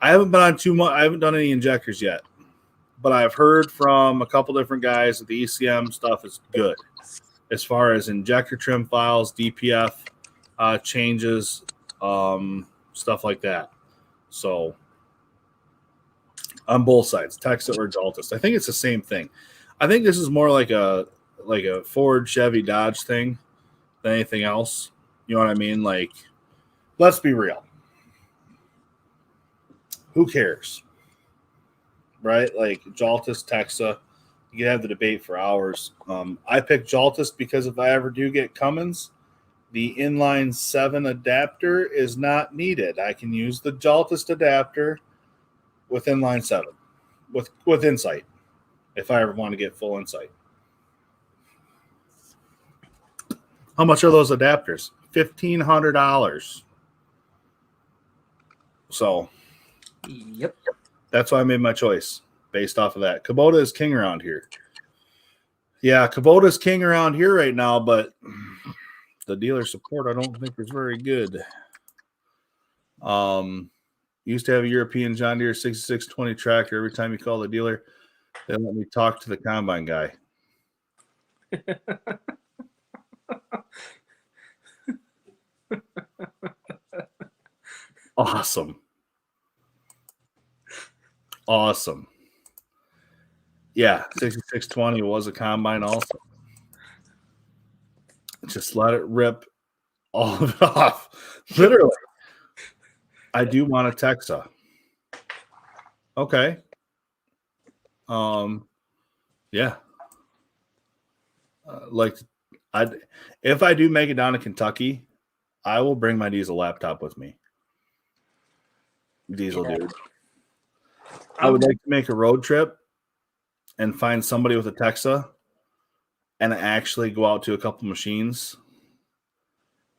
I haven't been on too much. I haven't done any injectors yet, but I've heard from a couple different guys that the ECM stuff is good as far as injector trim files, DPF changes, stuff like that. So on both sides, Texas or Jaltist, I think it's the same thing. I think this is more like a Ford, Chevy, Dodge thing than anything else. You know what I mean? Like, let's be real. Who cares? Right? Like Jaltist, Texa, You can have the debate for hours. I picked Jaltist because if I ever do get Cummins, the inline 7 adapter is not needed. I can use the Jaltist adapter with inline 7 with Insight if I ever want to get full Insight. How much are those adapters? $1,500. So, Yep. that's why I made my choice based off of that. Kubota is king around here. Yeah, Kubota's king around here right now, but the dealer support I don't think is very good. Used to have a European John Deere 6620 tractor. Every time you call the dealer, they let me talk to the combine guy. Awesome. Yeah, 6620 was a combine also. Just let it rip all of it off. Literally. I do want a Texa. Okay. Yeah. If I do make it down to Kentucky, I will bring my diesel laptop with me. Diesel dude. I would like to make a road trip and find somebody with a Texa and actually go out to a couple machines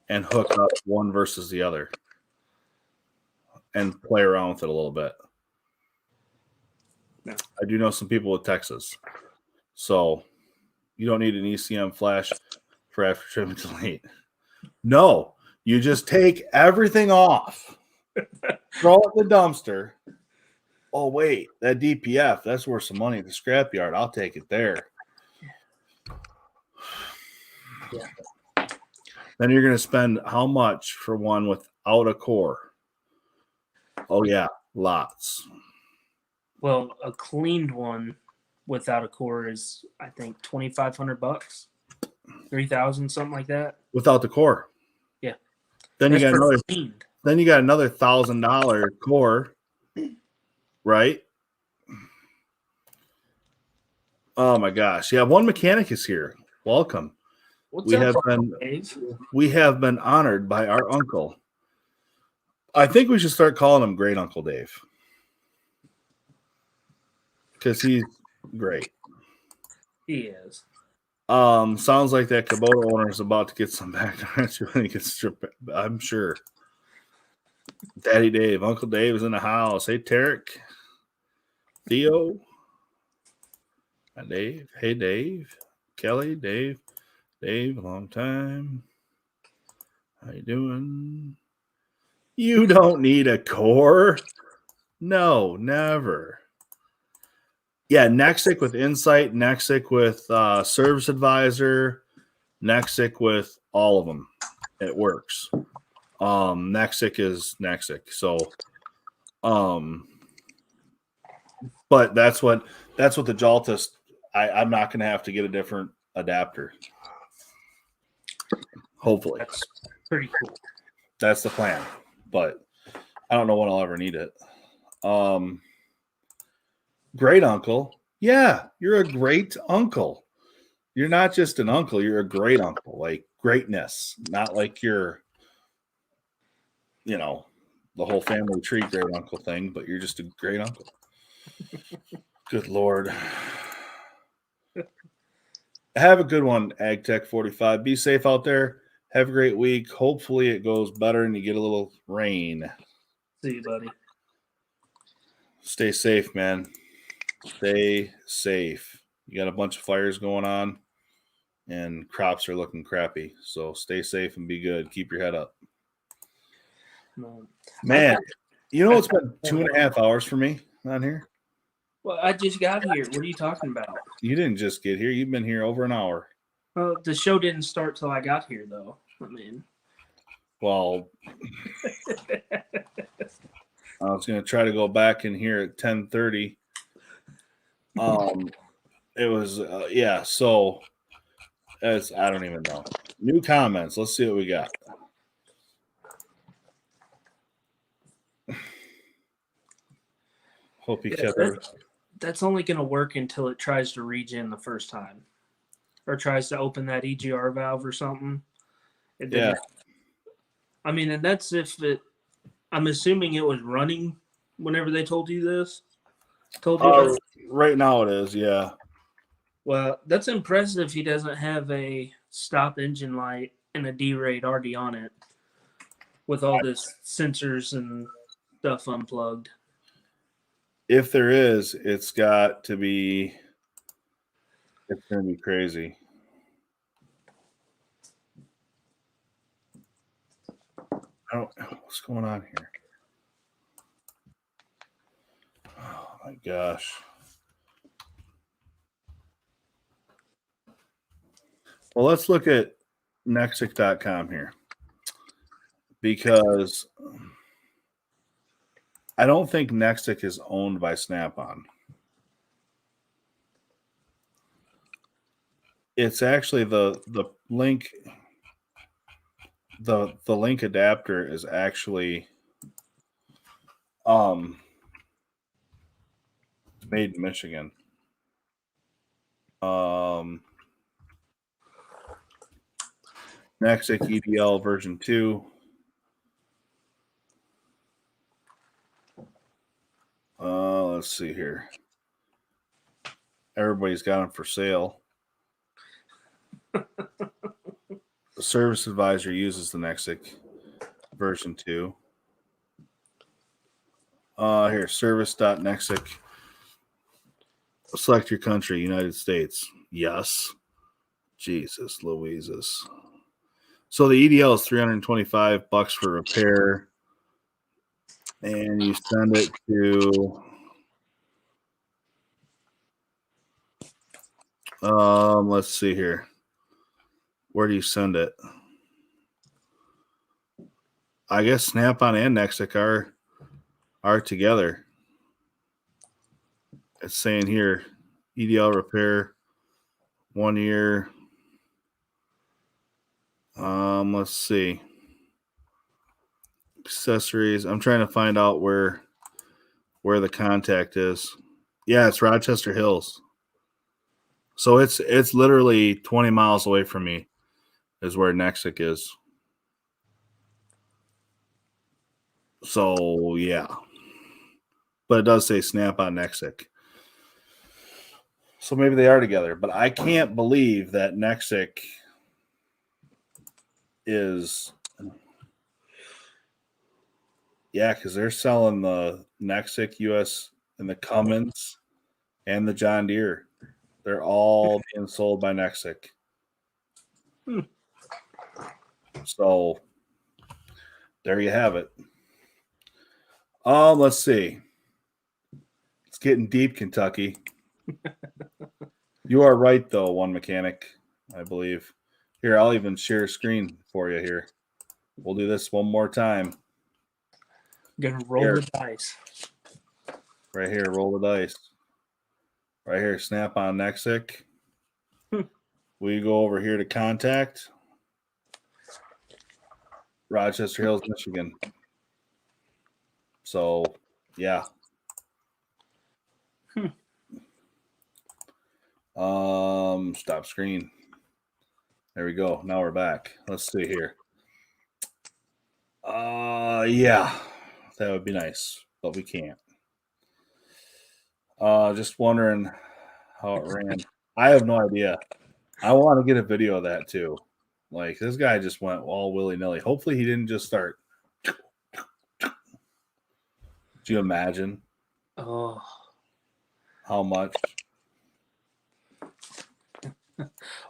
and hook up one versus the other and play around with it a little bit. Yeah. I do know some people with Texas. So you don't need an ECM flash for after trim and delete. No, you just take everything off, throw it in the dumpster. Oh, wait, that DPF, that's worth some money at the scrapyard. I'll take it there. Yeah. Then you're going to spend how much for one without a core? Oh, yeah, lots. Well, a cleaned one without a core is, I think, $2,500, $3,000, something like that. Without the core. Yeah. Then That's you got another. cleaned. Then you got another $1,000 core, right? Oh my gosh! Yeah, one mechanic is here. Welcome. What's up, Dave? We have been honored by our uncle. I think we should start calling him Great Uncle Dave because he's great. He is. Sounds like that Kubota owner is about to get some back when he gets stripped. I'm sure. Daddy Dave, Uncle Dave is in the house. Hey, Tarek, Theo, hi, Dave. Hey, Dave, Kelly, Dave, a long time. How you doing? You don't need a core. No, never. Yeah, Nexic with Insight, Nexic with Service Advisor, Nexic with all of them. It works. Nexic is Nexic. So, but that's what the Jaltist. I'm not going to have to get a different adapter. Hopefully, that's pretty cool. That's the plan, but I don't know when I'll ever need it. Great uncle. Yeah, you're a great uncle. You're not just an uncle, you're a great uncle. Like greatness, not like you're, the whole family tree great uncle thing, but you're just a great uncle. Good Lord. Have a good one, AgTech 45. Be safe out there. Have a great week. Hopefully it goes better and you get a little rain. See you, buddy. Stay safe, man. Stay safe. You got a bunch of fires going on and crops are looking crappy. So stay safe and be good. Keep your head up. Man, it's been 2.5 hours for me on here. Well, I just got here. What are you talking about? You didn't just get here. You've been here over an hour. Well, the show didn't start till I got here, though. I mean. Well, I was going to try to go back in here at 10:30. It was, yeah, so I don't even know. New comments. Let's see what we got. Hope you kept that's only going to work until it tries to regen the first time or tries to open that EGR valve or something. And then, Yeah. I mean, and that's if it, I'm assuming it was running whenever they told you this. Told you this. Right now it is, yeah. Well, that's impressive. He doesn't have a stop engine light and a D-rate already on it with all this sensors and stuff unplugged. If there is, it's got to be. It's going to be crazy. What's going on here? Oh my gosh. Well, let's look at Nexic.com here because I don't think Nexic is owned by Snap-on. It's actually the link. The link adapter is actually made in Michigan. Nexic EDL version 2. Let's see here. Everybody's got them for sale. The service advisor uses the Nexic version 2. Here, service.nexic. Select your country, United States. Yes. Jesus Louises. So the EDL is $325 for repair. And you send it to let's see here. Where do you send it? I guess Snap-on and Nexic are together. It's saying here, EDL repair, 1 year. Let's see. Accessories. I'm trying to find out where the contact is. Yeah, it's Rochester Hills. So it's literally 20 miles away from me is where Nexic is. So yeah. But it does say Snap-on Nexic. So maybe they are together. But I can't believe that Nexic is. Yeah, because they're selling the Nexic US and the Cummins and the John Deere. They're all being sold by Nexic. So there you have it. Let's see. It's getting deep, Kentucky. You are right, though, one mechanic, I believe. Here, I'll even share a screen for you here. We'll do this one more time. Gonna roll the dice. Right here, roll the dice. Right here, Snap-on Nexic. We go over here to contact. Rochester Hills, Michigan. So, yeah. Stop screen. There we go. Now we're back. Let's see here. Yeah. That would be nice, but we can't. Just wondering how it ran. I have no idea. I want to get a video of that too. Like this guy just went all willy-nilly. Hopefully he didn't just start. Do you imagine? Oh. How much?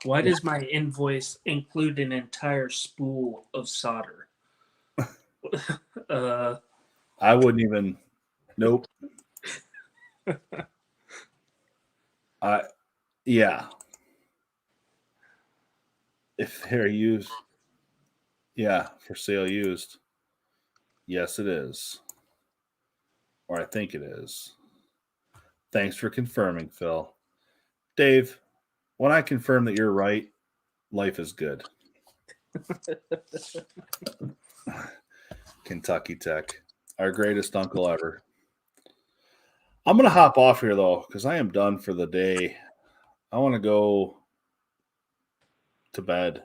Why does my invoice include an entire spool of solder? I wouldn't even. Nope. Yeah. If they're used, yeah, for sale used. Yes, it is. Or I think it is. Thanks for confirming, Phil. Dave, when I confirm that you're right, life is good. Kentucky Tech, our greatest uncle ever. I'm going to hop off here, though, because I am done for the day. I want to go to bed.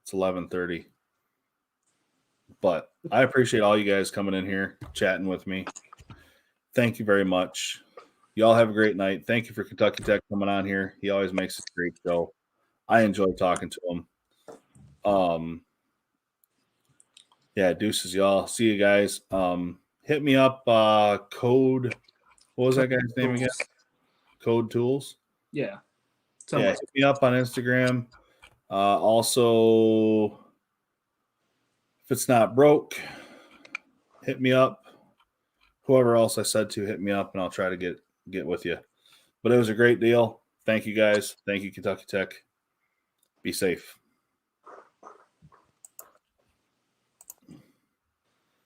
It's 11:30. But I appreciate all you guys coming in here, chatting with me. Thank you very much. Y'all have a great night. Thank you for Kentucky Tech coming on here. He always makes a great show. I enjoy talking to him. Yeah, deuces, y'all. See you guys. Hit me up. Code. What was that guy's name again? Code Tools. Yeah. Yeah, hit me up on Instagram. Also, if it's not broke, hit me up. Whoever else I said to, hit me up, and I'll try to get with you. But it was a great deal. Thank you, guys. Thank you, Kentucky Tech. Be safe.